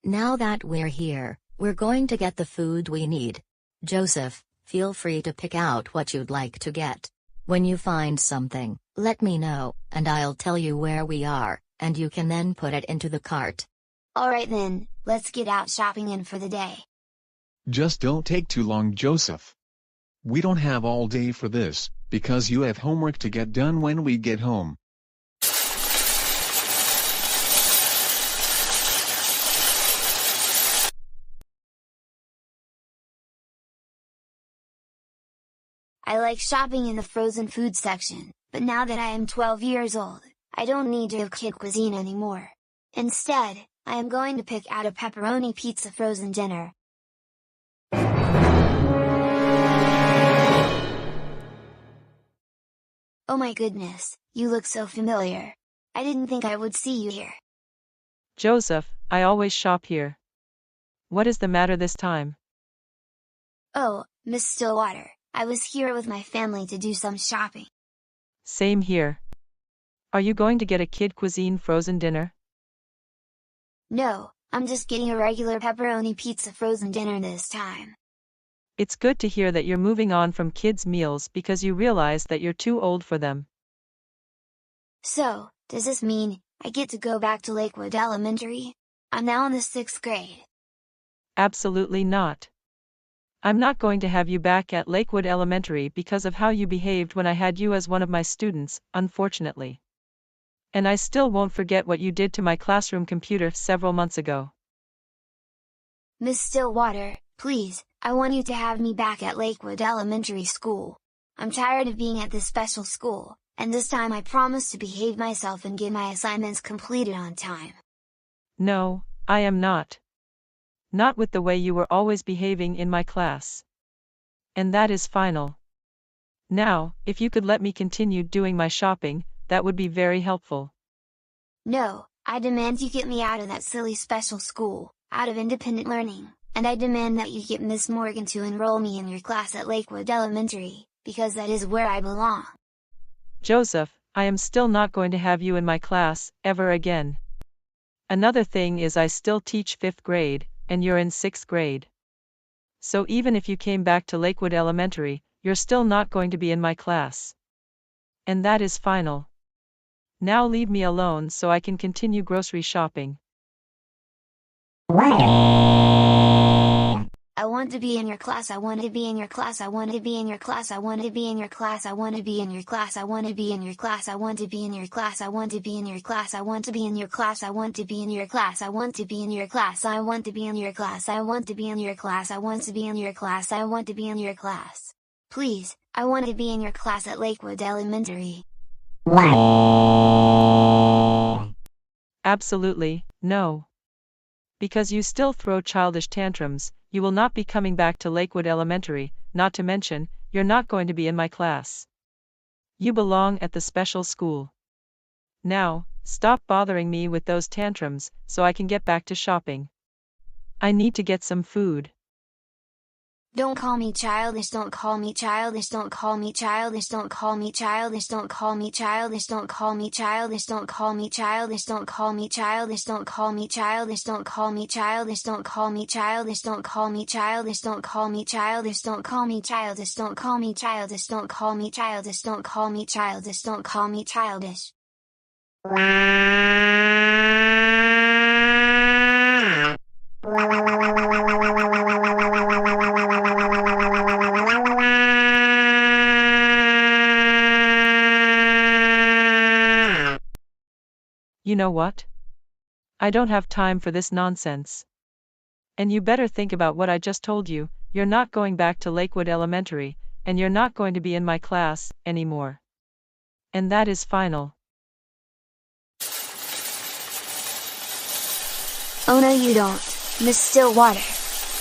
Speaker 3: Now that we're here, we're going to get the food we need. Joseph, feel free to pick out what you'd like to get. When you find something, let me know, and I'll tell you where we are, and you can then put it into the cart.
Speaker 7: Alright then, let's get out shopping in for the day.
Speaker 2: Just don't take too long, Joseph. We don't have all day for this, because you have homework to get done when we get home.
Speaker 7: I like shopping in the frozen food section, but now that I am 12 years old, I don't need to have kid cuisine anymore. Instead, I am going to pick out a pepperoni pizza frozen dinner. Oh my goodness, you look so familiar. I didn't think I would see you here.
Speaker 6: Joseph, I always shop here. What is the matter this time?
Speaker 7: Oh, Miss Stillwater, I was here with my family to do some shopping.
Speaker 6: Same here. Are you going to get a kid cuisine frozen dinner?
Speaker 7: No, I'm just getting a regular pepperoni pizza frozen dinner this time.
Speaker 6: It's good to hear that you're moving on from kids' meals because you realize that you're too old for them.
Speaker 7: So, does this mean I get to go back to Lakewood Elementary? I'm now in the 6th grade.
Speaker 6: Absolutely not. I'm not going to have you back at Lakewood Elementary because of how you behaved when I had you as one of my students, unfortunately. And I still won't forget what you did to my classroom computer several months ago.
Speaker 7: Miss Stillwater, please, I want you to have me back at Lakewood Elementary School. I'm tired of being at this special school, and this time I promise to behave myself and get my assignments completed on time.
Speaker 6: No, I am not. Not with the way you were always behaving in my class. And that is final. Now, if you could let me continue doing my shopping, that would be very helpful.
Speaker 7: No, I demand you get me out of that silly special school, out of independent learning, and I demand that you get Miss Morgan to enroll me in your class at Lakewood Elementary, because that is where I belong.
Speaker 6: Joseph, I am still not going to have you in my class, ever again. Another thing is I still teach 5th grade, and you're in 6th grade. So even if you came back to Lakewood Elementary, you're still not going to be in my class. And that is final. Now leave me alone so I can continue grocery shopping.
Speaker 7: I want to be in your class, I want to be in your class, I want to be in your class, I want to be in your class, I want to be in your class, I want to be in your class, I want to be in your class, I want to be in your class, I want to be in your class, I want to be in your class, I want to be in your class, I want to be in your class, I want to be in your class, I want to be in your class, I want to be in your class. Please, I want to be in your class at Lakewood Elementary.
Speaker 6: Absolutely, no. Because you still throw childish tantrums, you will not be coming back to Lakewood Elementary, not to mention, you're not going to be in my class. You belong at the special school. Now, stop bothering me with those tantrums, so I can get back to shopping. I need to get some food.
Speaker 7: Don't call me childish, don't call me childish, don't call me childish, don't call me childish, don't call me childish, don't call me childish, don't call me childish, don't call me childish, don't call me childish, don't call me childish, don't call me childish, don't call me childish, don't call me childish, don't call me childish, don't call me childish, don't call me childish, don't call me childish, don't call me childish.
Speaker 6: You know what? I don't have time for this nonsense. And you better think about what I just told you. You're not going back to Lakewood Elementary, and you're not going to be in my class anymore. And that is final.
Speaker 7: Oh no you don't, Miss Stillwater.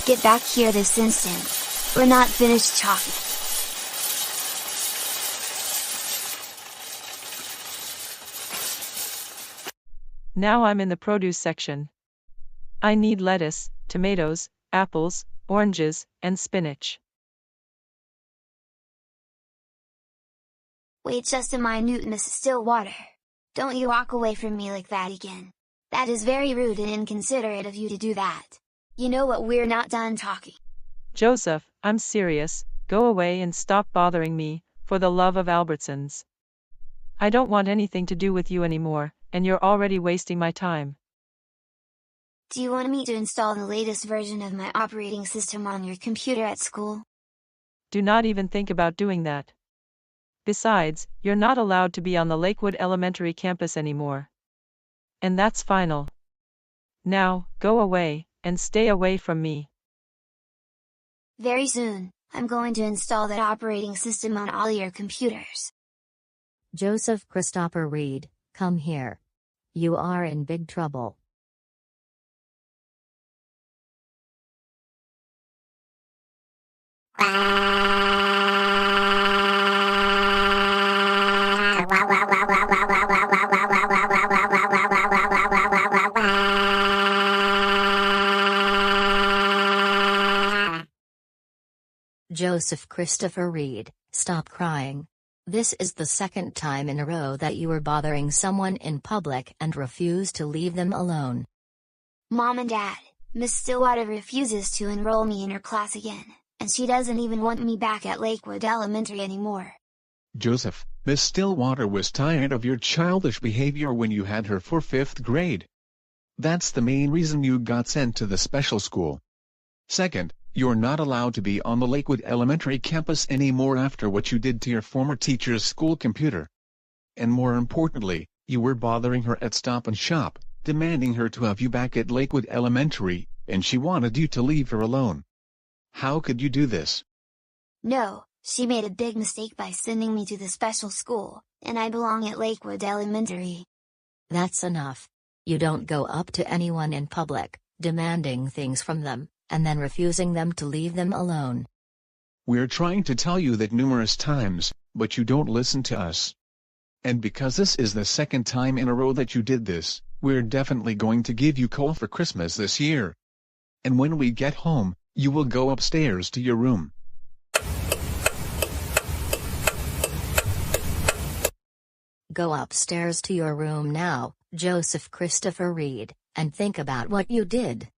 Speaker 7: Get back here this instant. We're not finished talking.
Speaker 6: Now I'm in the produce section. I need lettuce, tomatoes, apples, oranges, and spinach.
Speaker 7: Wait just a minute, Miss Stillwater. Don't you walk away from me like that again. That is very rude and inconsiderate of you to do that. You know what, we're not done talking.
Speaker 6: Joseph, I'm serious, go away and stop bothering me, for the love of Albertsons. I don't want anything to do with you anymore, and you're already wasting my time.
Speaker 7: Do you want me to install the latest version of my operating system on your computer at school?
Speaker 6: Do not even think about doing that. Besides, you're not allowed to be on the Lakewood Elementary campus anymore. And that's final. Now, go away, and stay away from me.
Speaker 7: Very soon, I'm going to install that operating system on all your computers.
Speaker 3: Joseph Christopher Reed, come here. You are in big trouble. Joseph Christopher Reed, stop crying. This is the second time in a row that you are bothering someone in public and refuse to leave them alone.
Speaker 7: Mom and Dad, Miss Stillwater refuses to enroll me in her class again, and she doesn't even want me back at Lakewood Elementary anymore.
Speaker 2: Joseph, Miss Stillwater was tired of your childish behavior when you had her for 5th grade. That's the main reason you got sent to the special school. Second, you're not allowed to be on the Lakewood Elementary campus anymore after what you did to your former teacher's school computer. And more importantly, you were bothering her at Stop and Shop, demanding her to have you back at Lakewood Elementary, and she wanted you to leave her alone. How could you do this?
Speaker 7: No, she made a big mistake by sending me to the special school, and I belong at Lakewood Elementary.
Speaker 3: That's enough. You don't go up to anyone in public, demanding things from them, and then refusing them to leave them alone.
Speaker 2: We're trying to tell you that numerous times, but you don't listen to us. And because this is the second time in a row that you did this, we're definitely going to give you coal for Christmas this year. And when we get home, you will go upstairs to your room.
Speaker 3: Go upstairs to your room now, Joseph Christopher Reed, and think about what you did.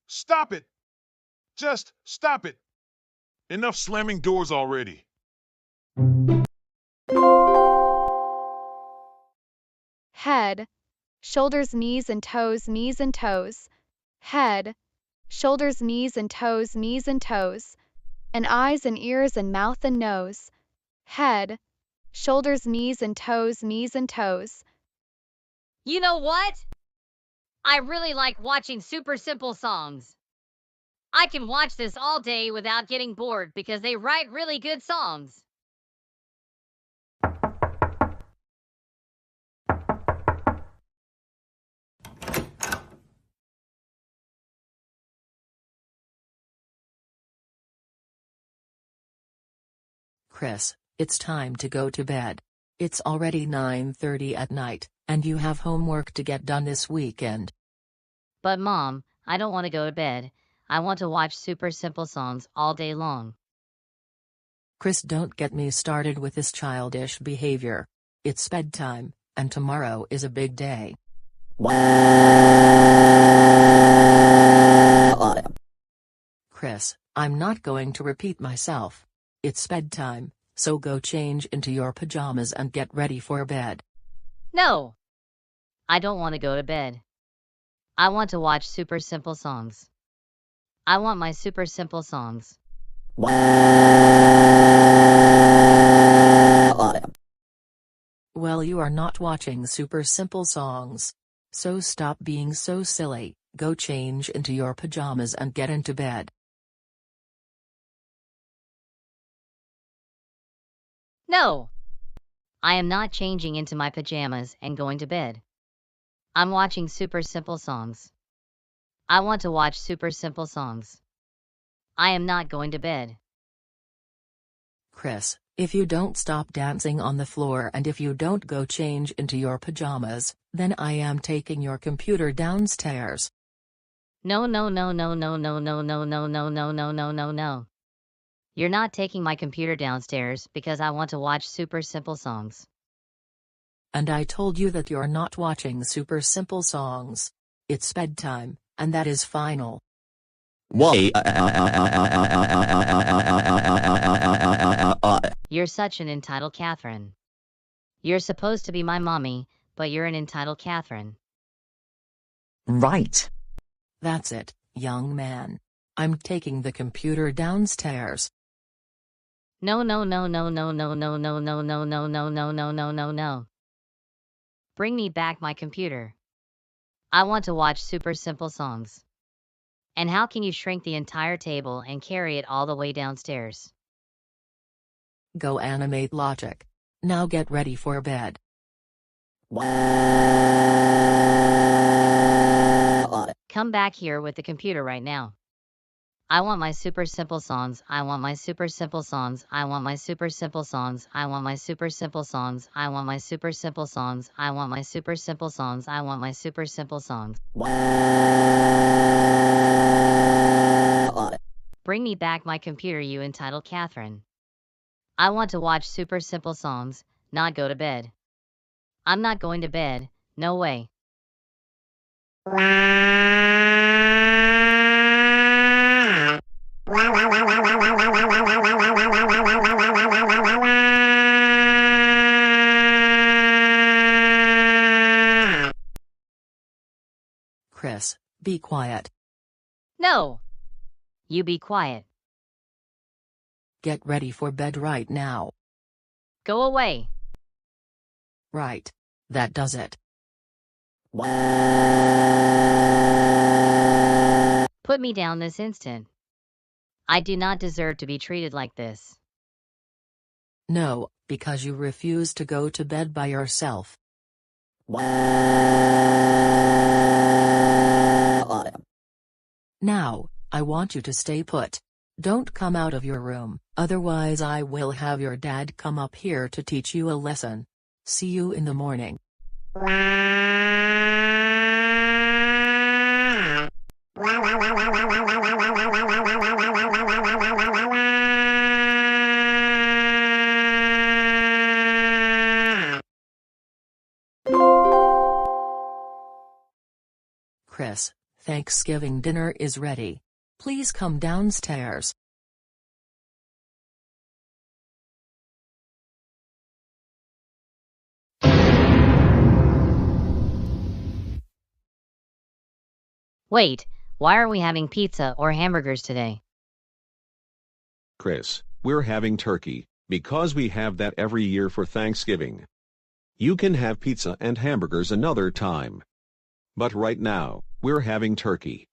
Speaker 25: Stop it! Just stop it! Enough slamming doors already.
Speaker 4: Head, shoulders, knees and toes, knees and toes. Head, shoulders, knees and toes, knees and toes. And eyes and ears and mouth and nose. Head, shoulders, knees and toes, knees and toes.
Speaker 1: You know what? I really like watching super simple songs. I can watch this all day without getting bored because they write really good songs.
Speaker 18: Chris, it's time to go to bed. It's already 9:30 at night, and you have homework to get done this weekend.
Speaker 1: But Mom, I don't want to go to bed. I want to watch super simple songs all day long.
Speaker 18: Chris, don't get me started with this childish behavior. It's bedtime, and tomorrow is a big day. Chris, I'm not going to repeat myself. It's bedtime, so go change into your pajamas and get ready for bed.
Speaker 1: No. I don't want to go to bed. I want to watch super simple songs. I want my super simple songs.
Speaker 18: Well, you are not watching super simple songs. So stop being so silly, go change into your pajamas and get into bed.
Speaker 1: No. I am not changing into my pajamas and going to bed. I'm watching super simple songs. I want to watch super simple songs. I am not going to bed.
Speaker 18: Chris, if you don't stop dancing on the floor and if you don't go change into your pajamas, then I am taking your computer downstairs.
Speaker 1: No, no, no, no, no, no, no, no, no, no, no, no, no, no, no. You're not taking my computer downstairs because I want to watch super simple songs.
Speaker 18: And I told you that you're not watching super simple songs. It's bedtime, and that is final.
Speaker 15: Why?
Speaker 1: You're such an entitled Catherine. You're supposed to be my mommy, but you're an entitled Catherine.
Speaker 18: Right. That's it, young man. I'm taking the computer downstairs.
Speaker 1: No, no, no, no, no, no, no, no, no, no, no, no, no, no, no, no, no. Bring me back my computer. I want to watch super simple songs. And how can you shrink the entire table and carry it all the way downstairs?
Speaker 18: Go animate logic. Now get ready for bed.
Speaker 1: Come back here with the computer right now. I want my super simple songs. I want my super simple songs. I want my super simple songs. I want my super simple songs. I want my super simple songs. I want my super simple songs. I want my super simple songs. Bring me back my computer, you entitled Catherine. I want to watch super simple songs, not go to bed. I'm not going to bed, no way.
Speaker 18: Chris, be quiet.
Speaker 1: No. You be quiet.
Speaker 18: Get ready for bed right now.
Speaker 1: Go away.
Speaker 18: Right. That does it.
Speaker 1: Put me down this instant. I do not deserve to be treated like this.
Speaker 18: No, because you refuse to go to bed by yourself. Now, I want you to stay put. Don't come out of your room, otherwise I will have your dad come up here to teach you a lesson. See you in the morning. Chris, Thanksgiving dinner is ready. Please come downstairs.
Speaker 1: Wait, why are we having pizza or hamburgers today?
Speaker 8: Chris, we're having turkey, because we have that every year for Thanksgiving. You can have pizza and hamburgers another time. But right now, we're having turkey.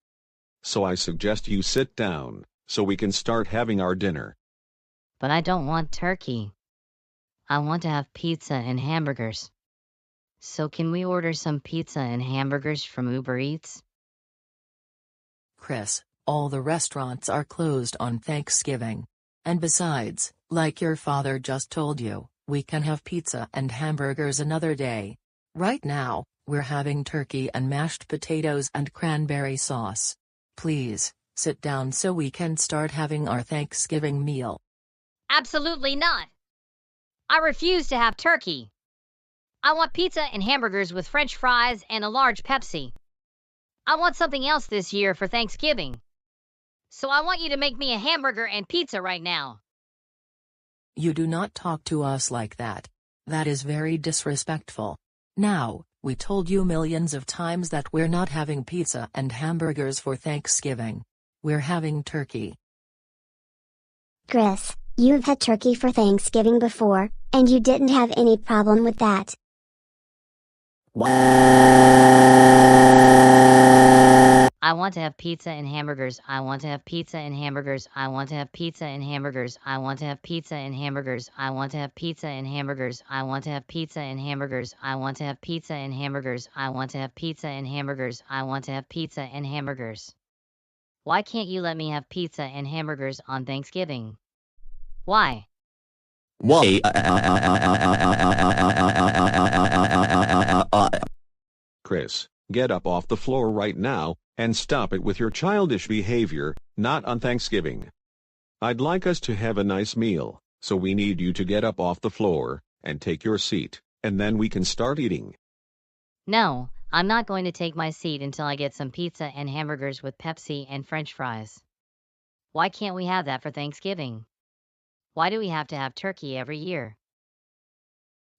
Speaker 8: So I suggest you sit down, so we can start having our dinner.
Speaker 1: But I don't want turkey. I want to have pizza and hamburgers. So can we order some pizza and hamburgers from Uber Eats?
Speaker 18: Chris, all the restaurants are closed on Thanksgiving. And besides, like your father just told you, we can have pizza and hamburgers another day. Right now, we're having turkey and mashed potatoes and cranberry sauce. Please, sit down so we can start having our Thanksgiving meal.
Speaker 1: Absolutely not. I refuse to have turkey. I want pizza and hamburgers with French fries and a large Pepsi. I want something else this year for Thanksgiving. So I want you to make me a hamburger and pizza right now.
Speaker 18: You do not talk to us like that. That is very disrespectful. Now, we told you millions of times that we're not having pizza and hamburgers for Thanksgiving. We're having turkey.
Speaker 13: Chris, you've had turkey for Thanksgiving before, and you didn't have any problem with that.
Speaker 1: I want to have pizza and hamburgers. I want to have pizza and hamburgers. I want to have pizza and hamburgers. I want to have pizza and hamburgers. I want to have pizza and hamburgers. I want to have pizza and hamburgers. I want to have pizza and hamburgers. I want to have pizza and hamburgers. I want to have pizza and hamburgers. Why can't you let me have pizza and hamburgers on Thanksgiving? Why?
Speaker 15: Why?
Speaker 8: Chris, get up off the floor right now, and stop it with your childish behavior, not on Thanksgiving. I'd like us to have a nice meal, so we need you to get up off the floor, and take your seat, and then we can start eating.
Speaker 1: No, I'm not going to take my seat until I get some pizza and hamburgers with Pepsi and French fries. Why can't we have that for Thanksgiving? Why do we have to have turkey every year?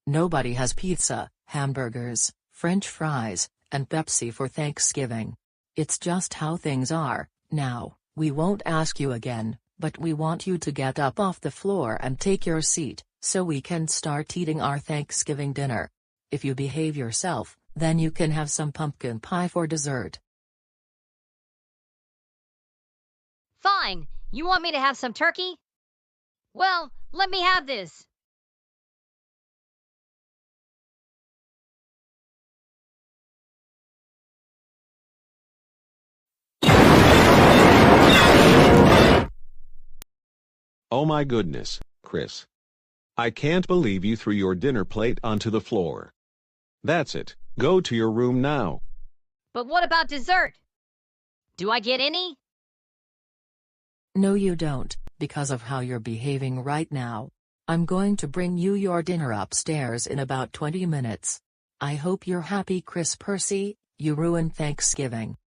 Speaker 18: Nobody has pizza, hamburgers, French fries, and Pepsi for Thanksgiving. It's just how things are. Now, we won't ask you again, but we want you to get up off the floor and take your seat, so we can start eating our Thanksgiving dinner. If you behave yourself, then you can have some pumpkin pie for dessert.
Speaker 1: Fine, you want me to have some turkey? Well, let me have this.
Speaker 8: Oh my goodness, Chris. I can't believe you threw your dinner plate onto the floor. That's it, go to your room now.
Speaker 1: But what about dessert? Do I get any?
Speaker 18: No, you don't, because of how you're behaving right now. I'm going to bring you your dinner upstairs in about 20 minutes. I hope you're happy, Chris Percy. You ruined Thanksgiving.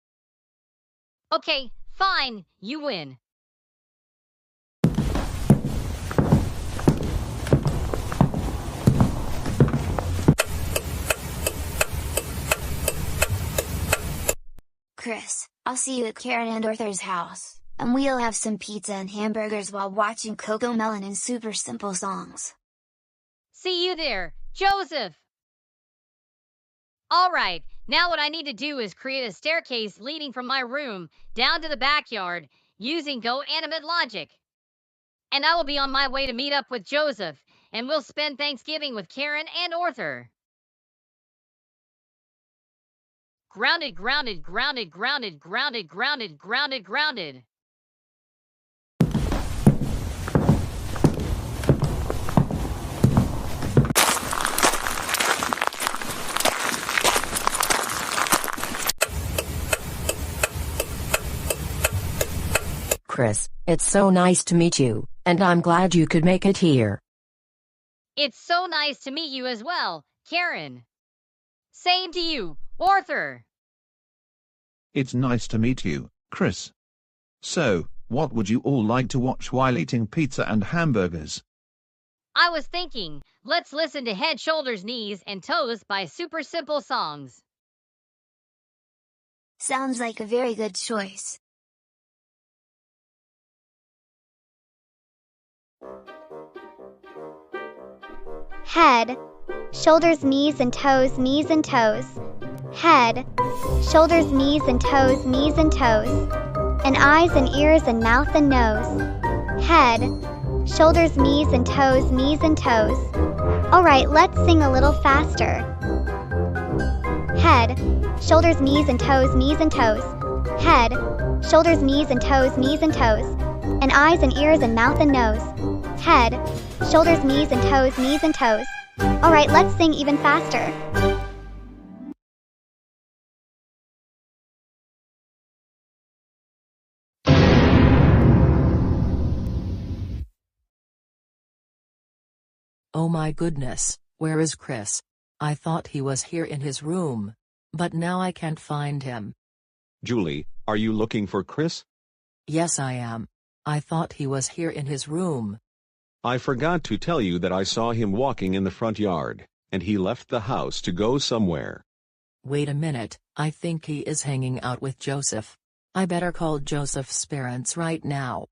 Speaker 1: Okay, fine, you win.
Speaker 7: Chris, I'll see you at Karen and Arthur's house, and we'll have some pizza and hamburgers while watching CoComelon and Super Simple Songs.
Speaker 1: See you there, Joseph! Alright, now what I need to do is create a staircase leading from my room down to the backyard using Goanimate logic. And I will be on my way to meet up with Joseph, and we'll spend Thanksgiving with Karen and Arthur. Grounded, grounded, grounded, grounded, grounded, grounded, grounded, grounded.
Speaker 14: Chris, it's so nice to meet you, and I'm glad you could make it here.
Speaker 1: It's so nice to meet you as well, Karen. Same to you, Arthur.
Speaker 2: It's nice to meet you, Chris. So, what would you all like to watch while eating pizza and hamburgers?
Speaker 1: I was thinking, let's listen to Head, Shoulders, Knees, and Toes by Super Simple Songs.
Speaker 7: Sounds like a very good choice.
Speaker 16: Head, shoulders, knees and toes, knees and toes. Head, shoulders, knees and toes, knees and toes. And eyes and ears and mouth and nose. Head, shoulders, knees and toes, knees and toes. Alright, let's sing a little faster. Head, shoulders, knees and toes, knees and toes. Head, shoulders, knees and toes, knees and toes. And eyes and ears and mouth and nose. Head, shoulders, knees and toes, knees and toes. Alright, let's sing even faster.
Speaker 18: Oh my goodness, where is Chris? I thought he was here in his room. But now I can't find him.
Speaker 8: Julie, are you looking for Chris?
Speaker 18: Yes, I am. I thought he was here in his room.
Speaker 8: I forgot to tell you that I saw him walking in the front yard, and he left the house to go somewhere.
Speaker 18: Wait a minute, I think he is hanging out with Joseph. I better call Joseph's parents right now.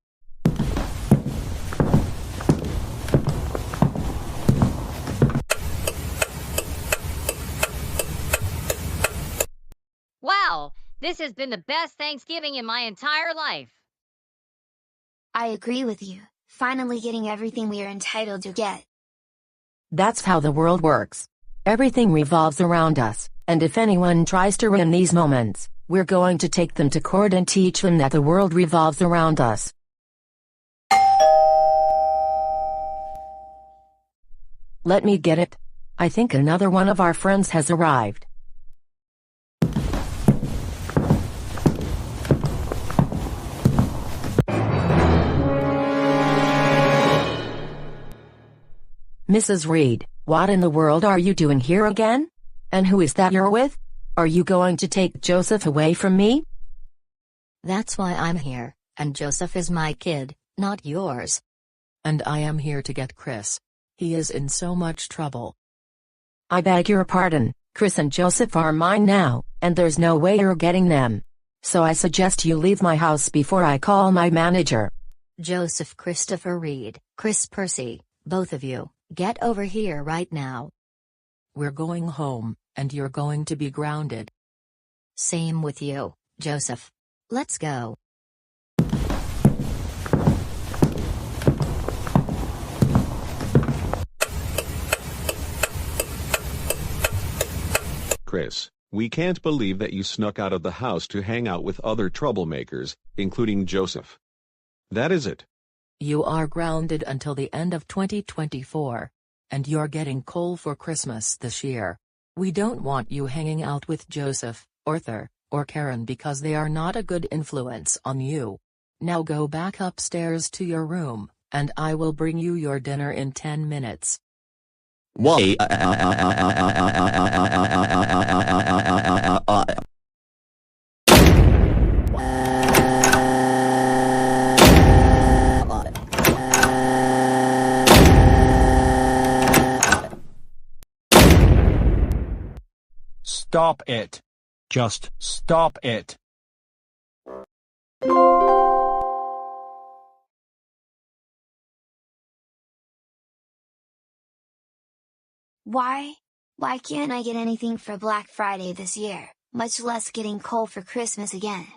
Speaker 1: Wow, this has been the best Thanksgiving in my entire life.
Speaker 7: I agree with you, finally getting everything we are entitled to get.
Speaker 14: That's how the world works. Everything revolves around us, and if anyone tries to ruin these moments, we're going to take them to court and teach them that the world revolves around us. Let me get it. I think another one of our friends has arrived. Mrs. Reed, what in the world are you doing here again? And who is that you're with? Are you going to take Joseph away from me?
Speaker 3: That's why I'm here, and Joseph is my kid, not yours.
Speaker 18: And I am here to get Chris. He is in so much trouble.
Speaker 14: I beg your pardon, Chris and Joseph are mine now, and there's no way you're getting them. So I suggest you leave my house before I call my manager.
Speaker 3: Joseph Christopher Reed, Chris Percy, both of you, get over here right now.
Speaker 18: We're going home, and you're going to be grounded.
Speaker 3: Same with you, Joseph. Let's go.
Speaker 8: Chris, we can't believe that you snuck out of the house to hang out with other troublemakers, including Joseph. That is it.
Speaker 18: You are grounded until the end of 2024. And you're getting coal for Christmas this year. We don't want you hanging out with Joseph, Arthur, or Karen because they are not a good influence on you. Now go back upstairs to your room, and I will bring you your dinner in 10 minutes.
Speaker 15: Why?
Speaker 10: Stop it. Just stop it.
Speaker 7: Why can't I get anything for Black Friday this year, much less getting coal for Christmas again?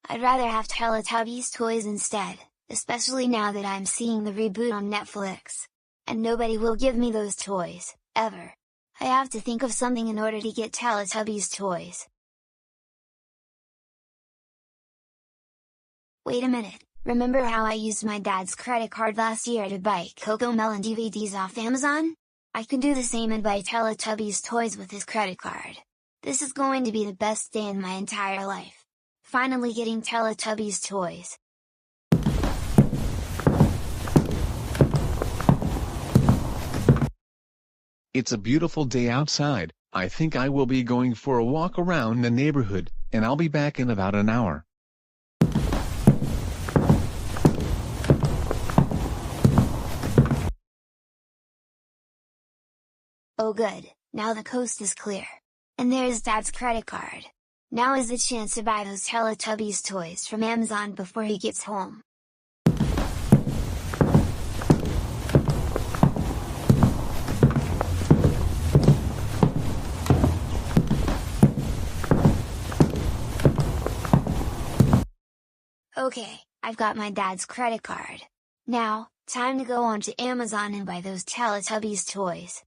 Speaker 7: I'd rather have Teletubbies toys instead, especially now that I'm seeing the reboot on Netflix. And nobody will give me those toys, ever. I have to think of something in order to get Teletubbies toys. Wait a minute, remember how I used my dad's credit card last year to buy CoComelon DVDs off Amazon? I can do the same and buy Teletubbies toys with his credit card. This is going to be the best day in my entire life. Finally getting Teletubbies toys.
Speaker 2: It's a beautiful day outside. I think I will be going for a walk around the neighborhood, and I'll be back in about an hour.
Speaker 7: Oh good, now the coast is clear. And there's Dad's credit card. Now is the chance to buy those Teletubbies toys from Amazon before he gets home. Okay, I've got my dad's credit card. Now, time to go on to Amazon and buy those Teletubbies toys.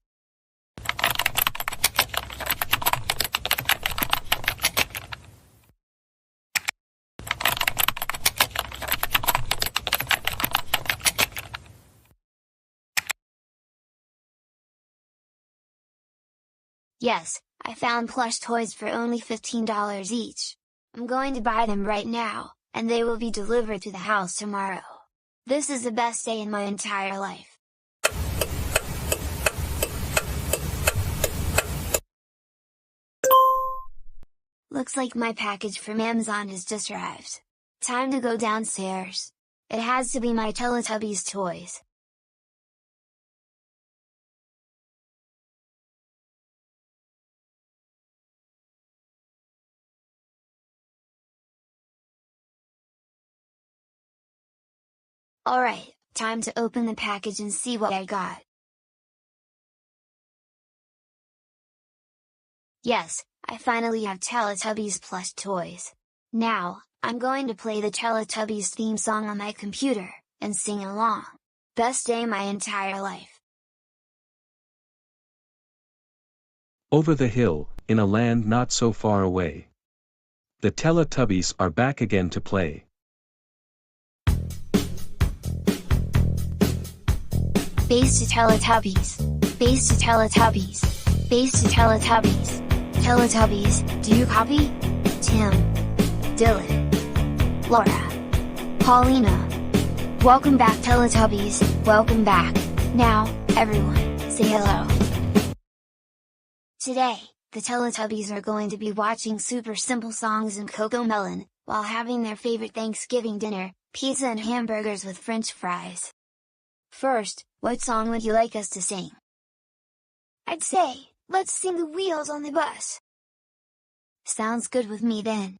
Speaker 7: Yes, I found plush toys for only $15 each. I'm going to buy them right now, and they will be delivered to the house tomorrow. This is the best day in my entire life. Looks like my package from Amazon has just arrived. Time to go downstairs. It has to be my Teletubbies toys. Alright, time to open the package and see what I got. Yes, I finally have Teletubbies plush toys. Now, I'm going to play the Teletubbies theme song on my computer, and sing along. Best day my entire life.
Speaker 17: Over the hill, in a land not so far away. The Teletubbies are back again to play.
Speaker 7: Bass to Teletubbies. Bass to Teletubbies. Bass to Teletubbies. Teletubbies, do you copy? Tim. Dylan. Laura. Paulina. Welcome back Teletubbies, welcome back. Now, everyone, say hello. Today, the Teletubbies are going to be watching super simple songs in CoComelon, while having their favorite Thanksgiving dinner, pizza and hamburgers with French fries. First, what song would you like us to sing? I'd say, let's sing The Wheels on the Bus. Sounds good with me then.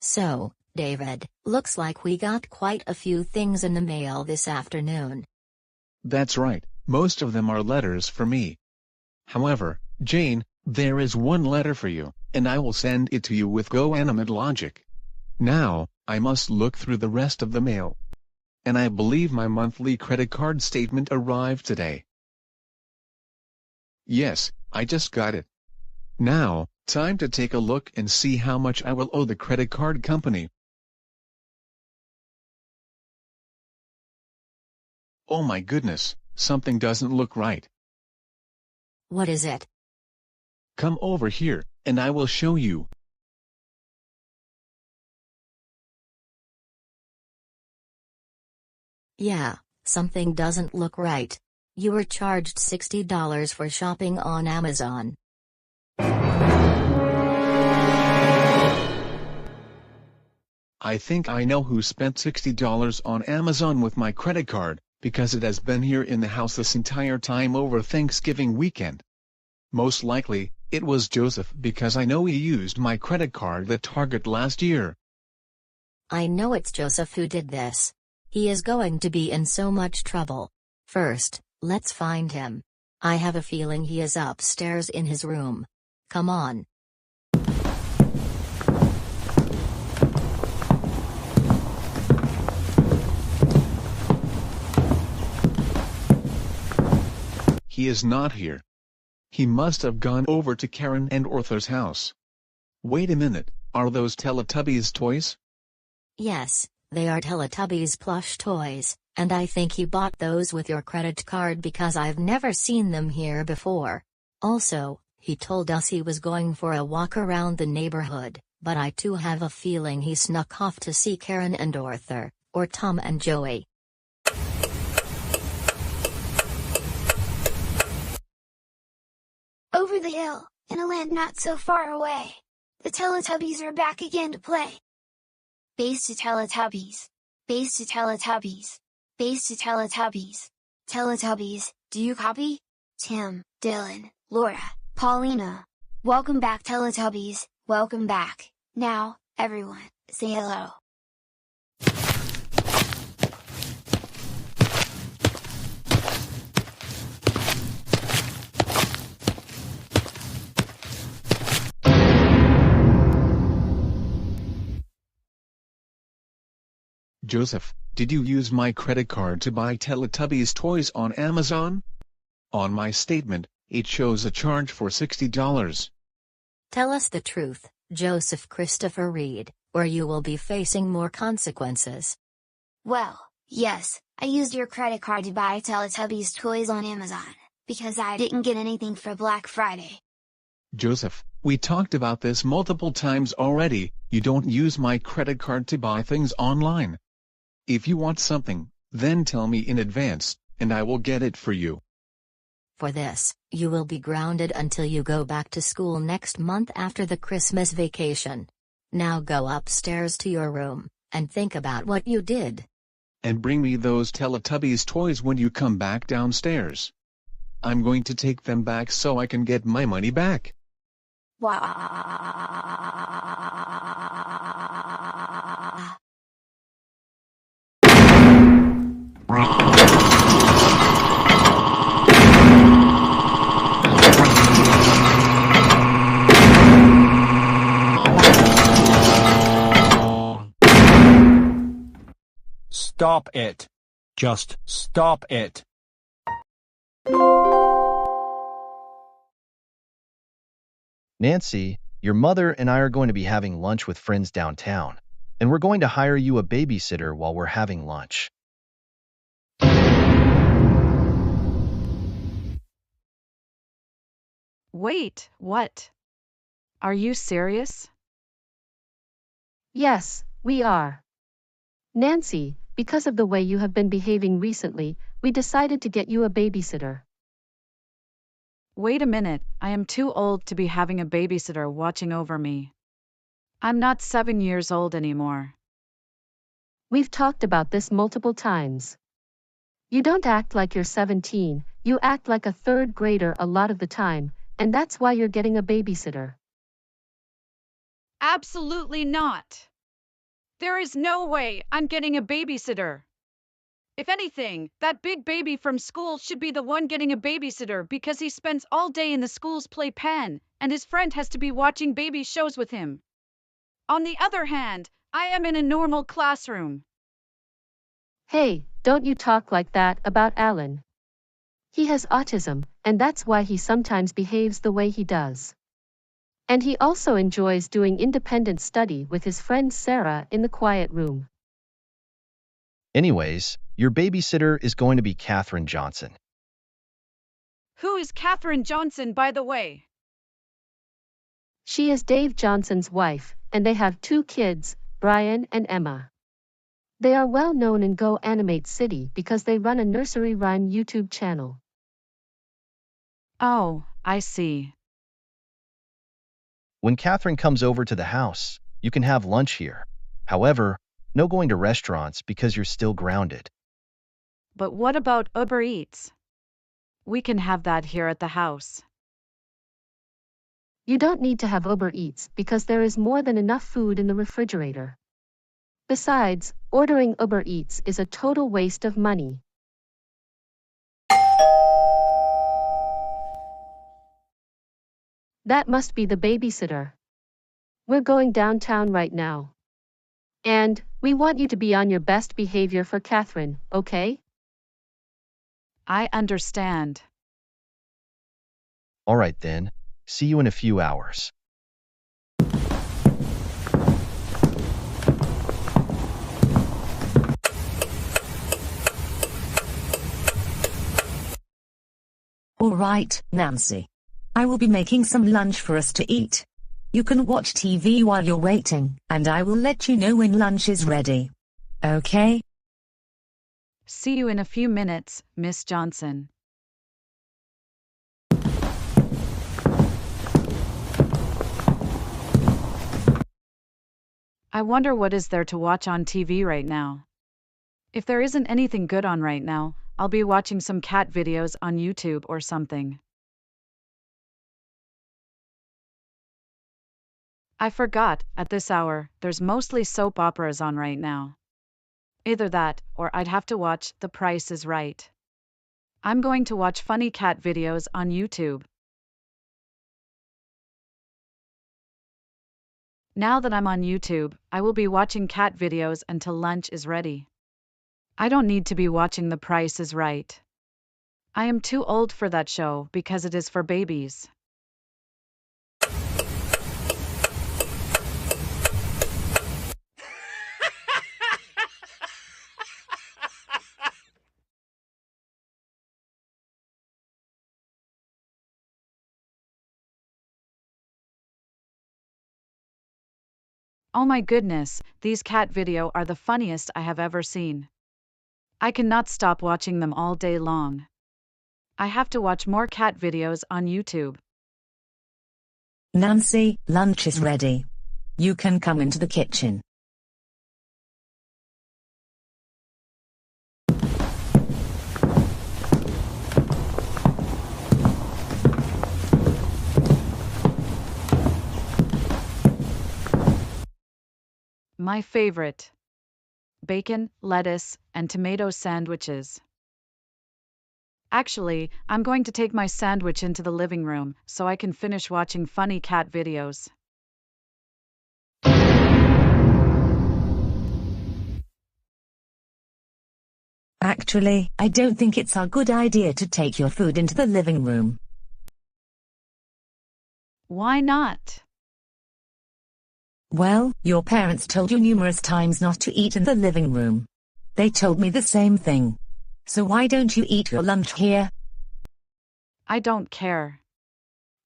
Speaker 3: So, David, looks like we got quite a few things in the mail this afternoon.
Speaker 2: That's right, most of them are letters for me. However, Jane, there is one letter for you, and I will send it to you with Goanimator logic. Now, I must look through the rest of the mail. And I believe my monthly credit card statement arrived today. Yes, I just got it. Now, time to take a look and see how much I will owe the credit card company. Oh my goodness, something doesn't look right.
Speaker 3: What is it?
Speaker 2: Come over here, and I will show you.
Speaker 3: Yeah, something doesn't look right. You were charged $60 for shopping on Amazon.
Speaker 2: I think I know who spent $60 on Amazon with my credit card, because it has been here in the house this entire time over Thanksgiving weekend. Most likely, it was Joseph because I know he used my credit card at Target last year.
Speaker 3: I know it's Joseph who did this. He is going to be in so much trouble. First, let's find him. I have a feeling he is upstairs in his room. Come on.
Speaker 2: He is not here. He must have gone over to Karen and Arthur's house. Wait a minute, are those Teletubbies toys?
Speaker 3: Yes, they are Teletubbies plush toys, and I think he bought those with your credit card because I've never seen them here before. Also, he told us he was going for a walk around the neighborhood, but I too have a feeling he snuck off to see Karen and Arthur, or Tom and Joey.
Speaker 7: Over the hill, in a land not so far away. The Teletubbies are back again to play. Bass to Teletubbies. Bass to Teletubbies. Bass to Teletubbies. Teletubbies, do you copy? Tim, Dylan, Laura, Paulina. Welcome back Teletubbies, welcome back. Now, everyone, say hello.
Speaker 2: Joseph, did you use my credit card to buy Teletubbies toys on Amazon? On my statement, It shows a charge for $60.
Speaker 3: Tell us the truth, Joseph Christopher Reed, or you will be facing more consequences.
Speaker 7: Well, yes, I used your credit card to buy Teletubbies toys on Amazon, because I didn't get anything for Black Friday.
Speaker 2: Joseph, we talked about this multiple times already. You don't use my credit card to buy things online. If you want something, then tell me in advance, and I will get it for you.
Speaker 3: For this, you will be grounded until you go back to school next month after the Christmas vacation. Now go upstairs to your room, and think about what you did.
Speaker 2: And bring me those Teletubbies toys when you come back downstairs. I'm going to take them back so I can get my money back.
Speaker 10: Stop it. Just stop it.
Speaker 9: Nancy, your mother and I are going to be having lunch with friends downtown, and we're going to hire you a babysitter while we're having lunch.
Speaker 19: Wait, what? Are you serious?
Speaker 11: Yes, we are. Nancy, because of the way you have been behaving recently, we decided to get you a babysitter.
Speaker 19: Wait a minute, I am too old to be having a babysitter watching over me. I'm not 7 years old anymore.
Speaker 11: We've talked about this multiple times. You don't act like you're 17, you act like a third grader a lot of the time, and that's why you're getting a babysitter.
Speaker 19: Absolutely not. There is no way I'm getting a babysitter. If anything, that big baby from school should be the one getting a babysitter because he spends all day in the school's playpen, and his friend has to be watching baby shows with him. On the other hand, I am in a normal classroom.
Speaker 11: Hey, don't you talk like that about Alan. He has autism, and that's why he sometimes behaves the way he does. And he also enjoys doing independent study with his friend Sarah in the quiet room.
Speaker 9: Anyways, your babysitter is going to be Catherine Johnson.
Speaker 19: Who is Catherine Johnson, by the way?
Speaker 11: She is Dave Johnson's wife, and they have 2 kids, Brian and Emma. They are well known in Goanimate City because they run a nursery rhyme YouTube channel.
Speaker 19: Oh, I see.
Speaker 9: When Catherine comes over to the house, you can have lunch here. However, no going to restaurants because you're still grounded.
Speaker 19: But what about Uber Eats? We can have that here at the house.
Speaker 11: You don't need to have Uber Eats because there is more than enough food in the refrigerator. Besides, ordering Uber Eats is a total waste of money. That must be the babysitter. We're going downtown right now. And, we want you to be on your best behavior for Catherine, okay?
Speaker 19: I understand.
Speaker 9: All right then, see you in a few hours.
Speaker 20: All right, Nancy. I will be making some lunch for us to eat. You can watch TV while you're waiting, and I will let you know when lunch is ready. Okay?
Speaker 19: See you in a few minutes, Miss Johnson. I wonder what is there to watch on TV right now. If there isn't anything good on right now, I'll be watching some cat videos on YouTube or something. I forgot, at this hour, there's mostly soap operas on right now. Either that, or I'd have to watch The Price is Right. I'm going to watch funny cat videos on YouTube. Now that I'm on YouTube, I will be watching cat videos until lunch is ready. I don't need to be watching The Price is Right. I am too old for that show because it is for babies. Oh my goodness, these cat video are the funniest I have ever seen. I cannot stop watching them all day long. I have to watch more cat videos on YouTube.
Speaker 20: Nancy, lunch is ready. You can come into the kitchen.
Speaker 19: My favorite. Bacon, lettuce, and tomato sandwiches. Actually, I'm going to take my sandwich into the living room so I can finish watching funny cat videos.
Speaker 20: Actually, I don't think it's a good idea to take your food into the living room.
Speaker 19: Why not?
Speaker 20: Well, your parents told you numerous times not to eat in the living room. They told me the same thing. So why don't you eat your lunch here?
Speaker 19: I don't care.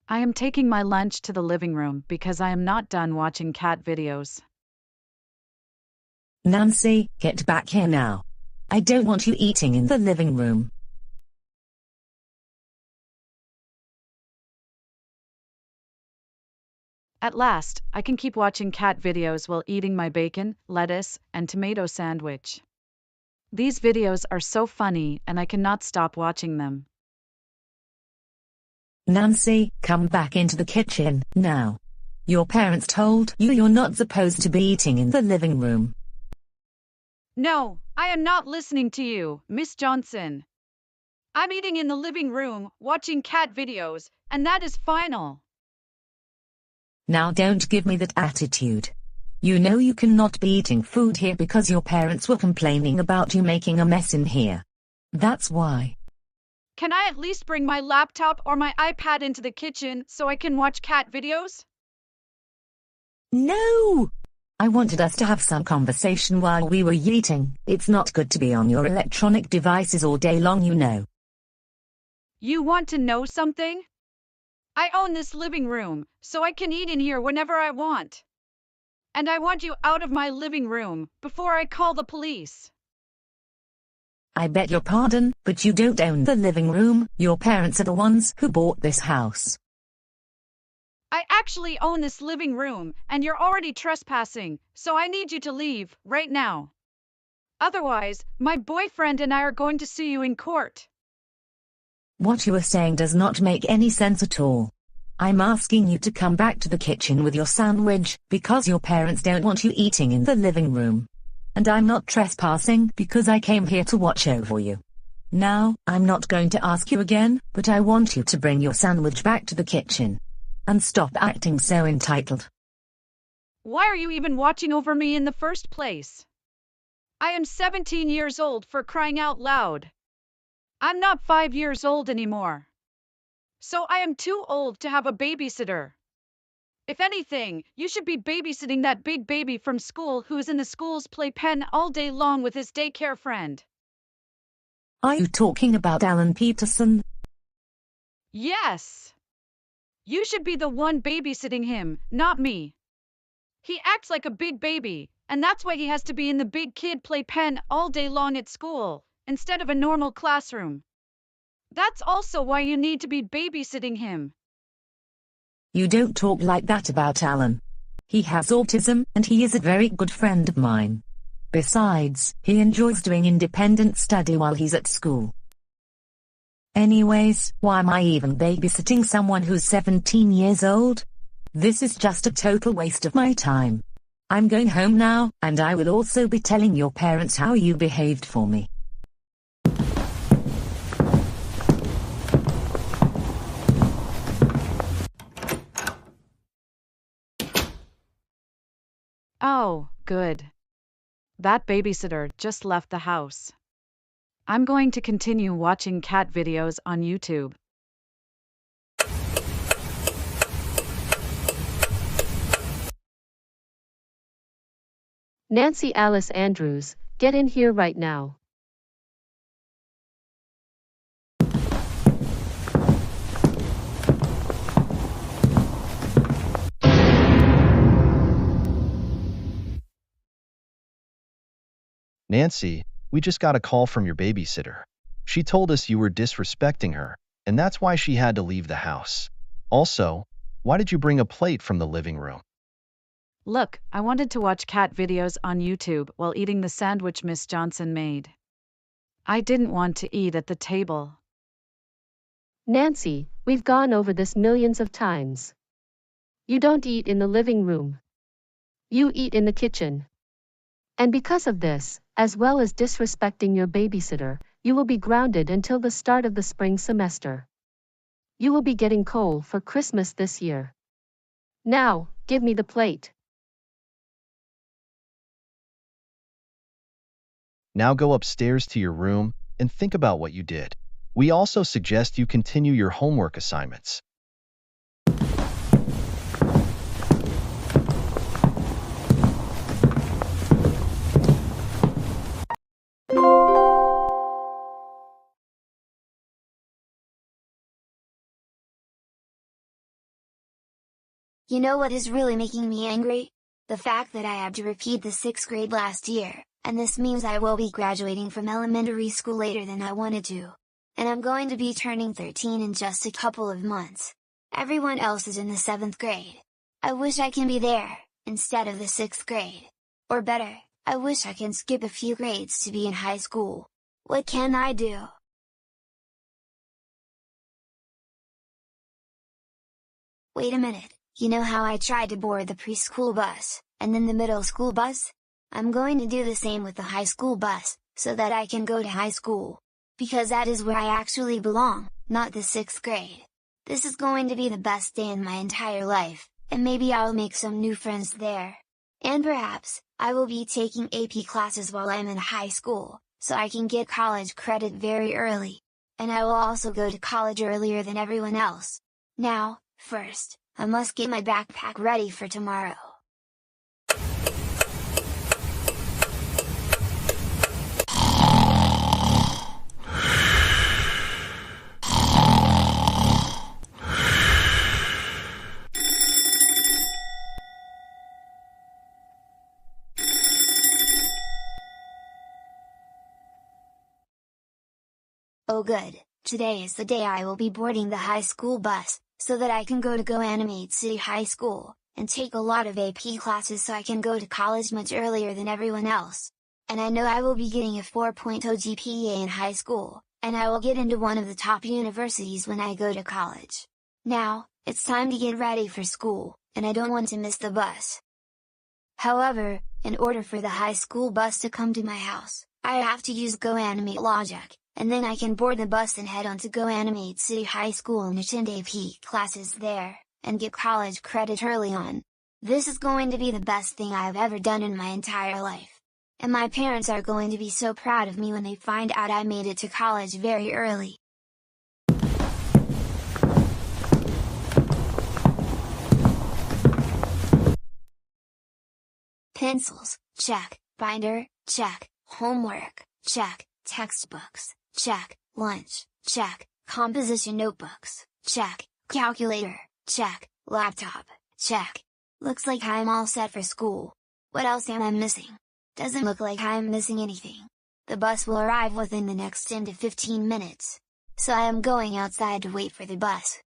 Speaker 19: I am taking my lunch to the living room because I am not done watching cat videos.
Speaker 20: Nancy, get back here now. I don't want you eating in the living room.
Speaker 19: At last, I can keep watching cat videos while eating my bacon, lettuce, and tomato sandwich. These videos are so funny and I cannot stop watching them.
Speaker 20: Nancy, come back into the kitchen, now. Your parents told you you're not supposed to be eating in the living room.
Speaker 19: No, I am not listening to you, Miss Johnson. I'm eating in the living room, watching cat videos, and that is final.
Speaker 20: Now don't give me that attitude. You know you cannot be eating food here because your parents were complaining about you making a mess in here. That's why.
Speaker 19: Can I at least bring my laptop or my iPad into the kitchen so I can watch cat videos?
Speaker 20: No! I wanted us to have some conversation while we were eating. It's not good to be on your electronic devices all day long, you know.
Speaker 19: You want to know something? I own this living room, so I can eat in here whenever I want. And I want you out of my living room before I call the police.
Speaker 20: I beg your pardon, but you don't own the living room. Your parents are the ones who bought this house.
Speaker 19: I actually own this living room, and you're already trespassing, so I need you to leave, right now. Otherwise, my boyfriend and I are going to sue you in court.
Speaker 20: What you are saying does not make any sense at all. I'm asking you to come back to the kitchen with your sandwich, because your parents don't want you eating in the living room. And I'm not trespassing because I came here to watch over you. Now, I'm not going to ask you again, but I want you to bring your sandwich back to the kitchen. And stop acting so entitled.
Speaker 19: Why are you even watching over me in the first place? I am 17 years old, for crying out loud. I'm not 5 years old anymore. So I am too old to have a babysitter. If anything, you should be babysitting that big baby from school who is in the school's playpen all day long with his daycare friend.
Speaker 20: Are you talking about Alan Peterson?
Speaker 19: Yes. You should be the one babysitting him, not me. He acts like a big baby, and that's why he has to be in the big kid playpen all day long at school, instead of a normal classroom. That's also why you need to be babysitting him.
Speaker 20: You don't talk like that about Alan. He has autism, and he is a very good friend of mine. Besides, he enjoys doing independent study while he's at school. Anyways, why am I even babysitting someone who's 17 years old? This is just a total waste of my time. I'm going home now, and I will also be telling your parents how you behaved for me.
Speaker 19: Oh, good. That babysitter just left the house. I'm going to continue watching cat videos on YouTube.
Speaker 11: Nancy Alice Andrews, get in here right now.
Speaker 9: Nancy, we just got a call from your babysitter. She told us you were disrespecting her, and that's why she had to leave the house. Also, why did you bring a plate from the living room?
Speaker 19: Look, I wanted to watch cat videos on YouTube while eating the sandwich Miss Johnson made. I didn't want to eat at the table.
Speaker 11: Nancy, we've gone over this millions of times. You don't eat in the living room. You eat in the kitchen. And because of this, as well as disrespecting your babysitter, you will be grounded until the start of the spring semester. You will be getting coal for Christmas this year. Now, give me the plate.
Speaker 9: Now go upstairs to your room and think about what you did. We also suggest you continue your homework assignments.
Speaker 7: You know what is really making me angry? The fact that I had to repeat the 6th grade last year, and this means I will be graduating from elementary school later than I wanted to. And I'm going to be turning 13 in just a couple of months. Everyone else is in the 7th grade. I wish I can be there, instead of the 6th grade. Or better, I wish I can skip a few grades to be in high school. What can I do? Wait a minute. You know how I tried to board the preschool bus, and then the middle school bus? I'm going to do the same with the high school bus, so that I can go to high school. Because that is where I actually belong, not the 6th grade. This is going to be the best day in my entire life, and maybe I'll make some new friends there. And perhaps, I will be taking AP classes while I'm in high school, so I can get college credit very early. And I will also go to college earlier than everyone else. Now, first, I must get my backpack ready for tomorrow. Oh good, today is the day I will be boarding the high school bus, so that I can go to Goanimate City High School, and take a lot of AP classes so I can go to college much earlier than everyone else. And I know I will be getting a 4.0 GPA in high school, and I will get into one of the top universities when I go to college. Now, it's time to get ready for school, and I don't want to miss the bus. However, in order for the high school bus to come to my house, I have to use Goanimate logic, and then I can board the bus and head on to Goanimate City High School and attend AP classes there, and get college credit early on. This is going to be the best thing I've ever done in my entire life. And my parents are going to be so proud of me when they find out I made it to college very early. Pencils, check. Binder, check. Homework, check. Textbooks, check. Lunch, check. Composition notebooks, check. Calculator, check. Laptop, check. Looks like I'm all set for school. What else am I missing? Doesn't look like I'm missing anything. The bus will arrive within the next 10 to 15 minutes. So I am going outside to wait for the bus.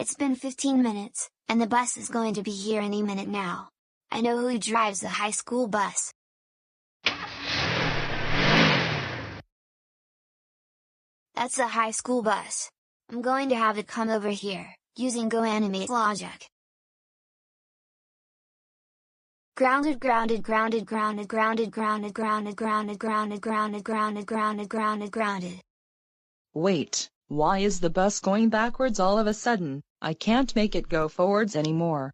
Speaker 7: It's been 15 minutes, and the bus is going to be here any minute now. I know who drives the high school bus. That's the high school bus. I'm going to have it come over here, using Goanimate logic. Grounded, grounded, grounded, grounded, grounded, grounded, grounded, grounded, grounded, grounded, grounded, grounded, grounded, grounded.
Speaker 12: Wait, Why is the bus going backwards all of a sudden? I can't make it go forwards anymore.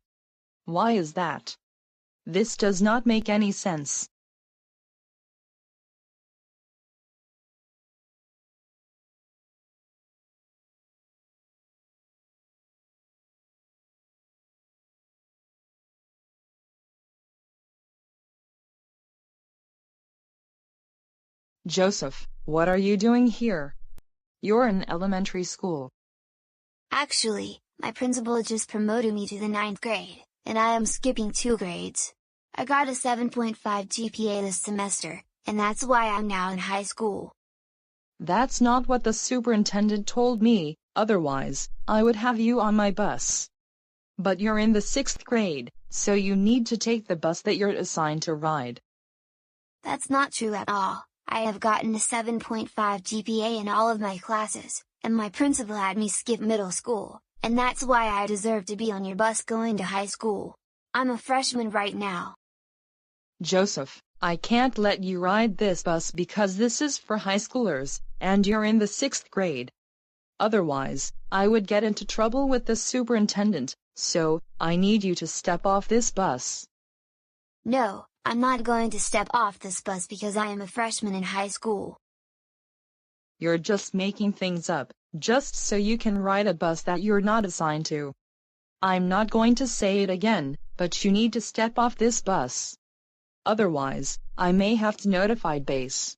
Speaker 12: Why is that? This does not make any sense. Joseph, what are you doing here? You're in elementary school.
Speaker 7: Actually, my principal just promoted me to the 9th grade, and I am skipping 2 grades. I got a 7.5 GPA this semester, and that's why I'm now in high school.
Speaker 12: That's not what the superintendent told me, otherwise, I would have you on my bus. But you're in the 6th grade, so you need to take the bus that you're assigned to ride.
Speaker 7: That's not true at all. I have gotten a 7.5 GPA in all of my classes, and my principal had me skip middle school, and that's why I deserve to be on your bus going to high school. I'm a freshman right now.
Speaker 12: Joseph, I can't let you ride this bus because this is for high schoolers, and you're in the 6th grade. Otherwise, I would get into trouble with the superintendent, so, I need you to step off this bus.
Speaker 7: No, I'm not going to step off this bus because I am a freshman in high school.
Speaker 12: You're just making things up, just so you can ride a bus that you're not assigned to. I'm not going to say it again, but you need to step off this bus. Otherwise, I may have to notify base.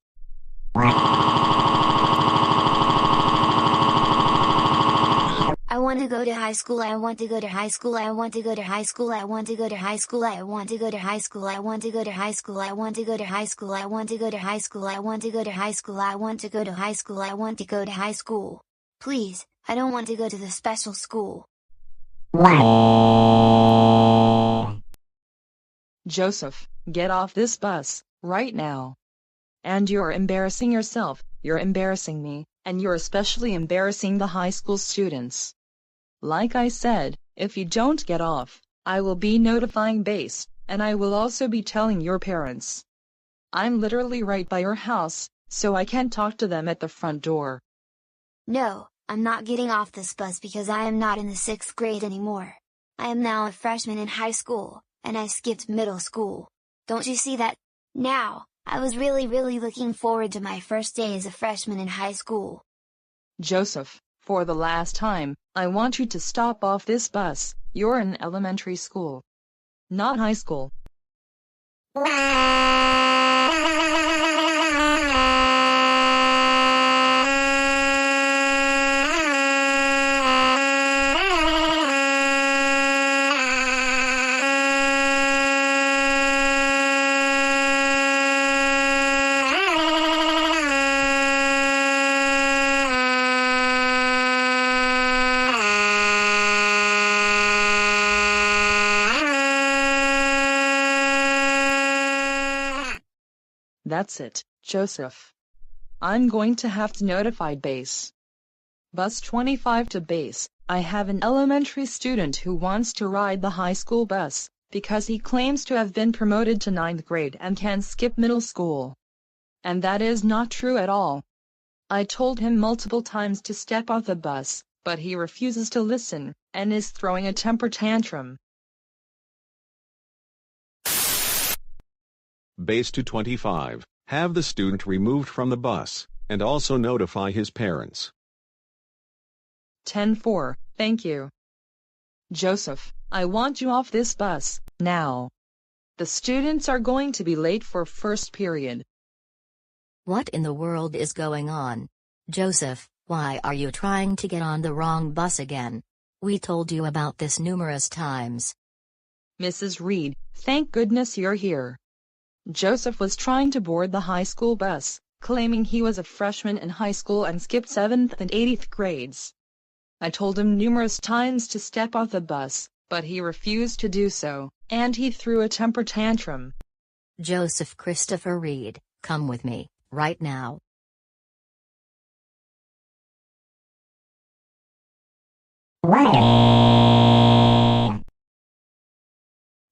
Speaker 7: I want to go to high school, I want to go to high school, I want to go to high school, I want to go to high school, I want to go to high school, I want to go to high school, I want to go to high school, I want to go to high school, I want to go to high school, I want to go to high school, I want to go to high school. Please, I don't want to go to the special school.
Speaker 12: Joseph, get off this bus, right now. And you're embarrassing yourself, you're embarrassing me, and you're especially embarrassing the high school students. Like I said, if you don't get off, I will be notifying base, and I will also be telling your parents. I'm literally right by your house, so I can talk to them at the front door.
Speaker 7: No, I'm not getting off this bus because I am not in the 6th grade anymore. I am now a freshman in high school, and I skipped middle school. Don't you see that? Now, I was really looking forward to my first day as a freshman in high school.
Speaker 12: Joseph, for the last time, I want you to stop off this bus. You're in elementary school, not high school. That's it, Joseph. I'm going to have to notify base. Bus 25 to base. I have an elementary student who wants to ride the high school bus, because he claims to have been promoted to 9th grade and can skip middle school. And that is not true at all. I told him multiple times to step off the bus, but he refuses to listen, and is throwing a temper tantrum.
Speaker 8: Base 225, have the student removed from the bus, and also notify his parents.
Speaker 12: 10-4, thank you. Joseph, I want you off this bus, now. The students are going to be late for first period.
Speaker 3: What in the world is going on? Joseph, why are you trying to get on the wrong bus again? We told you about this numerous times.
Speaker 12: Mrs. Reed, thank goodness you're here. Joseph was trying to board the high school bus, claiming he was a freshman in high school and skipped 7th and 8th grades. I told him numerous times to step off the bus, but he refused to do so, and he threw a temper tantrum.
Speaker 3: Joseph Christopher Reed, come with me, right now.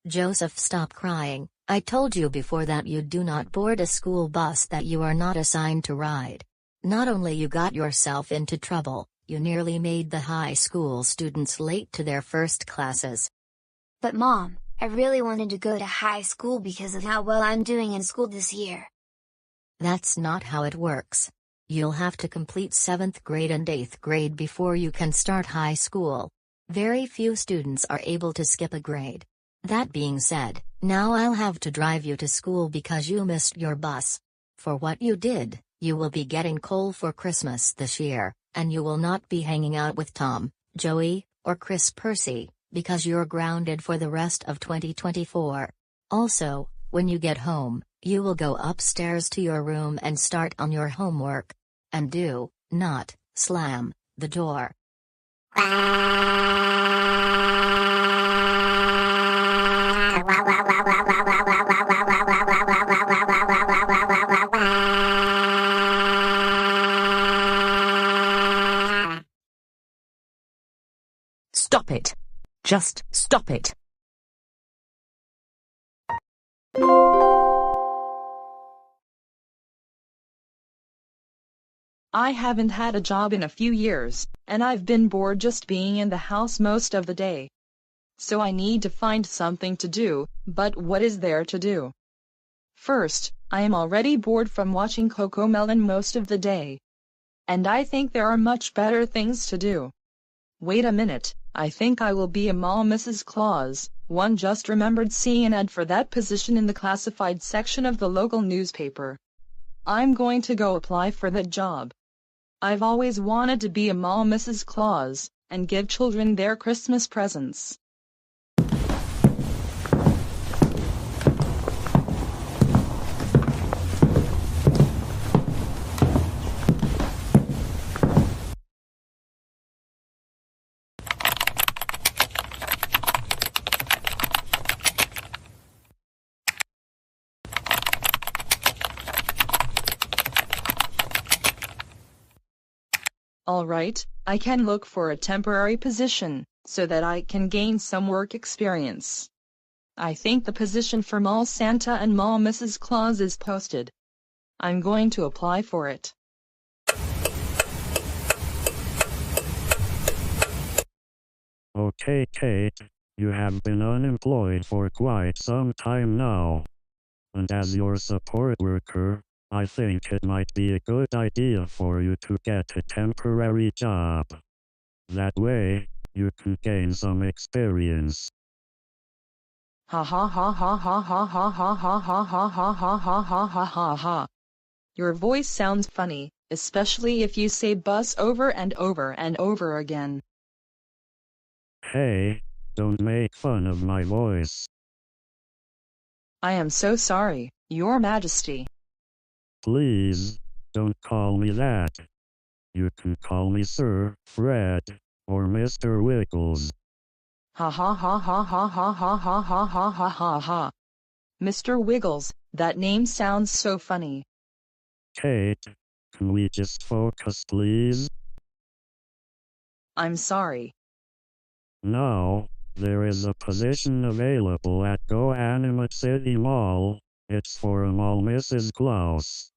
Speaker 3: Joseph, stop crying. I told you before that you do not board a school bus that you are not assigned to ride. Not only you got yourself into trouble, You nearly made the high school students late to their first classes.
Speaker 7: But Mom, I really wanted to go to high school because of how well I'm doing in school this year.
Speaker 3: That's not how it works. You'll have to complete 7th grade and 8th grade before you can start high school. Very few students are able to skip a grade. That being said, now I'll have to drive you to school because you missed your bus. For what you did, you will be getting coal for Christmas this year, and you will not be hanging out with Tom, Joey, or Chris Percy, because you're grounded for the rest of 2024. Also, when you get home, you will go upstairs to your room and start on your homework. And do not slam the door.
Speaker 20: Stop it. Just stop it.
Speaker 12: I haven't had a job in a few years, and I've been bored just being in the house most of the day. So I need to find something to do, but what is there to do? First, I am already bored from watching Cocomelon most of the day. And I think there are much better things to do. Wait a minute, I think I will be a mall Mrs. Claus. One just remembered seeing an ad for that position in the classified section of the local newspaper. I'm going to go apply for that job. I've always wanted to be a mall Mrs. Claus, and give children their Christmas presents. All right, I can look for a temporary position, so that I can gain some work experience. I think the position for Mall Santa and Mall Mrs. Claus is posted. I'm going to apply for it.
Speaker 5: Okay, Kate, you have been unemployed for quite some time now. And as your support worker, I think it might be a good idea for you to get a temporary job. That way, you can gain some experience.
Speaker 12: Ha ha ha ha ha ha ha ha ha ha ha ha ha ha ha ha ha ha. Your voice sounds funny, especially if you say bus over and over and over again.
Speaker 5: Hey, don't make fun of my voice.
Speaker 12: I am so sorry, Your Majesty.
Speaker 5: Please, don't call me that. You can call me Sir Fred, or Mr. Wiggles.
Speaker 12: Ha ha ha ha ha ha ha ha ha ha ha ha ha. Mr. Wiggles, that name sounds so funny.
Speaker 5: Kate, can we just focus, please?
Speaker 12: I'm sorry.
Speaker 5: Now, there is a position available at Goanimator City Mall. It's for a mall Mrs. Claus.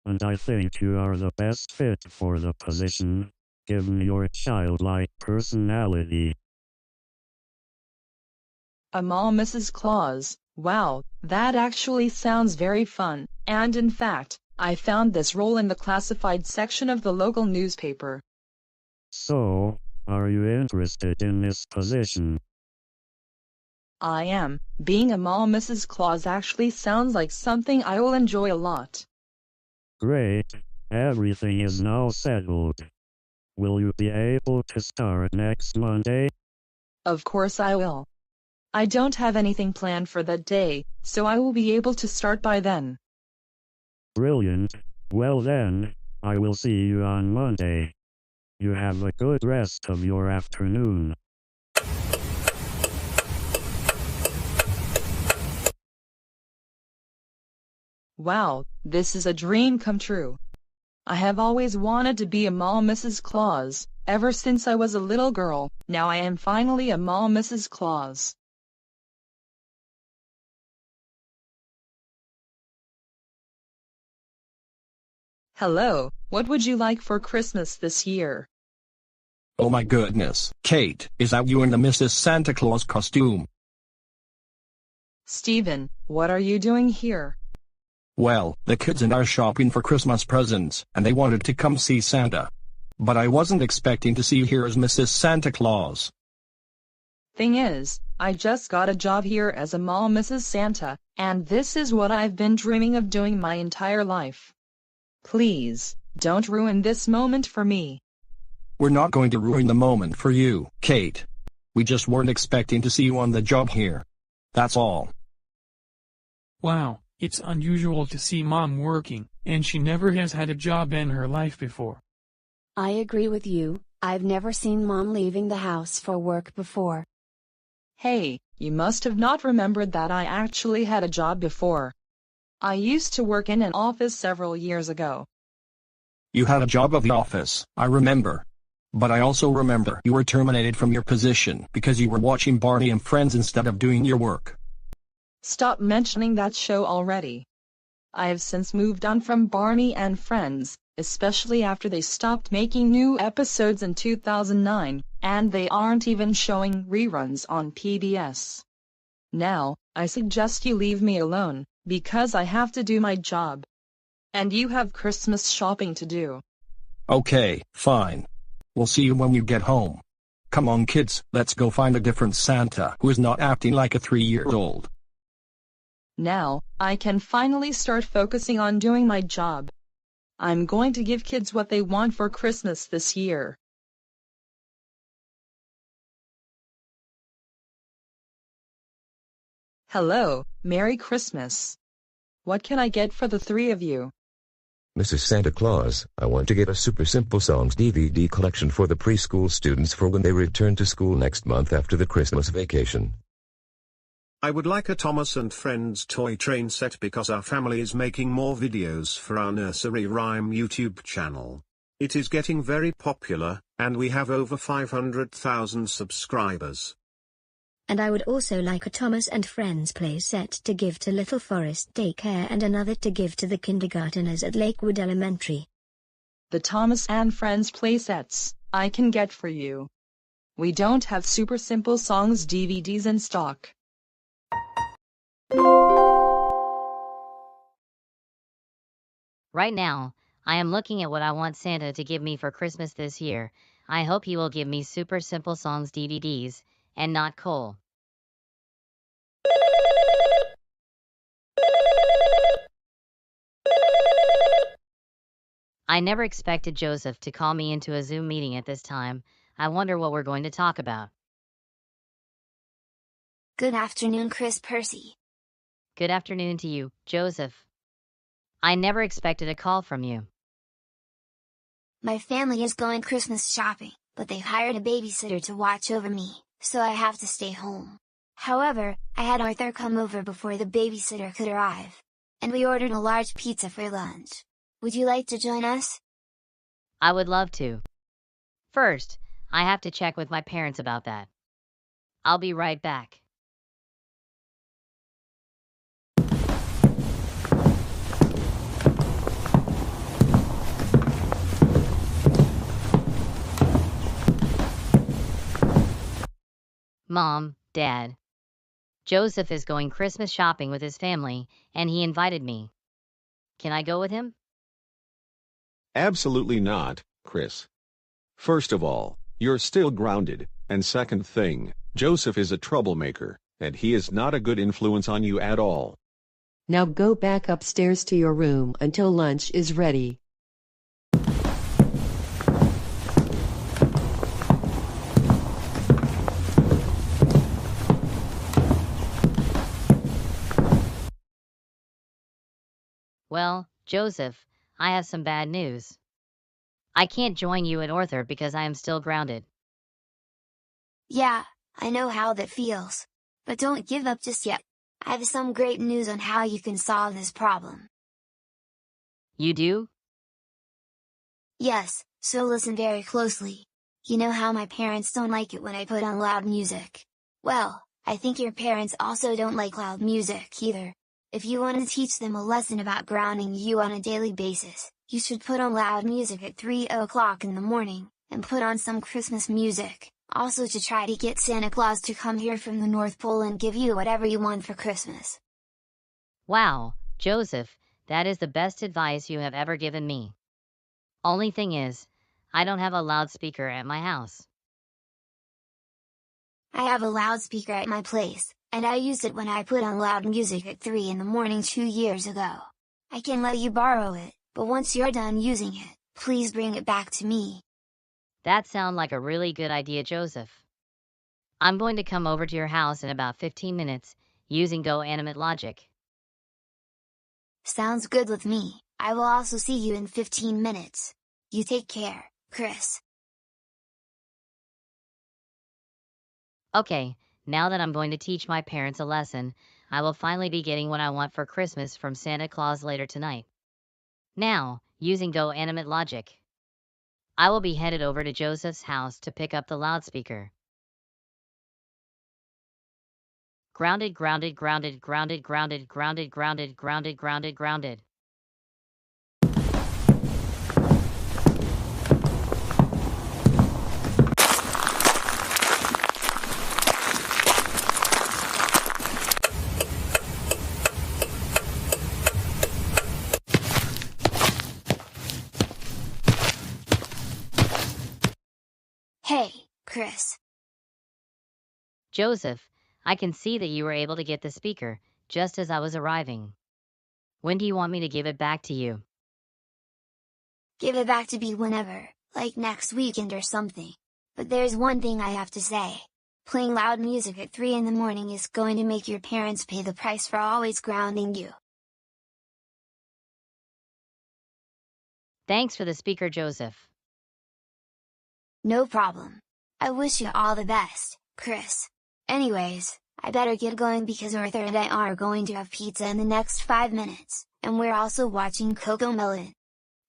Speaker 5: And I think you are the best fit for the position, given your childlike personality.
Speaker 12: A mall Mrs. Claus, wow, that actually sounds very fun, and in fact, I found this role in the classified section of the local newspaper.
Speaker 5: So, are you interested in this position?
Speaker 12: I am. Being a mall Mrs. Claus actually sounds like something I will enjoy a lot.
Speaker 5: Great, everything is now settled. Will you be able to start next Monday?
Speaker 12: Of course I will. I don't have anything planned for that day, so I will be able to start by then.
Speaker 5: Brilliant. Well then, I will see you on Monday. You have a good rest of your afternoon.
Speaker 12: Wow, this is a dream come true. I have always wanted to be a mall Mrs. Claus, ever since I was a little girl. Now I am finally a mall Mrs. Claus. Hello, what would you like for Christmas this year?
Speaker 10: Oh my goodness, Kate, is that you in the Mrs. Santa Claus costume?
Speaker 12: Steven, what are you doing here?
Speaker 10: Well, the kids and I are shopping for Christmas presents, and they wanted to come see Santa. But I wasn't expecting to see you here as Mrs. Santa Claus.
Speaker 12: Thing is, I just got a job here as a mall Mrs. Santa, and this is what I've been dreaming of doing my entire life. Please, don't ruin this moment for me.
Speaker 10: We're not going to ruin the moment for you, Kate. We just weren't expecting to see you on the job here. That's all.
Speaker 6: Wow, it's unusual to see Mom working, and she never has had a job in her life before.
Speaker 21: I agree with you, I've never seen Mom leaving the house for work before.
Speaker 12: Hey, you must have not remembered that I actually had a job before. I used to work in an office several years ago.
Speaker 10: You had a job at the office, I remember. But I also remember you were terminated from your position because you were watching Barney and Friends instead of doing your work.
Speaker 12: Stop mentioning that show already. I have since moved on from Barney and Friends, especially after they stopped making new episodes in 2009, and they aren't even showing reruns on PBS. Now, I suggest you leave me alone, because I have to do my job. And you have Christmas shopping to do.
Speaker 10: Okay, fine. We'll see you when you get home. Come on kids, let's go find a different Santa who is not acting like a 3-year-old.
Speaker 12: Now, I can finally start focusing on doing my job. I'm going to give kids what they want for Christmas this year. Hello, Merry Christmas. What can I get for the three of you?
Speaker 22: Mrs. Santa Claus, I want to get a Super Simple Songs DVD collection for the preschool students for when they return to school next month after the Christmas vacation.
Speaker 23: I would like a Thomas and Friends toy train set because our family is making more videos for our nursery rhyme YouTube channel. It is getting very popular, and we have over 500,000 subscribers.
Speaker 24: And I would also like a Thomas and Friends play set to give to Little Forest Daycare and another to give to the kindergarteners at Lakewood Elementary.
Speaker 12: The Thomas and Friends play sets, I can get for you. We don't have Super Simple Songs DVDs in stock.
Speaker 1: Right now, I am looking at what I want Santa to give me for Christmas this year. I hope he will give me Super Simple Songs DVDs, and not coal. I never expected Joseph to call me into a Zoom meeting at this time. I wonder what we're going to talk about.
Speaker 7: Good afternoon, Chris Percy.
Speaker 1: Good afternoon to you, Joseph. I never expected a call from you.
Speaker 7: My family is going Christmas shopping, but they've hired a babysitter to watch over me, so I have to stay home. However, I had Arthur come over before the babysitter could arrive. And we ordered a large pizza for lunch. Would you like to join us?
Speaker 1: I would love to. First, I have to check with my parents about that. I'll be right back. Mom, Dad. Joseph is going Christmas shopping with his family, and he invited me. Can I go with him?
Speaker 8: Absolutely not, Chris. First of all, you're still grounded, and second thing, Joseph is a troublemaker, and he is not a good influence on you at all.
Speaker 26: Now go back upstairs to your room until lunch is ready.
Speaker 1: Well, Joseph, I have some bad news. I can't join you and Arthur because I am still grounded.
Speaker 7: Yeah, I know how that feels. But don't give up just yet. I have some great news on how you can solve this problem.
Speaker 1: You do?
Speaker 7: Yes, so listen very closely. You know how my parents don't like it when I put on loud music? Well, I think your parents also don't like loud music either. If you want to teach them a lesson about grounding you on a daily basis, you should put on loud music at 3 o'clock in the morning, and put on some Christmas music, also to try to get Santa Claus to come here from the North Pole and give you whatever you want for Christmas.
Speaker 1: Wow, Joseph, that is the best advice you have ever given me. Only thing is, I don't have a loudspeaker at my house.
Speaker 7: I have a loudspeaker at my place, and I used it when I put on loud music at 3 in the morning 2 years ago. I can let you borrow it, but once you're done using it, please bring it back to me.
Speaker 1: That sounds like a really good idea, Joseph. I'm going to come over to your house in about 15 minutes, using Goanimate logic.
Speaker 7: Sounds good with me. I will also see you in 15 minutes. You take care, Chris.
Speaker 1: Okay, now that I'm going to teach my parents a lesson, I will finally be getting what I want for Christmas from Santa Claus later tonight. Now, using Goanimate logic, I will be headed over to Joseph's house to pick up the loudspeaker. Grounded, grounded, grounded, grounded, grounded, grounded, grounded, grounded, grounded, grounded.
Speaker 7: Hey, Chris.
Speaker 1: Joseph, I can see that you were able to get the speaker, just as I was arriving. When do you want me to give it back to you?
Speaker 7: Give it back to me whenever, like next weekend or something. But there's one thing I have to say. Playing loud music at 3 in the morning is going to make your parents pay the price for always grounding you.
Speaker 1: Thanks for the speaker, Joseph.
Speaker 7: No problem. I wish you all the best, Chris. Anyways, I better get going because Arthur and I are going to have pizza in the next 5 minutes, and we're also watching CoComelon.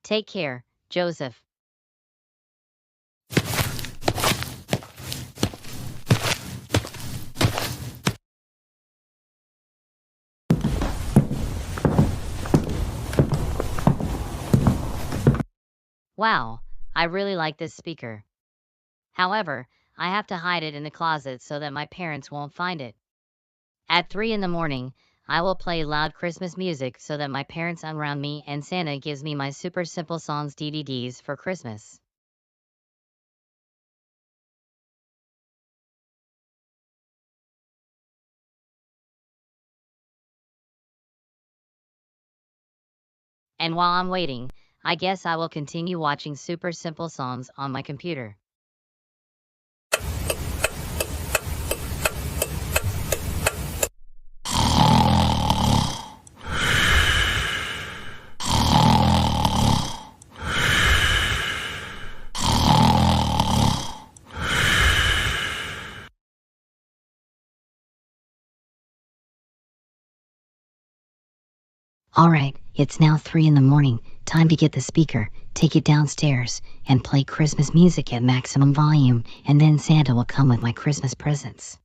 Speaker 1: Take care, Joseph. Wow, I really like this speaker. However, I have to hide it in the closet so that my parents won't find it. At 3 in the morning, I will play loud Christmas music so that my parents around me and Santa gives me my Super Simple Songs DVDs for Christmas. And while I'm waiting, I guess I will continue watching Super Simple Songs on my computer. Alright, it's now 3 in the morning, time to get the speaker, take it downstairs, and play Christmas music at maximum volume, and then Santa will come with my Christmas presents.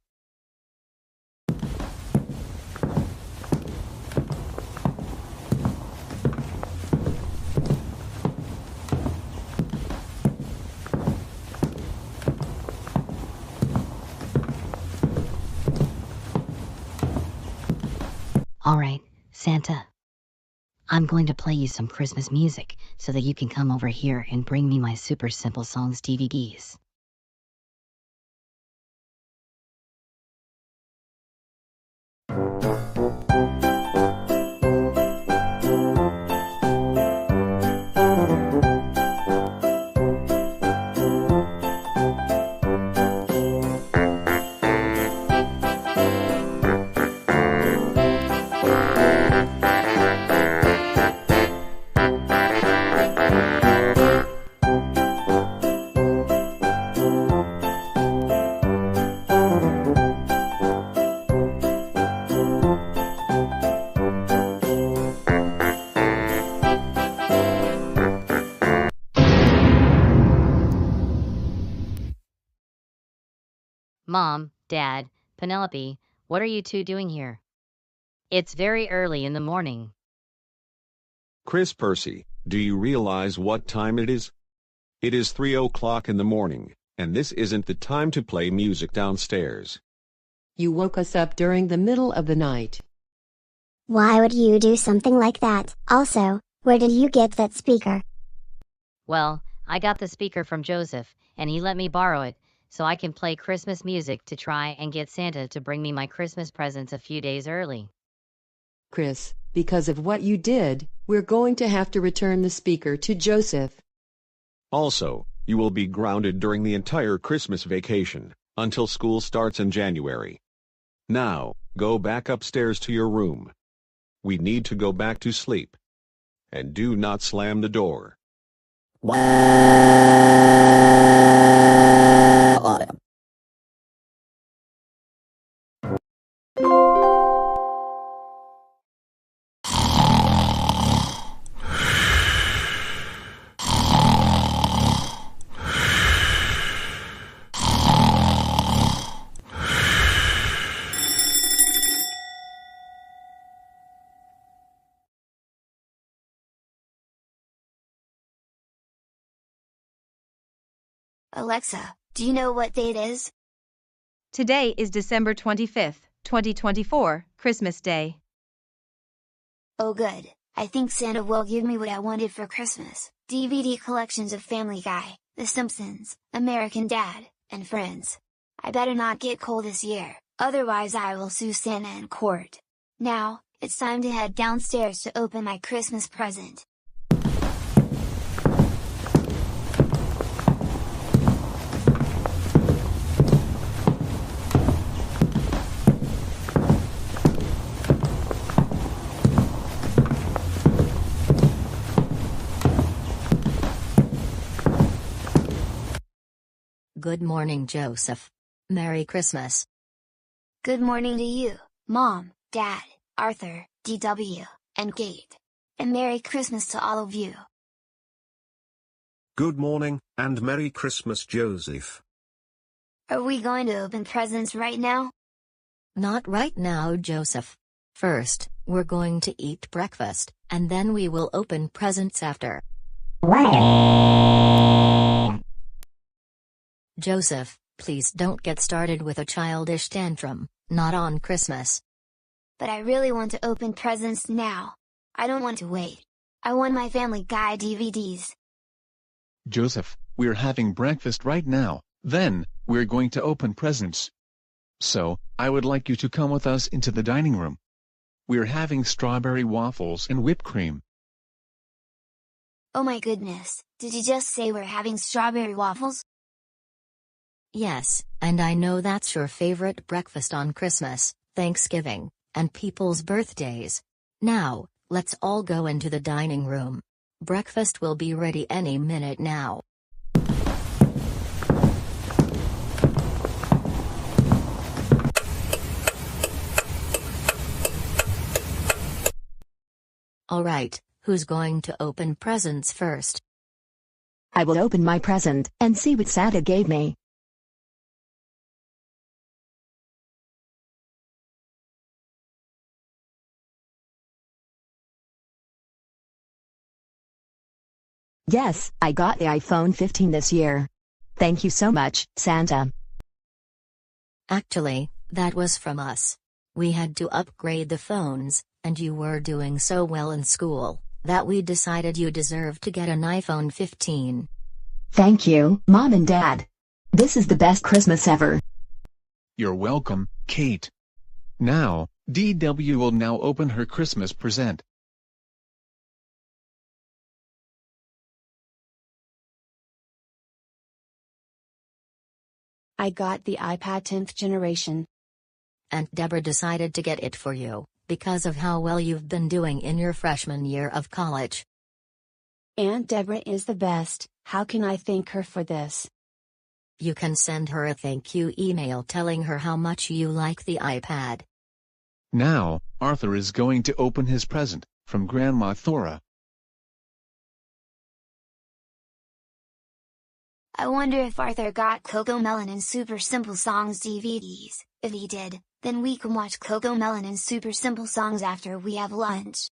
Speaker 1: Alright, Santa. I'm going to play you some Christmas music so that you can come over here and bring me my Super Simple Songs DVDs. Mom, Dad, Penelope, what are you two doing here? It's very early in the morning.
Speaker 8: Chris Percy, do you realize what time it is? It is 3 o'clock in the morning, and this isn't the time to play music downstairs.
Speaker 26: You woke us up during the middle of the night.
Speaker 4: Why would you do something like that? Also, where did you get that speaker?
Speaker 1: Well, I got the speaker from Joseph, and he let me borrow it, so I can play Christmas music to try and get Santa to bring me my Christmas presents a few days early.
Speaker 26: Chris, because of what you did, we're going to have to return the speaker to Joseph.
Speaker 8: Also, you will be grounded during the entire Christmas vacation, until school starts in January. Now, go back upstairs to your room. We need to go back to sleep. And do not slam the door.
Speaker 7: Alexa, do you know what day it is?
Speaker 13: Today is December 25th, 2024, Christmas Day.
Speaker 7: Oh good, I think Santa will give me what I wanted for Christmas. DVD collections of Family Guy, The Simpsons, American Dad, and Friends. I better not get cold this year, otherwise I will sue Santa in court. Now, it's time to head downstairs to open my Christmas present.
Speaker 3: Good morning, Joseph. Merry Christmas.
Speaker 7: Good morning to you, Mom, Dad, Arthur, DW, and Kate. And Merry Christmas to all of you.
Speaker 23: Good morning, and Merry Christmas, Joseph.
Speaker 7: Are we going to open presents right now?
Speaker 3: Not right now, Joseph. First, we're going to eat breakfast, and then we will open presents after. Joseph, please don't get started with a childish tantrum, not on Christmas.
Speaker 7: But I really want to open presents now. I don't want to wait. I want my Family Guy DVDs.
Speaker 2: Joseph, we're having breakfast right now, then, we're going to open presents. So, I would like you to come with us into the dining room. We're having strawberry waffles and whipped cream.
Speaker 7: Oh my goodness, did you just say we're having strawberry waffles?
Speaker 3: Yes, and I know that's your favorite breakfast on Christmas, Thanksgiving, and people's birthdays. Now, let's all go into the dining room. Breakfast will be ready any minute now. Alright, who's going to open presents first?
Speaker 14: I will open my present and see what Santa gave me. Yes, I got the iPhone 15 this year. Thank you so much, Santa.
Speaker 3: Actually, that was from us. We had to upgrade the phones, and you were doing so well in school, that we decided you deserved to get an iPhone 15.
Speaker 14: Thank you, Mom and Dad. This is the best Christmas ever.
Speaker 2: You're welcome, Kate. Now, DW will now open her Christmas present.
Speaker 21: I got the iPad 10th generation.
Speaker 3: And Deborah decided to get it for you, because of how well you've been doing in your freshman year of college.
Speaker 21: Aunt Deborah is the best. How can I thank her for this?
Speaker 3: You can send her a thank you email telling her how much you like the iPad.
Speaker 2: Now, Arthur is going to open his present, from Grandma Thora.
Speaker 7: I wonder if Arthur got CoComelon and Super Simple Songs DVDs. If he did, then we can watch CoComelon and Super Simple Songs after we have lunch.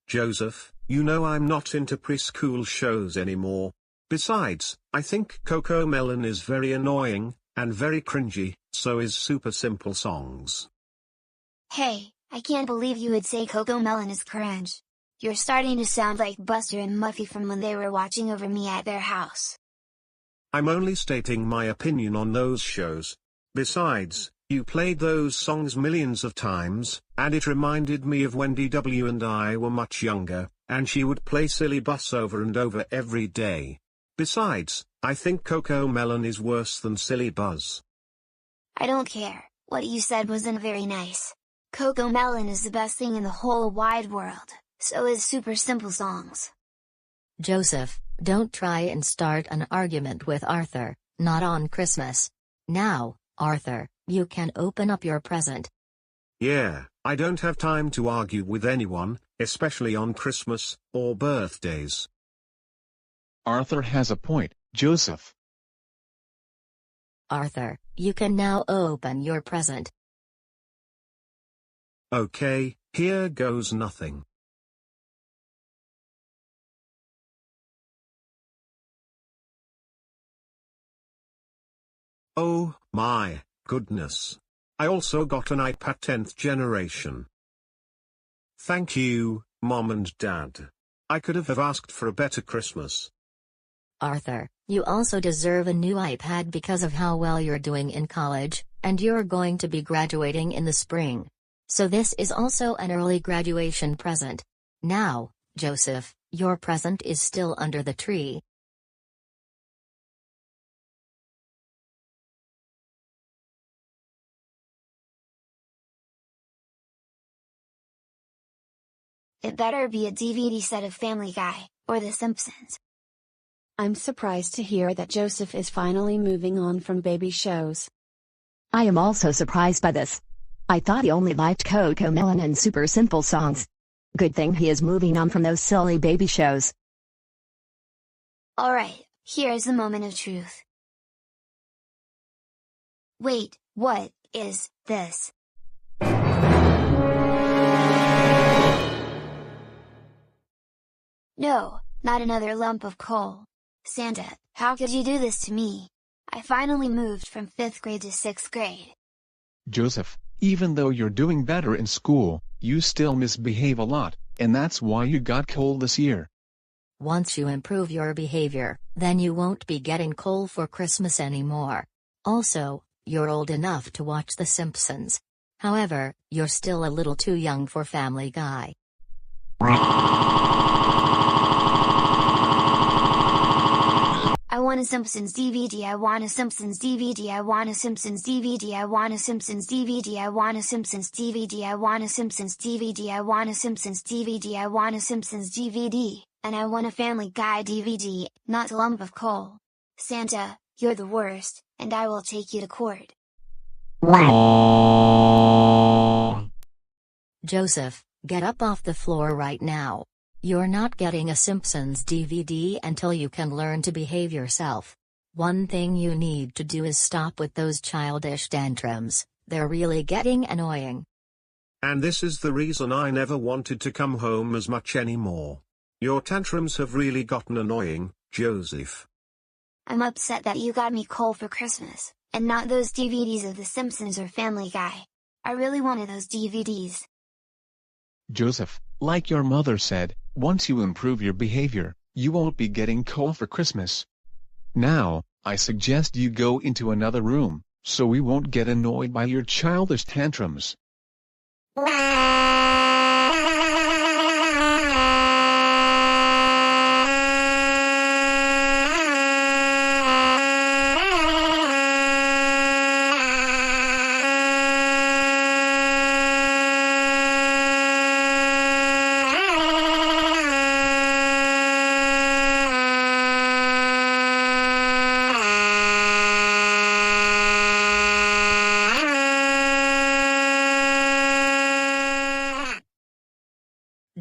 Speaker 23: Joseph, you know I'm not into preschool shows anymore. Besides, I think Coco Melon is very annoying, and very cringy, so is Super Simple Songs.
Speaker 7: Hey, I can't believe you would say Coco Melon is cringe. You're starting to sound like Buster and Muffy from when they were watching over me at their house.
Speaker 23: I'm only stating my opinion on those shows. Besides, you played those songs millions of times, and it reminded me of when DW and I were much younger, and she would play Silly Bus over and over every day. Besides, I think Coco Melon is worse than Silly Buzz.
Speaker 7: I don't care, what you said wasn't very nice. Coco Melon is the best thing in the whole wide world, so is Super Simple Songs.
Speaker 3: Joseph, don't try and start an argument with Arthur, not on Christmas. Now, Arthur, you can open up your present.
Speaker 23: Yeah, I don't have time to argue with anyone, especially on Christmas, or birthdays.
Speaker 2: Arthur has a point, Joseph.
Speaker 3: Arthur, you can now open your present.
Speaker 23: Okay, here goes nothing. Oh, my goodness. I also got an iPad 10th generation. Thank you, Mom and Dad. I could have asked for a better Christmas.
Speaker 3: Arthur, you also deserve a new iPad because of how well you're doing in college, and you're going to be graduating in the spring. So this is also an early graduation present. Now, Joseph, your present is still under the tree.
Speaker 7: It better be a DVD set of Family Guy, or The Simpsons.
Speaker 21: I'm surprised to hear that Joseph is finally moving on from baby shows.
Speaker 14: I am also surprised by this. I thought he only liked Coco Melon and Super Simple Songs. Good thing he is moving on from those silly baby shows.
Speaker 7: Alright, here is the moment of truth. Wait, what is this? No, not another lump of coal. Santa, how could you do this to me? I finally moved from 5th grade to 6th grade.
Speaker 2: Joseph, even though you're doing better in school, you still misbehave a lot, and that's why you got coal this year.
Speaker 3: Once you improve your behavior, then you won't be getting coal for Christmas anymore. Also, you're old enough to watch The Simpsons. However, you're still a little too young for Family Guy.
Speaker 7: I want a Simpsons DVD, I want a Simpsons DVD, I want a Simpsons DVD, I want a Simpsons DVD, I want a Simpsons DVD, I want a Simpsons DVD, I want a Simpsons DVD, I want a Simpsons DVD, and I want a Family Guy DVD, not a lump of coal. Santa, you're the worst, and I will take you to court.
Speaker 3: Joseph, get up off the floor right now. You're not getting a Simpsons DVD until you can learn to behave yourself. One thing you need to do is stop with those childish tantrums, they're really getting annoying.
Speaker 23: And this is the reason I never wanted to come home as much anymore. Your tantrums have really gotten annoying, Joseph.
Speaker 7: I'm upset that you got me coal for Christmas, and not those DVDs of The Simpsons or Family Guy. I really wanted those DVDs.
Speaker 2: Joseph, like your mother said, once you improve your behavior, you won't be getting coal for Christmas. Now, I suggest you go into another room, so we won't get annoyed by your childish tantrums.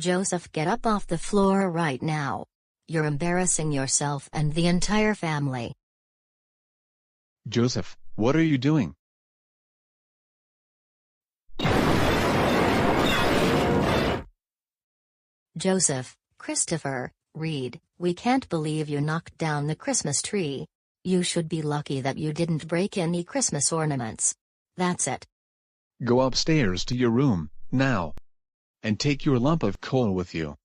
Speaker 3: Joseph, get up off the floor right now. You're embarrassing yourself and the entire family.
Speaker 2: Joseph, what are you doing?
Speaker 3: Joseph, Christopher, Reed, we can't believe you knocked down the Christmas tree. You should be lucky that you didn't break any Christmas ornaments. That's it.
Speaker 2: Go upstairs to your room, now. And take your lump of coal with you.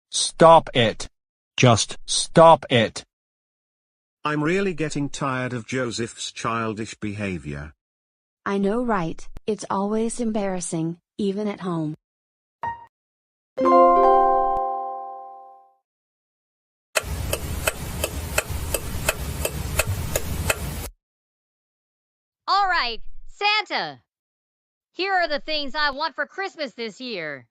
Speaker 10: Stop it. Just stop it.
Speaker 23: I'm really getting tired of Joseph's childish behavior.
Speaker 21: I know, right? It's always embarrassing, even at home.
Speaker 1: All right, Santa. Here are the things I want for Christmas this year.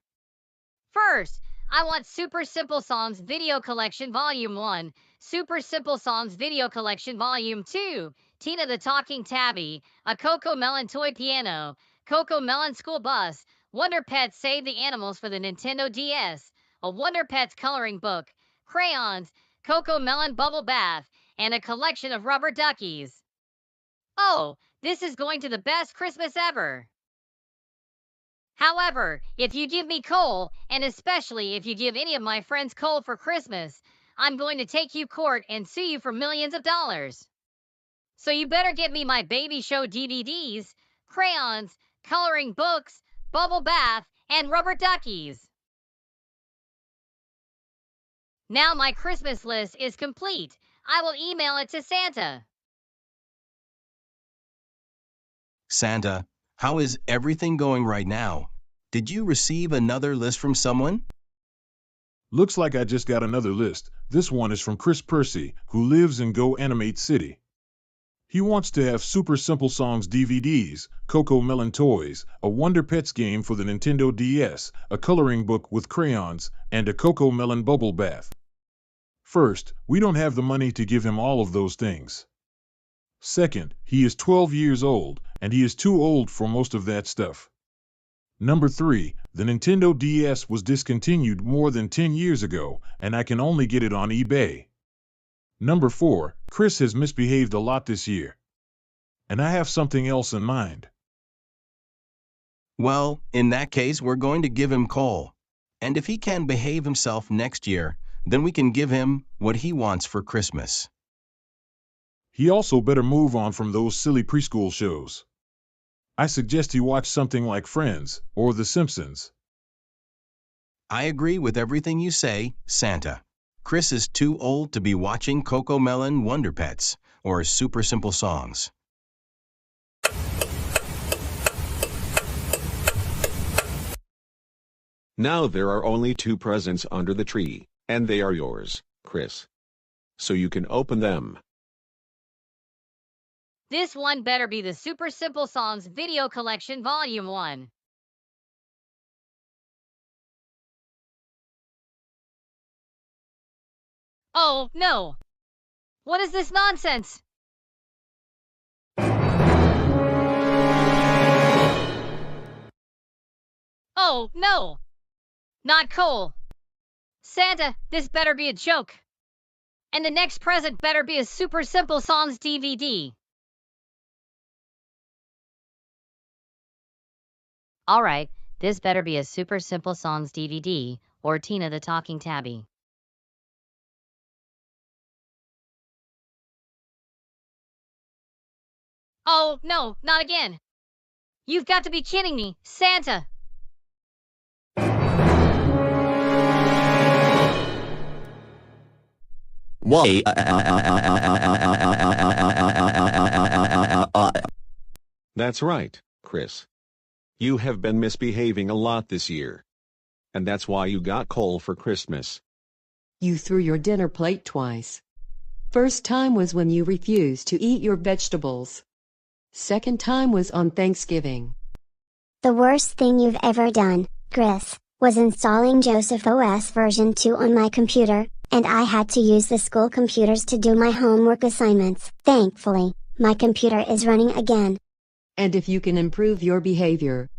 Speaker 1: First, I want Super Simple Songs Video Collection Volume 1, Super Simple Songs Video Collection Volume 2, Tina the Talking Tabby, a Coco Melon Toy Piano, Coco Melon School Bus, Wonder Pets Save the Animals for the Nintendo DS, a Wonder Pets coloring book, crayons, Coco Melon Bubble Bath, and a collection of rubber duckies. Oh, this is going to the best Christmas ever! However, if you give me coal, and especially if you give any of my friends coal for Christmas, I'm going to take you to court and sue you for millions of dollars. So you better get me my baby show DVDs, crayons, coloring books, bubble bath, and rubber duckies. Now my Christmas list is complete. I will email it to Santa.
Speaker 9: Santa, how is everything going right now? Did you receive another list from someone?
Speaker 15: Looks like I just got another list. This one is from Chris Percy, who lives in Goanimate City. He wants to have Super Simple Songs DVDs, Coco Melon toys, a Wonder Pets game for the Nintendo DS, a coloring book with crayons, and a Coco Melon bubble bath. First, we don't have the money to give him all of those things. Second, he is 12 years old, and he is too old for most of that stuff. Number 3, the Nintendo DS was discontinued more than 10 years ago, and I can only get it on eBay. Number 4, Chris has misbehaved a lot this year. And I have something else in mind.
Speaker 9: Well, in that case, we're going to give him coal. And if he can behave himself next year, then we can give him what he wants for Christmas.
Speaker 15: He also better move on from those silly preschool shows. I suggest he watch something like Friends or The Simpsons.
Speaker 9: I agree with everything you say, Santa. Chris is too old to be watching Coco Melon Wonder Pets or Super Simple Songs.
Speaker 8: Now there are only 2 presents under the tree, and they are yours, Chris. So you can open them.
Speaker 1: This one better be the Super Simple Songs Video Collection Volume 1. Oh, no! What is this nonsense? Oh, no! Not coal! Santa, this better be a joke. And the next present better be a Super Simple Songs DVD. Alright, this better be a Super Simple Songs DVD, or Tina the Talking Tabby. Oh, no, not again. You've got to be kidding me, Santa.
Speaker 10: Why?
Speaker 8: That's right, Chris. You have been misbehaving a lot this year. And that's why you got coal for Christmas.
Speaker 26: You threw your dinner plate twice. First time was when you refused to eat your vegetables. Second time was on Thanksgiving.
Speaker 4: The worst thing you've ever done, Chris, was installing Joseph OS version 2 on my computer, and I had to use the school computers to do my homework assignments. Thankfully, my computer is running again.
Speaker 26: And if you can improve your behavior,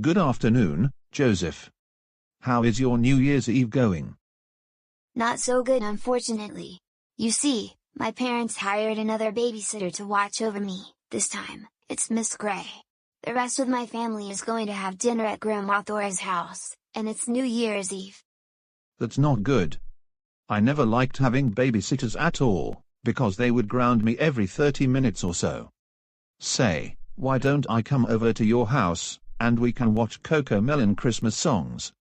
Speaker 2: Good afternoon, Joseph. How is your New Year's Eve going?
Speaker 7: Not so good, unfortunately. You see, my parents hired another babysitter to watch over me. This time, it's Miss Gray. The rest of my family is going to have dinner at Grandma Thora's house, and it's New Year's Eve.
Speaker 2: That's not good. I never liked having babysitters at all, because they would ground me every 30 minutes or so. Say, why don't I come over to your house, and we can watch CoComelon Christmas songs?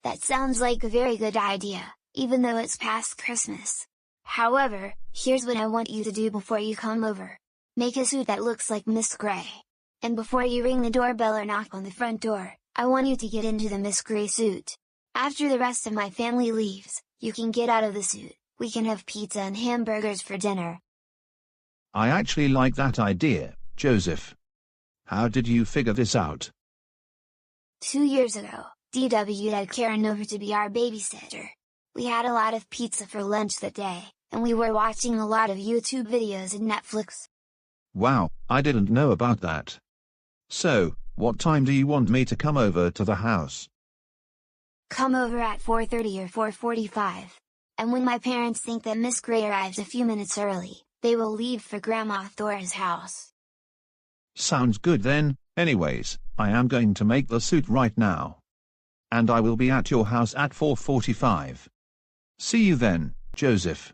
Speaker 7: That sounds like a very good idea, even though it's past Christmas. However, here's what I want you to do before you come over. Make a suit that looks like Miss Gray. And before you ring the doorbell or knock on the front door, I want you to get into the Miss Gray suit. After the rest of my family leaves, you can get out of the suit. We can have pizza and hamburgers for dinner.
Speaker 2: I actually like that idea, Joseph. How did you figure this out?
Speaker 7: 2 years ago, DW had Karen over to be our babysitter. We had a lot of pizza for lunch that day, and we were watching a lot of YouTube videos and Netflix.
Speaker 2: Wow, I didn't know about that. So, what time do you want me to come over to the house?
Speaker 7: Come over at 4:30 or 4:45. And when my parents think that Miss Gray arrives a few minutes early, they will leave for Grandma Thora's house.
Speaker 2: Sounds good then. Anyways, I am going to make the suit right now. And I will be at your house at 4:45. See you then, Joseph.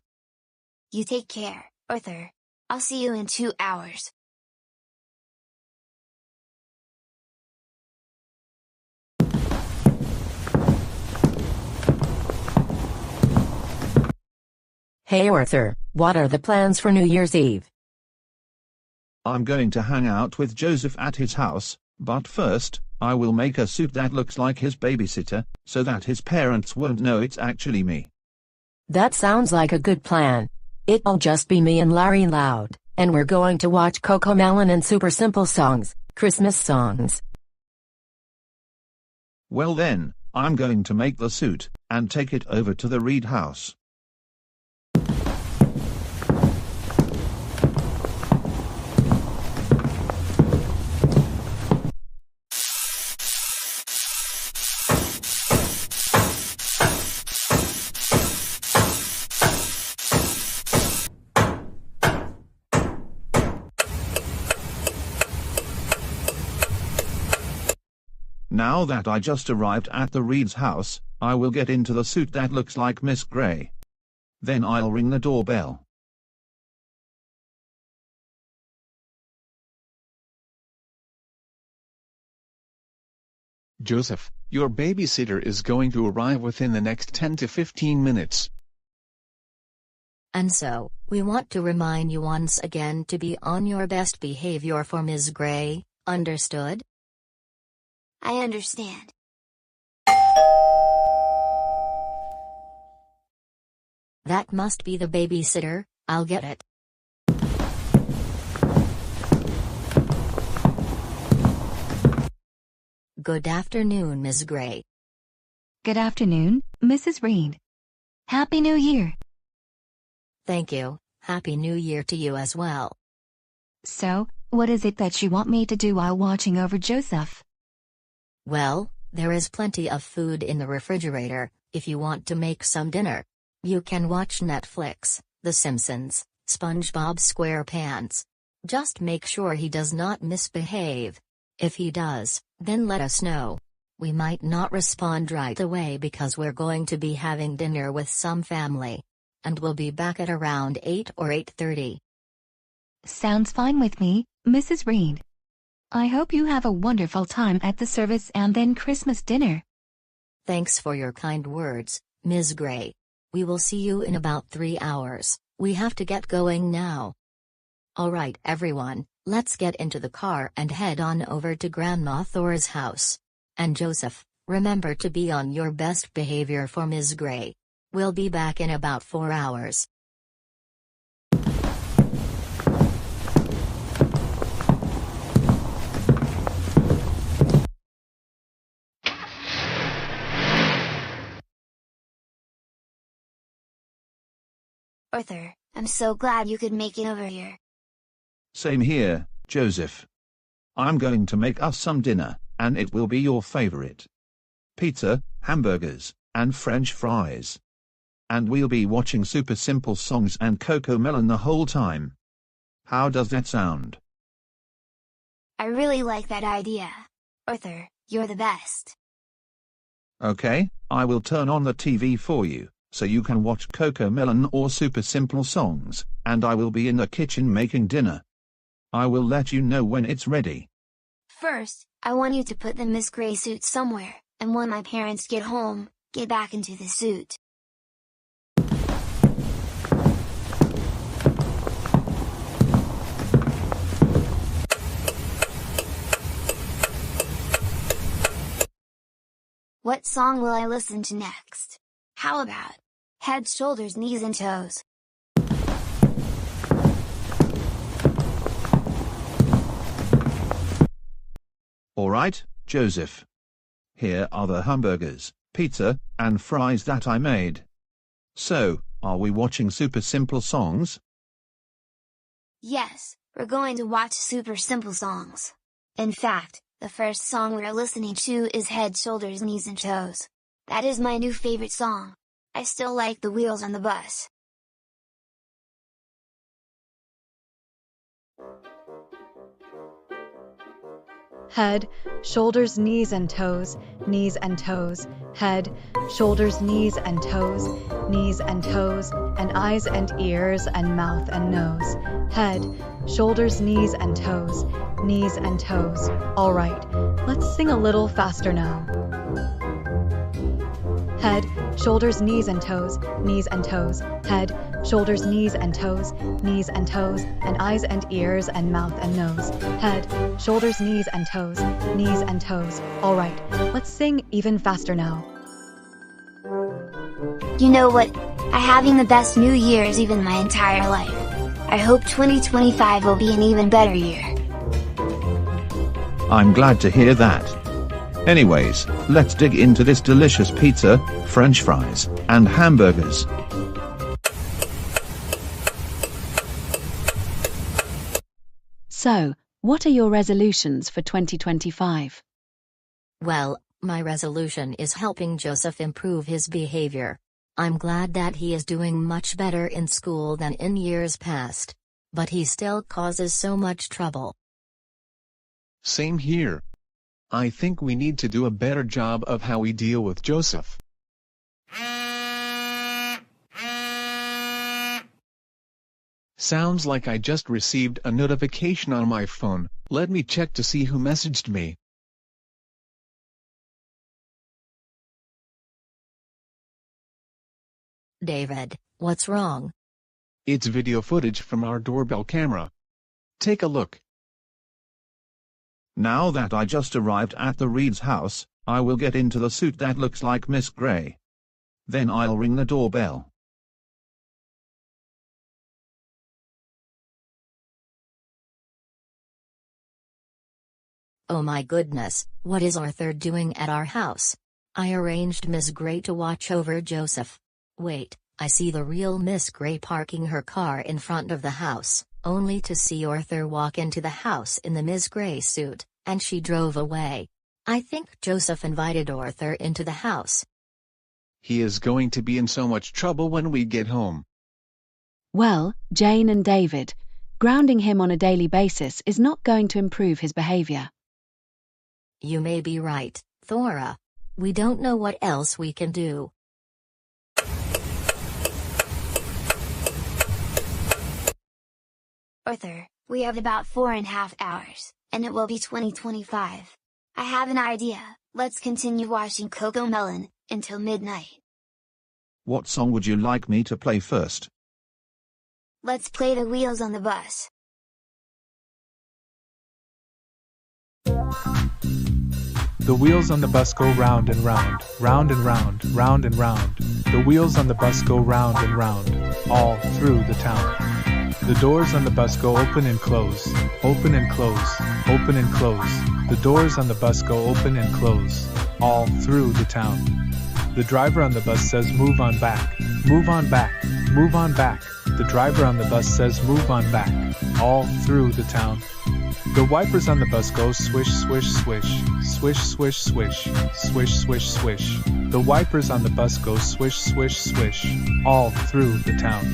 Speaker 7: You take care, Arthur. I'll see you in 2 hours.
Speaker 18: Hey Arthur, what are the plans for New Year's Eve?
Speaker 2: I'm going to hang out with Joseph at his house, but first, I will make a suit that looks like his babysitter, so that his parents won't know it's actually me.
Speaker 18: That sounds like a good plan. It'll just be me and Larry Loud, and we're going to watch CoComelon and Super Simple Songs, Christmas songs.
Speaker 2: Well then, I'm going to make the suit, and take it over to the Reed house. Now that I just arrived at the Reed's house, I will get into the suit that looks like Miss Gray. Then I'll ring the doorbell. Joseph, your babysitter is going to arrive within the next 10 to 15 minutes.
Speaker 3: And so, we want to remind you once again to be on your best behavior for Ms. Gray, understood?
Speaker 7: I understand.
Speaker 3: That must be the babysitter, I'll get it. Good afternoon, Ms. Gray.
Speaker 16: Good afternoon, Mrs. Reed. Happy New Year.
Speaker 3: Thank you, Happy New Year to you as well.
Speaker 16: So, what is it that you want me to do while watching over Joseph?
Speaker 3: Well, there is plenty of food in the refrigerator, if you want to make some dinner. You can watch Netflix, The Simpsons, SpongeBob SquarePants. Just make sure he does not misbehave. If he does, then let us know. We might not respond right away because we're going to be having dinner with some family. And we'll be back at around 8 or 8:30.
Speaker 16: Sounds fine with me, Mrs. Reed. I hope you have a wonderful time at the service and then Christmas dinner.
Speaker 3: Thanks for your kind words, Ms. Gray. We will see you in about 3 hours. We have to get going now. Alright everyone, let's get into the car and head on over to Grandma Thor's house. And Joseph, remember to be on your best behavior for Ms. Gray. We'll be back in about 4 hours.
Speaker 7: Arthur, I'm so glad you could make it over here.
Speaker 2: Same here, Joseph.
Speaker 5: I'm going to make us some dinner, and it will be your favorite. Pizza, hamburgers, and French fries. And we'll be watching Super Simple Songs and CoComelon the whole time. How does that sound?
Speaker 7: I really like that idea. Arthur, you're the best.
Speaker 5: Okay, I will turn on the TV for you, so you can watch CoComelon or Super Simple Songs, and I will be in the kitchen making dinner. I will let you know when it's ready.
Speaker 7: First, I want you to put the Miss Gray suit somewhere, and when my parents get home, get back into the suit. What song will I listen to next? How about Head, Shoulders, Knees and Toes?
Speaker 5: Alright, Joseph. Here are the hamburgers, pizza, and fries that I made. So, are we watching Super Simple Songs?
Speaker 7: Yes, we're going to watch Super Simple Songs. In fact, the first song we're listening to is Head, Shoulders, Knees and Toes. That is my new favorite song. I still like the wheels on the bus.
Speaker 6: Head, shoulders, knees and toes, head, shoulders, knees and toes, and eyes and ears and mouth and nose, head, shoulders, knees and toes, Alright, let's sing a little faster now. Head, shoulders, knees and toes, head, shoulders, knees and toes, and eyes and ears and mouth and nose, head, shoulders, knees and toes, Alright, let's sing even faster now.
Speaker 7: You know what? I'm having the best New Year's Eve in my entire life. I hope 2025 will be an even better year.
Speaker 5: I'm glad to hear that. Anyways, let's dig into this delicious pizza, French fries, and hamburgers.
Speaker 20: So, what are your resolutions for 2025?
Speaker 3: Well, my resolution is helping Joseph improve his behavior. I'm glad that he is doing much better in school than in years past. But he still causes so much trouble.
Speaker 2: Same here. I think we need to do a better job of how we deal with Joseph. Sounds like I just received a notification on my phone. Let me check to see who messaged me.
Speaker 3: David, what's wrong?
Speaker 2: It's video footage from our doorbell camera. Take a look.
Speaker 5: Now that I just arrived at the Reed's house, I will get into the suit that looks like Miss Gray. Then I'll ring the doorbell.
Speaker 3: Oh my goodness, what is Arthur doing at our house? I arranged Miss Gray to watch over Joseph. Wait, I see the real Miss Gray parking her car in front of the house, only to see Arthur walk into the house in the Miss Gray suit, and she drove away. I think Joseph invited Arthur into the house.
Speaker 2: He is going to be in so much trouble when we get home.
Speaker 20: Well, Jane and David, grounding him on a daily basis is not going to improve his behavior.
Speaker 3: You may be right, Thora. We don't know what else we can do.
Speaker 7: Arthur, we have about 4.5 hours, and it will be 2025. I have an idea. Let's continue watching CoComelon until midnight.
Speaker 5: What song would you like me to play first?
Speaker 7: Let's play The Wheels on the Bus.
Speaker 22: The wheels on the bus go round and round, round and round, round and round. The wheels on the bus go round and round, all through the town. The doors on the bus go open and close, open and close, open and close. The doors on the bus go open and close, all through the town. The driver on the bus says move on back, move on back, move on back. The driver on the bus says move on back, all through the town. The wipers on the bus go swish, swish, swish, swish, swish, swish, swish, swish, swish. The wipers on the bus go swish, swish, swish, all through the town.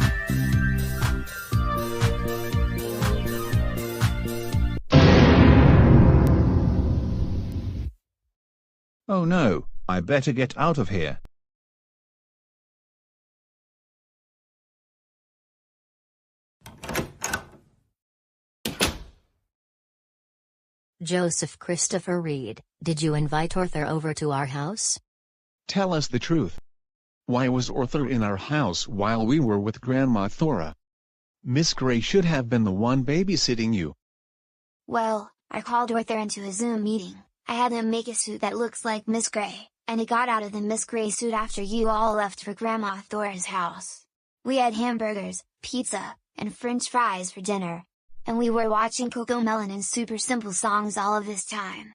Speaker 5: Oh no, I better get out of here.
Speaker 3: Joseph Christopher Reed, did you invite Arthur over to our house?
Speaker 2: Tell us the truth. Why was Arthur in our house while we were with Grandma Thora? Miss Gray should have been the one babysitting you.
Speaker 7: Well, I called Arthur into a Zoom meeting. I had him make a suit that looks like Miss Gray, and he got out of the Miss Gray suit after you all left for Grandma Thora's house. We had hamburgers, pizza, and French fries for dinner. And we were watching CoComelon and Super Simple Songs all of this time.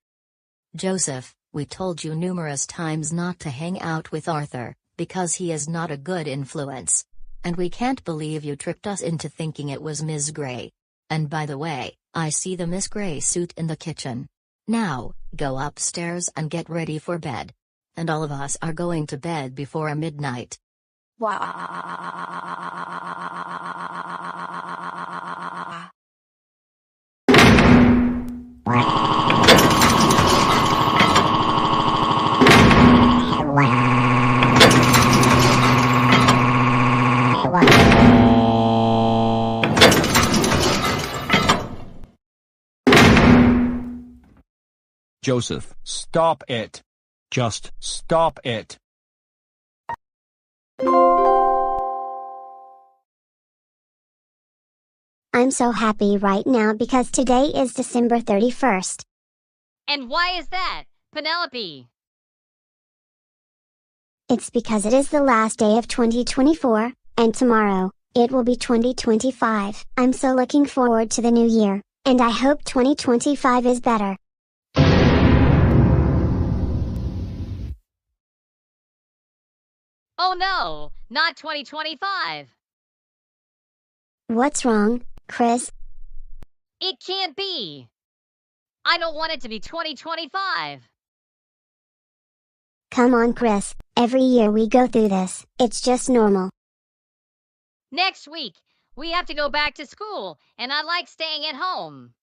Speaker 3: Joseph, we told you numerous times not to hang out with Arthur, because he is not a good influence. And we can't believe you tricked us into thinking it was Miss Gray. And by the way, I see the Miss Gray suit in the kitchen. Now, go upstairs and get ready for bed. And all of us are going to bed before midnight.
Speaker 10: Joseph, stop it. Just stop it.
Speaker 4: I'm so happy right now because today is December 31st.
Speaker 1: And why is that, Penelope?
Speaker 4: It's because it is the last day of 2024, and tomorrow, it will be 2025. I'm so looking forward to the new year, and I hope 2025 is better.
Speaker 1: Oh no, not 2025.
Speaker 4: What's wrong, Chris?
Speaker 1: It can't be. I don't want it to be 2025.
Speaker 4: Come on, Chris, every year we go through this, it's just normal.
Speaker 1: Next week, we have to go back to school, and I like staying at home.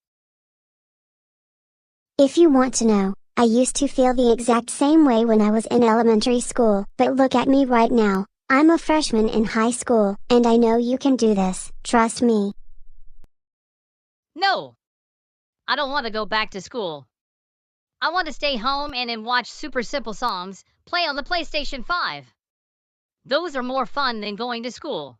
Speaker 4: If you want to know, I used to feel the exact same way when I was in elementary school, but look at me right now. I'm a freshman in high school, and I know you can do this, trust me.
Speaker 1: No, I don't want to go back to school. I want to stay home and watch Super Simple Songs play on the PlayStation 5. Those are more fun than going to school.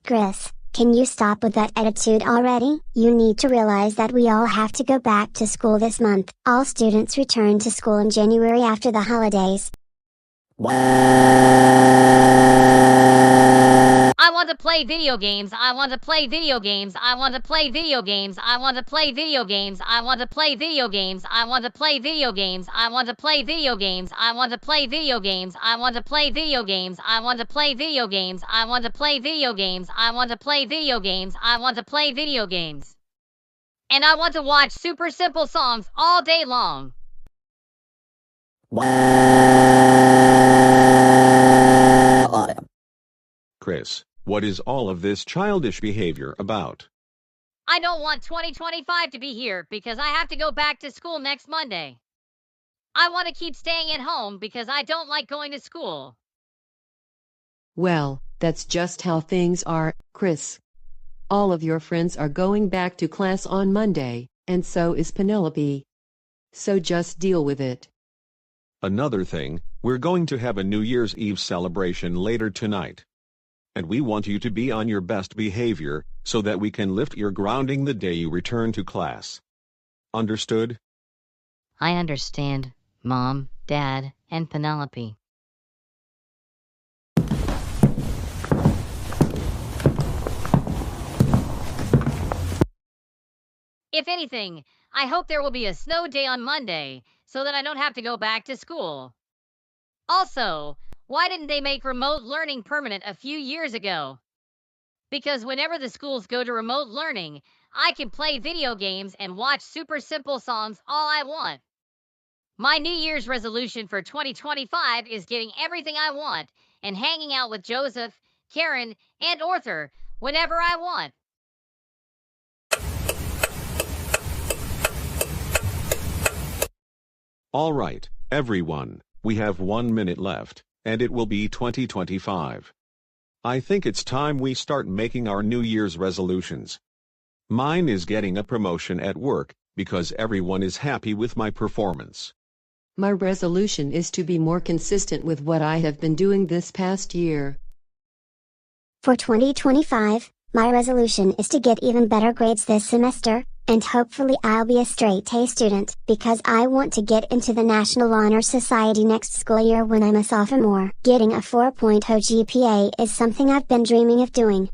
Speaker 4: Chris, can you stop with that attitude already? You need to realize that we all have to go back to school this month. All students return to school in January after the holidays.
Speaker 1: I want to play video games. I want to play video games. I want to play video games. I want to play video games. I want to play video games. I want to play video games. I want to play video games. I want to play video games. I want to play video games. I want to play video games. I want to play video games. I want to play video games. I want to play video games. And I want to watch Super Simple Songs all day long.
Speaker 8: Chris, what is all of this childish behavior about?
Speaker 1: I don't want 2025 to be here because I have to go back to school next Monday. I want to keep staying at home because I don't like going to school.
Speaker 26: Well, that's just how things are, Chris. All of your friends are going back to class on Monday, and so is Penelope. So just deal with it.
Speaker 8: Another thing, we're going to have a New Year's Eve celebration later tonight. And we want you to be on your best behavior, so that we can lift your grounding the day you return to class. Understood?
Speaker 1: I understand, Mom, Dad, and Penelope. If anything, I hope there will be a snow day on Monday, so that I don't have to go back to school. Also, why didn't they make remote learning permanent a few years ago? Because whenever the schools go to remote learning, I can play video games and watch super simple songs all I want. My New Year's resolution for 2025 is getting everything I want and hanging out with Joseph, Karen, and Arthur whenever I want.
Speaker 8: All right, everyone, we have 1 minute left, and it will be 2025. I think it's time we start making our New Year's resolutions. Mine is getting a promotion at work, because everyone is happy with my performance.
Speaker 26: My resolution is to be more consistent with what I have been doing this past year.
Speaker 4: For 2025, my resolution is to get even better grades this semester, and hopefully I'll be a straight A student because I want to get into the National Honor Society next school year when I'm a sophomore. Getting a 4.0 GPA is something I've been dreaming of doing.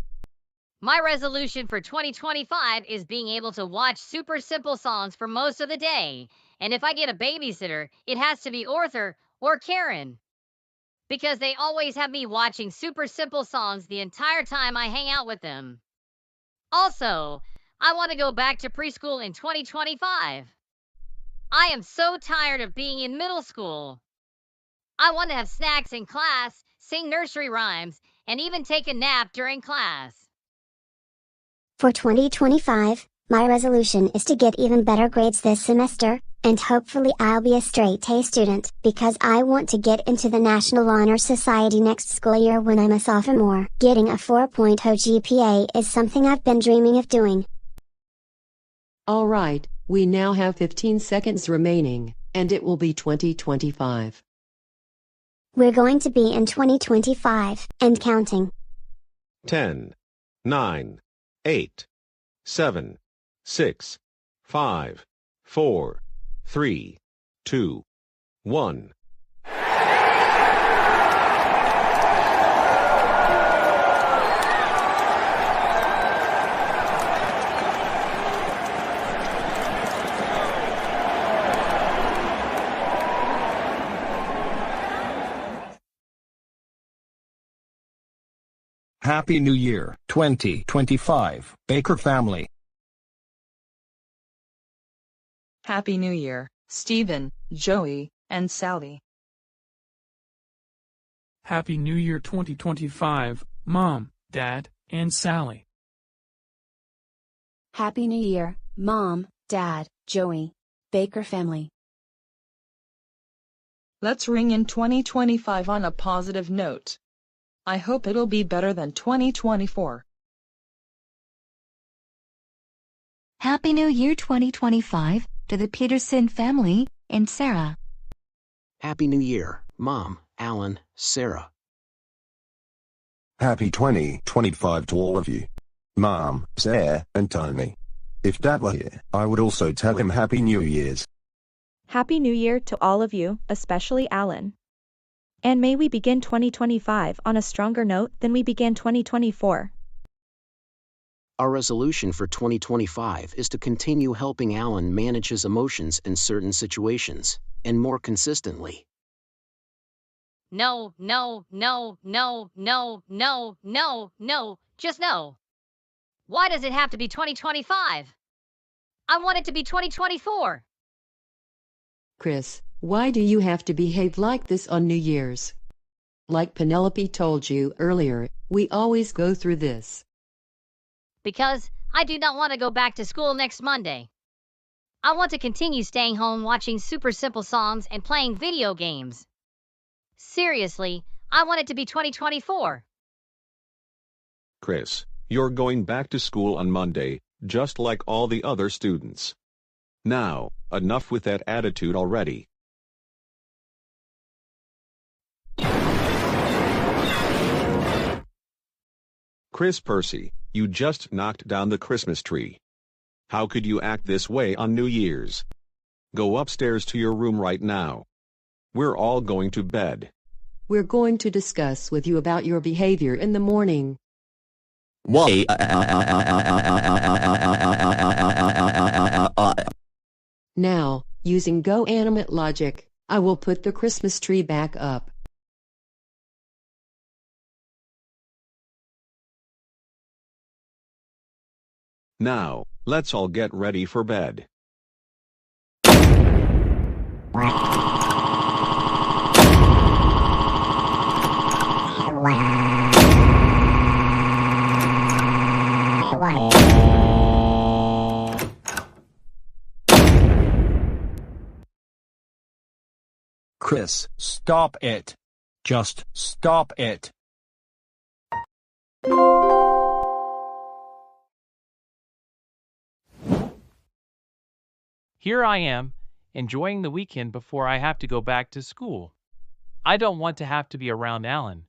Speaker 1: My resolution for 2025 is being able to watch super simple songs for most of the day, and if I get a babysitter, it has to be Arthur or Karen. Because they always have me watching super simple songs the entire time I hang out with them. Also, I want to go back to preschool in 2025. I am so tired of being in middle school. I want to have snacks in class, sing nursery rhymes, and even take a nap during class.
Speaker 4: For 2025, my resolution is to get even better grades this semester, and hopefully I'll be a straight A student because I want to get into the National Honor Society next school year when I'm a sophomore. Getting a 4.0 GPA is something I've been dreaming of doing.
Speaker 26: All right, we now have 15 seconds remaining, and it will be 2025.
Speaker 4: We're going to be in 2025, and counting.
Speaker 8: 10, 9, 8, 7, 6, 5, 4, 3, 2, 1.
Speaker 10: Happy New Year, 2025, Baker family.
Speaker 12: Happy New Year, Stephen, Joey, and Sally.
Speaker 22: Happy New Year 2025, Mom, Dad, and Sally.
Speaker 21: Happy New Year, Mom, Dad, Joey, Baker family.
Speaker 12: Let's ring in 2025 on a positive note. I hope it'll be better than 2024.
Speaker 16: Happy New Year 2025 to the Peterson family and Sarah.
Speaker 13: Happy New Year, Mom, Alan, Sarah.
Speaker 14: Happy 2025 to all of you. Mom, Sarah, and Tony. If Dad were here, I would also tell him Happy New Year's.
Speaker 23: Happy New Year to all of you, especially Alan. And may we begin 2025 on a stronger note than we began 2024.
Speaker 13: Our resolution for 2025 is to continue helping Alan manage his emotions in certain situations, and more consistently.
Speaker 1: No, no, no, no, no, no, no, no, just no. Why does it have to be 2025? I want it to be 2024.
Speaker 26: Chris, why do you have to behave like this on New Year's? Like Penelope told you earlier, we always go through this.
Speaker 1: Because I do not want to go back to school next Monday. I want to continue staying home watching super simple songs and playing video games. Seriously, I want it to be 2024.
Speaker 8: Chris, you're going back to school on Monday, just like all the other students. Now, enough with that attitude already. Chris Percy, you just knocked down the Christmas tree. How could you act this way on New Year's? Go upstairs to your room right now. We're all going to bed.
Speaker 26: We're going to discuss with you about your behavior in the morning.
Speaker 11: Why?
Speaker 26: Now, using Goanimate logic, I will put the Christmas tree back up.
Speaker 8: Now, let's all get ready for bed.
Speaker 10: Chris, stop it. Just stop it.
Speaker 9: Here I am, enjoying the weekend before I have to go back to school. I don't want to have to be around Alan,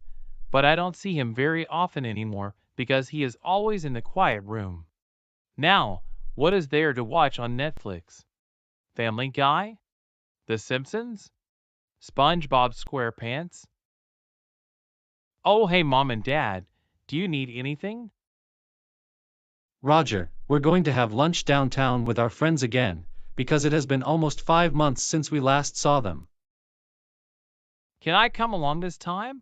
Speaker 9: but I don't see him very often anymore because he is always in the quiet room. Now, what is there to watch on Netflix? Family Guy? The Simpsons? SpongeBob SquarePants? Oh, hey, Mom and Dad, do you need anything?
Speaker 15: Roger, we're going to have lunch downtown with our friends again, because it has been almost 5 months since we last saw them.
Speaker 9: Can I come along this time?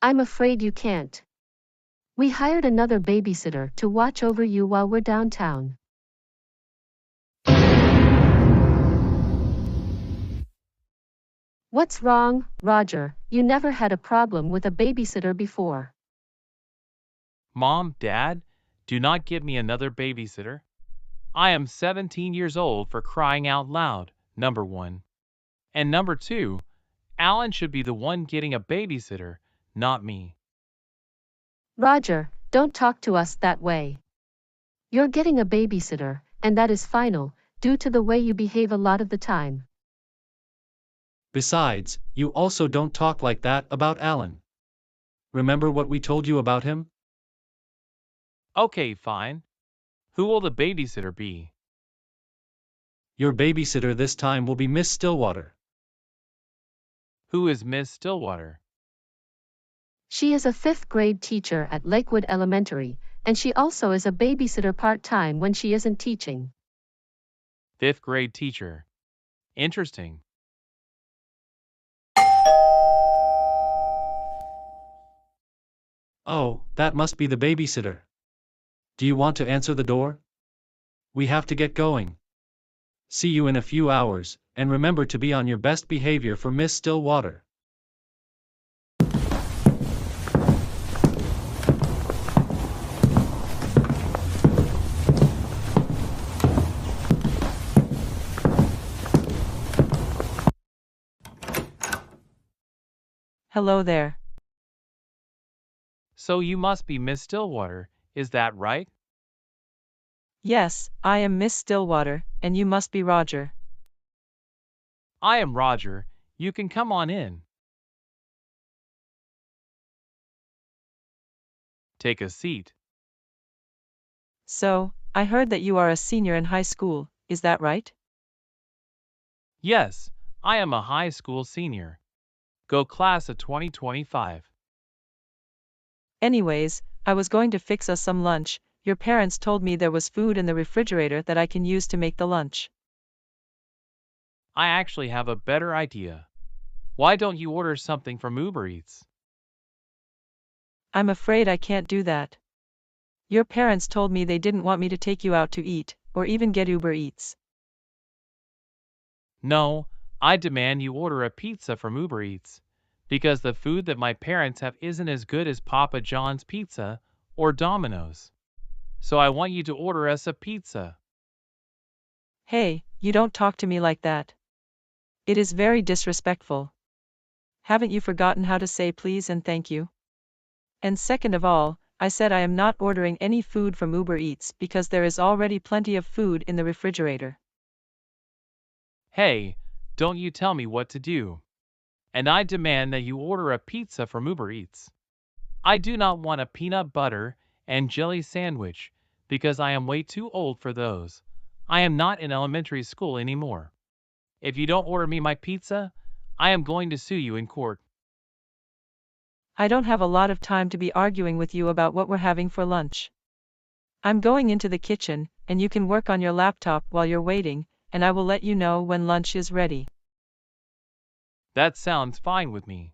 Speaker 17: I'm afraid you can't. We hired another babysitter to watch over you while we're downtown. What's wrong, Roger? You never had a problem with a babysitter before.
Speaker 9: Mom, Dad, do not get me another babysitter. I am 17 years old, for crying out loud, number one. And number two, Alan should be the one getting a babysitter, not me.
Speaker 17: Roger, don't talk to us that way. You're getting a babysitter, and that is final, due to the way you behave a lot of the time.
Speaker 15: Besides, you also don't talk like that about Alan. Remember what we told you about him?
Speaker 9: Okay, fine. Who will the babysitter be?
Speaker 15: Your babysitter this time will be Miss Stillwater.
Speaker 9: Who is Miss Stillwater?
Speaker 17: She is a 5th grade teacher at Lakewood Elementary, and she also is a babysitter part-time when she isn't teaching.
Speaker 9: 5th grade teacher. Interesting.
Speaker 15: Oh, that must be the babysitter. Do you want to answer the door? We have to get going. See you in a few hours, and remember to be on your best behavior for Miss Stillwater.
Speaker 12: Hello there.
Speaker 9: So you must be Miss Stillwater, is that right?
Speaker 12: Yes, I am Miss Stillwater, and you must be Roger.
Speaker 9: I am Roger. You can come on in. Take a seat.
Speaker 12: So, I heard that you are a senior in high school, is that right?
Speaker 9: Yes, I am a high school senior. Go class of 2025.
Speaker 12: Anyways, I was going to fix us some lunch. Your parents told me there was food in the refrigerator that I can use to make the lunch.
Speaker 9: I actually have a better idea. Why don't you order something from Uber Eats?
Speaker 12: I'm afraid I can't do that. Your parents told me they didn't want me to take you out to eat, or even get Uber Eats.
Speaker 9: No, I demand you order a pizza from Uber Eats, because the food that my parents have isn't as good as Papa John's Pizza or Domino's. So I want you to order us a pizza.
Speaker 12: Hey, you don't talk to me like that. It is very disrespectful. Haven't you forgotten how to say please and thank you? And second of all, I said I am not ordering any food from Uber Eats because there is already plenty of food in the refrigerator.
Speaker 9: Hey, don't you tell me what to do. And I demand that you order a pizza from Uber Eats. I do not want a peanut butter and jelly sandwich because I am way too old for those. I am not in elementary school anymore. If you don't order me my pizza, I am going to sue you in court.
Speaker 12: I don't have a lot of time to be arguing with you about what we're having for lunch. I'm going into the kitchen, and you can work on your laptop while you're waiting, and I will let you know when lunch is ready.
Speaker 9: That sounds fine with me.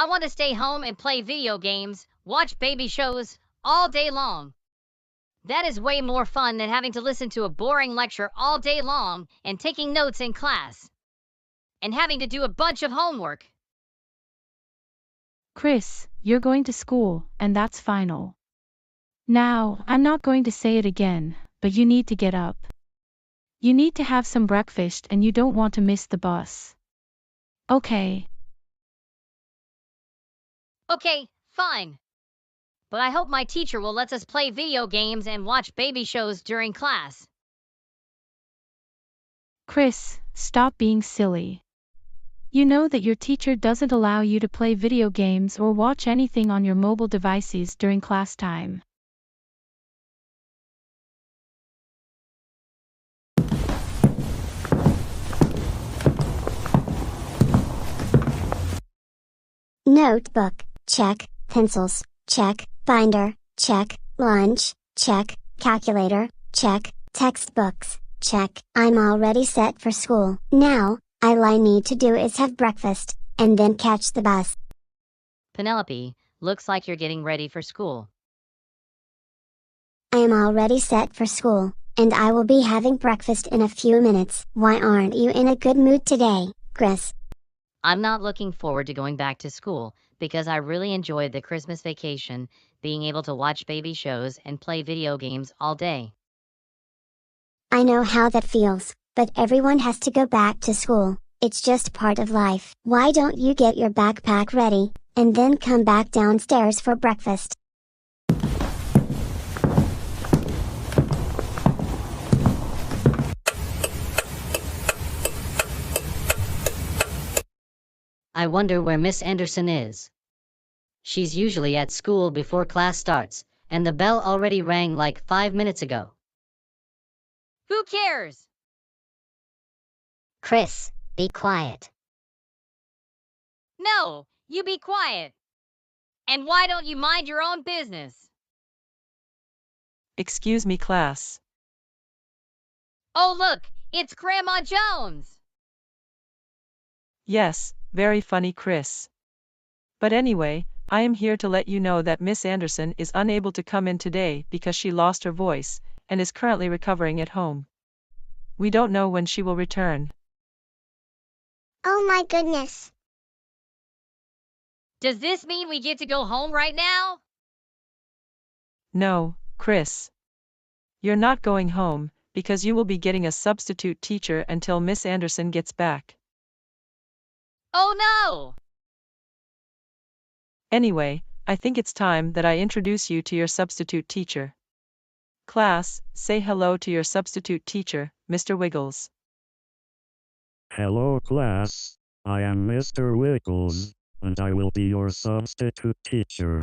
Speaker 1: I want to stay home and play video games, watch baby shows, all day long. That is way more fun than having to listen to a boring lecture all day long and taking notes in class. And having to do a bunch of homework.
Speaker 18: Chris, you're going to school, and that's final. Now, I'm not going to say it again, but you need to get up. You need to have some breakfast and you don't want to miss the bus. Okay.
Speaker 1: Okay, fine. But I hope my teacher will let us play video games and watch baby shows during class.
Speaker 18: Chris, stop being silly. You know that your teacher doesn't allow you to play video games or watch anything on your mobile devices during class time.
Speaker 4: Notebook, check. Pencils, check. Binder, check. Lunch, check. Calculator, check. Textbooks, check. I'm already set for school. Now, all I need to do is have breakfast, and then catch the bus.
Speaker 1: Penelope, looks like you're getting ready for school.
Speaker 4: I am already set for school, and I will be having breakfast in a few minutes. Why aren't you in a good mood today, Chris?
Speaker 1: I'm not looking forward to going back to school because I really enjoyed the Christmas vacation, being able to watch baby shows and play video games all day.
Speaker 4: I know how that feels, but everyone has to go back to school. It's just part of life. Why don't you get your backpack ready, and then come back downstairs for breakfast?
Speaker 2: I wonder where Miss Anderson is. She's usually at school before class starts, and the bell already rang like 5 minutes ago.
Speaker 1: Who cares?
Speaker 5: Chris, be quiet.
Speaker 1: No, you be quiet. And why don't you mind your own business?
Speaker 12: Excuse me, class.
Speaker 1: Oh look, it's Grandma Jones!
Speaker 12: Yes, very funny, Chris. But anyway, I am here to let you know that Miss Anderson is unable to come in today because she lost her voice, and is currently recovering at home. We don't know when she will return.
Speaker 5: Oh my goodness.
Speaker 1: Does this mean we get to go home right now?
Speaker 12: No, Chris. You're not going home, because you will be getting a substitute teacher until Miss Anderson gets back.
Speaker 1: Oh no!
Speaker 12: Anyway, I think it's time that I introduce you to your substitute teacher. Class, say hello to your substitute teacher, Mr. Wiggles.
Speaker 19: Hello class, I am Mr. Wiggles, and I will be your substitute teacher.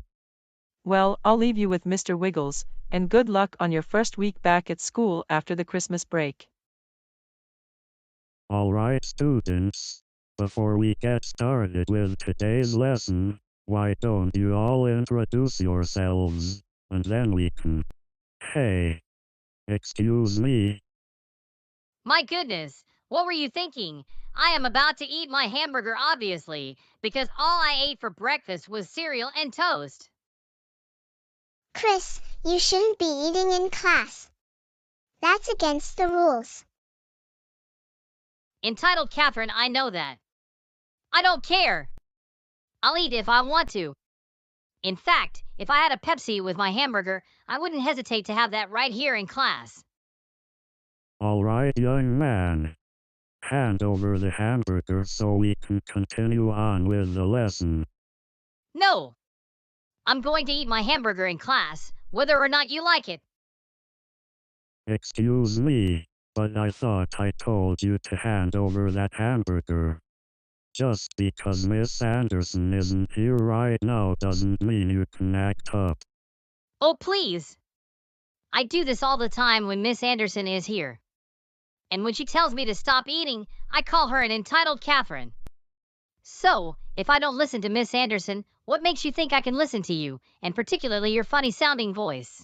Speaker 12: Well, I'll leave you with Mr. Wiggles, and good luck on your first week back at school after the Christmas break.
Speaker 19: Alright students, before we get started with today's lesson, why don't you all introduce yourselves, and then we can... Hey! Excuse me?
Speaker 1: My goodness, what were you thinking? I am about to eat my hamburger obviously, because all I ate for breakfast was cereal and toast.
Speaker 5: Chris, you shouldn't be eating in class. That's against the rules.
Speaker 1: Entitled Catherine, I know that. I don't care. I'll eat if I want to. In fact, if I had a Pepsi with my hamburger, I wouldn't hesitate to have that right here in class.
Speaker 19: Alright young man. Hand over the hamburger so we can continue on with the lesson.
Speaker 1: No. I'm going to eat my hamburger in class, whether or not you like it.
Speaker 19: Excuse me, but I thought I told you to hand over that hamburger. Just because Miss Anderson isn't here right now doesn't mean you can act up.
Speaker 1: Oh, please. I do this all the time when Miss Anderson is here. And when she tells me to stop eating, I call her an entitled Catherine. So, if I don't listen to Miss Anderson, what makes you think I can listen to you, and particularly your funny-sounding voice?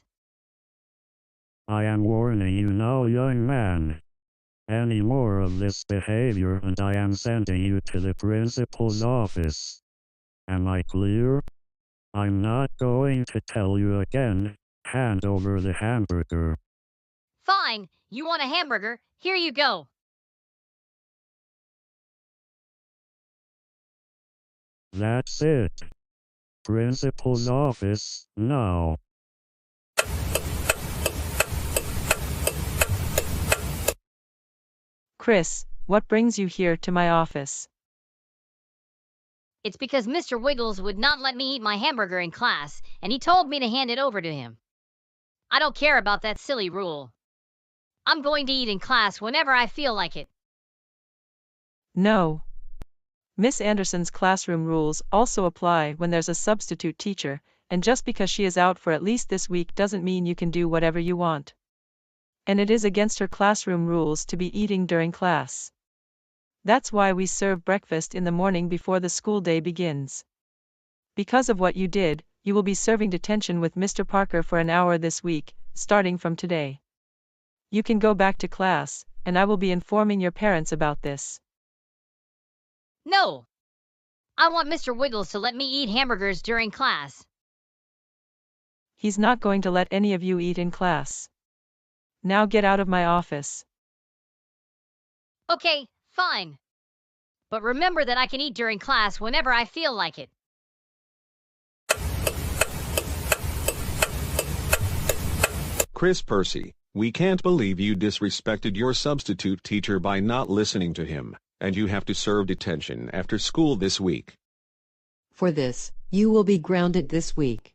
Speaker 19: I am warning you now, young man. Any more of this behavior and I am sending you to the principal's office. Am I clear? I'm not going to tell you again. Hand over the hamburger.
Speaker 1: Fine, you want a hamburger? Here you go.
Speaker 19: That's it. Principal's office, now.
Speaker 12: Chris, what brings you here to my office?
Speaker 1: It's because Mr. Wiggles would not let me eat my hamburger in class, and he told me to hand it over to him. I don't care about that silly rule. I'm going to eat in class whenever I feel like it.
Speaker 12: No. Miss Anderson's classroom rules also apply when there's a substitute teacher, and just because she is out for at least this week doesn't mean you can do whatever you want. And it is against her classroom rules to be eating during class. That's why we serve breakfast in the morning before the school day begins. Because of what you did, you will be serving detention with Mr. Parker for an hour this week, starting from today. You can go back to class, and I will be informing your parents about this.
Speaker 1: No! I want Mr. Wiggles to let me eat hamburgers during class.
Speaker 12: He's not going to let any of you eat in class. Now get out of my office.
Speaker 1: Okay, fine. But remember that I can eat during class whenever I feel like it.
Speaker 8: Chris Percy, we can't believe you disrespected your substitute teacher by not listening to him, and you have to serve detention after school this week.
Speaker 26: For this, you will be grounded this week.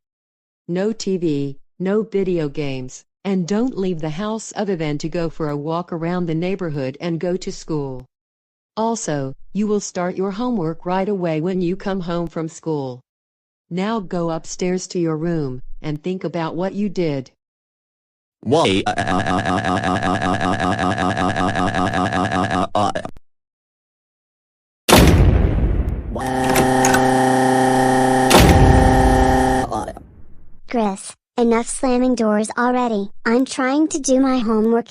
Speaker 26: No TV, no video games, and don't leave the house other than to go for a walk around the neighborhood and go to school. Also, you will start your homework right away when you come home from school. Now go upstairs to your room and think about what you did.
Speaker 11: Why?
Speaker 4: Chris, enough slamming doors already. I'm trying to do my homework.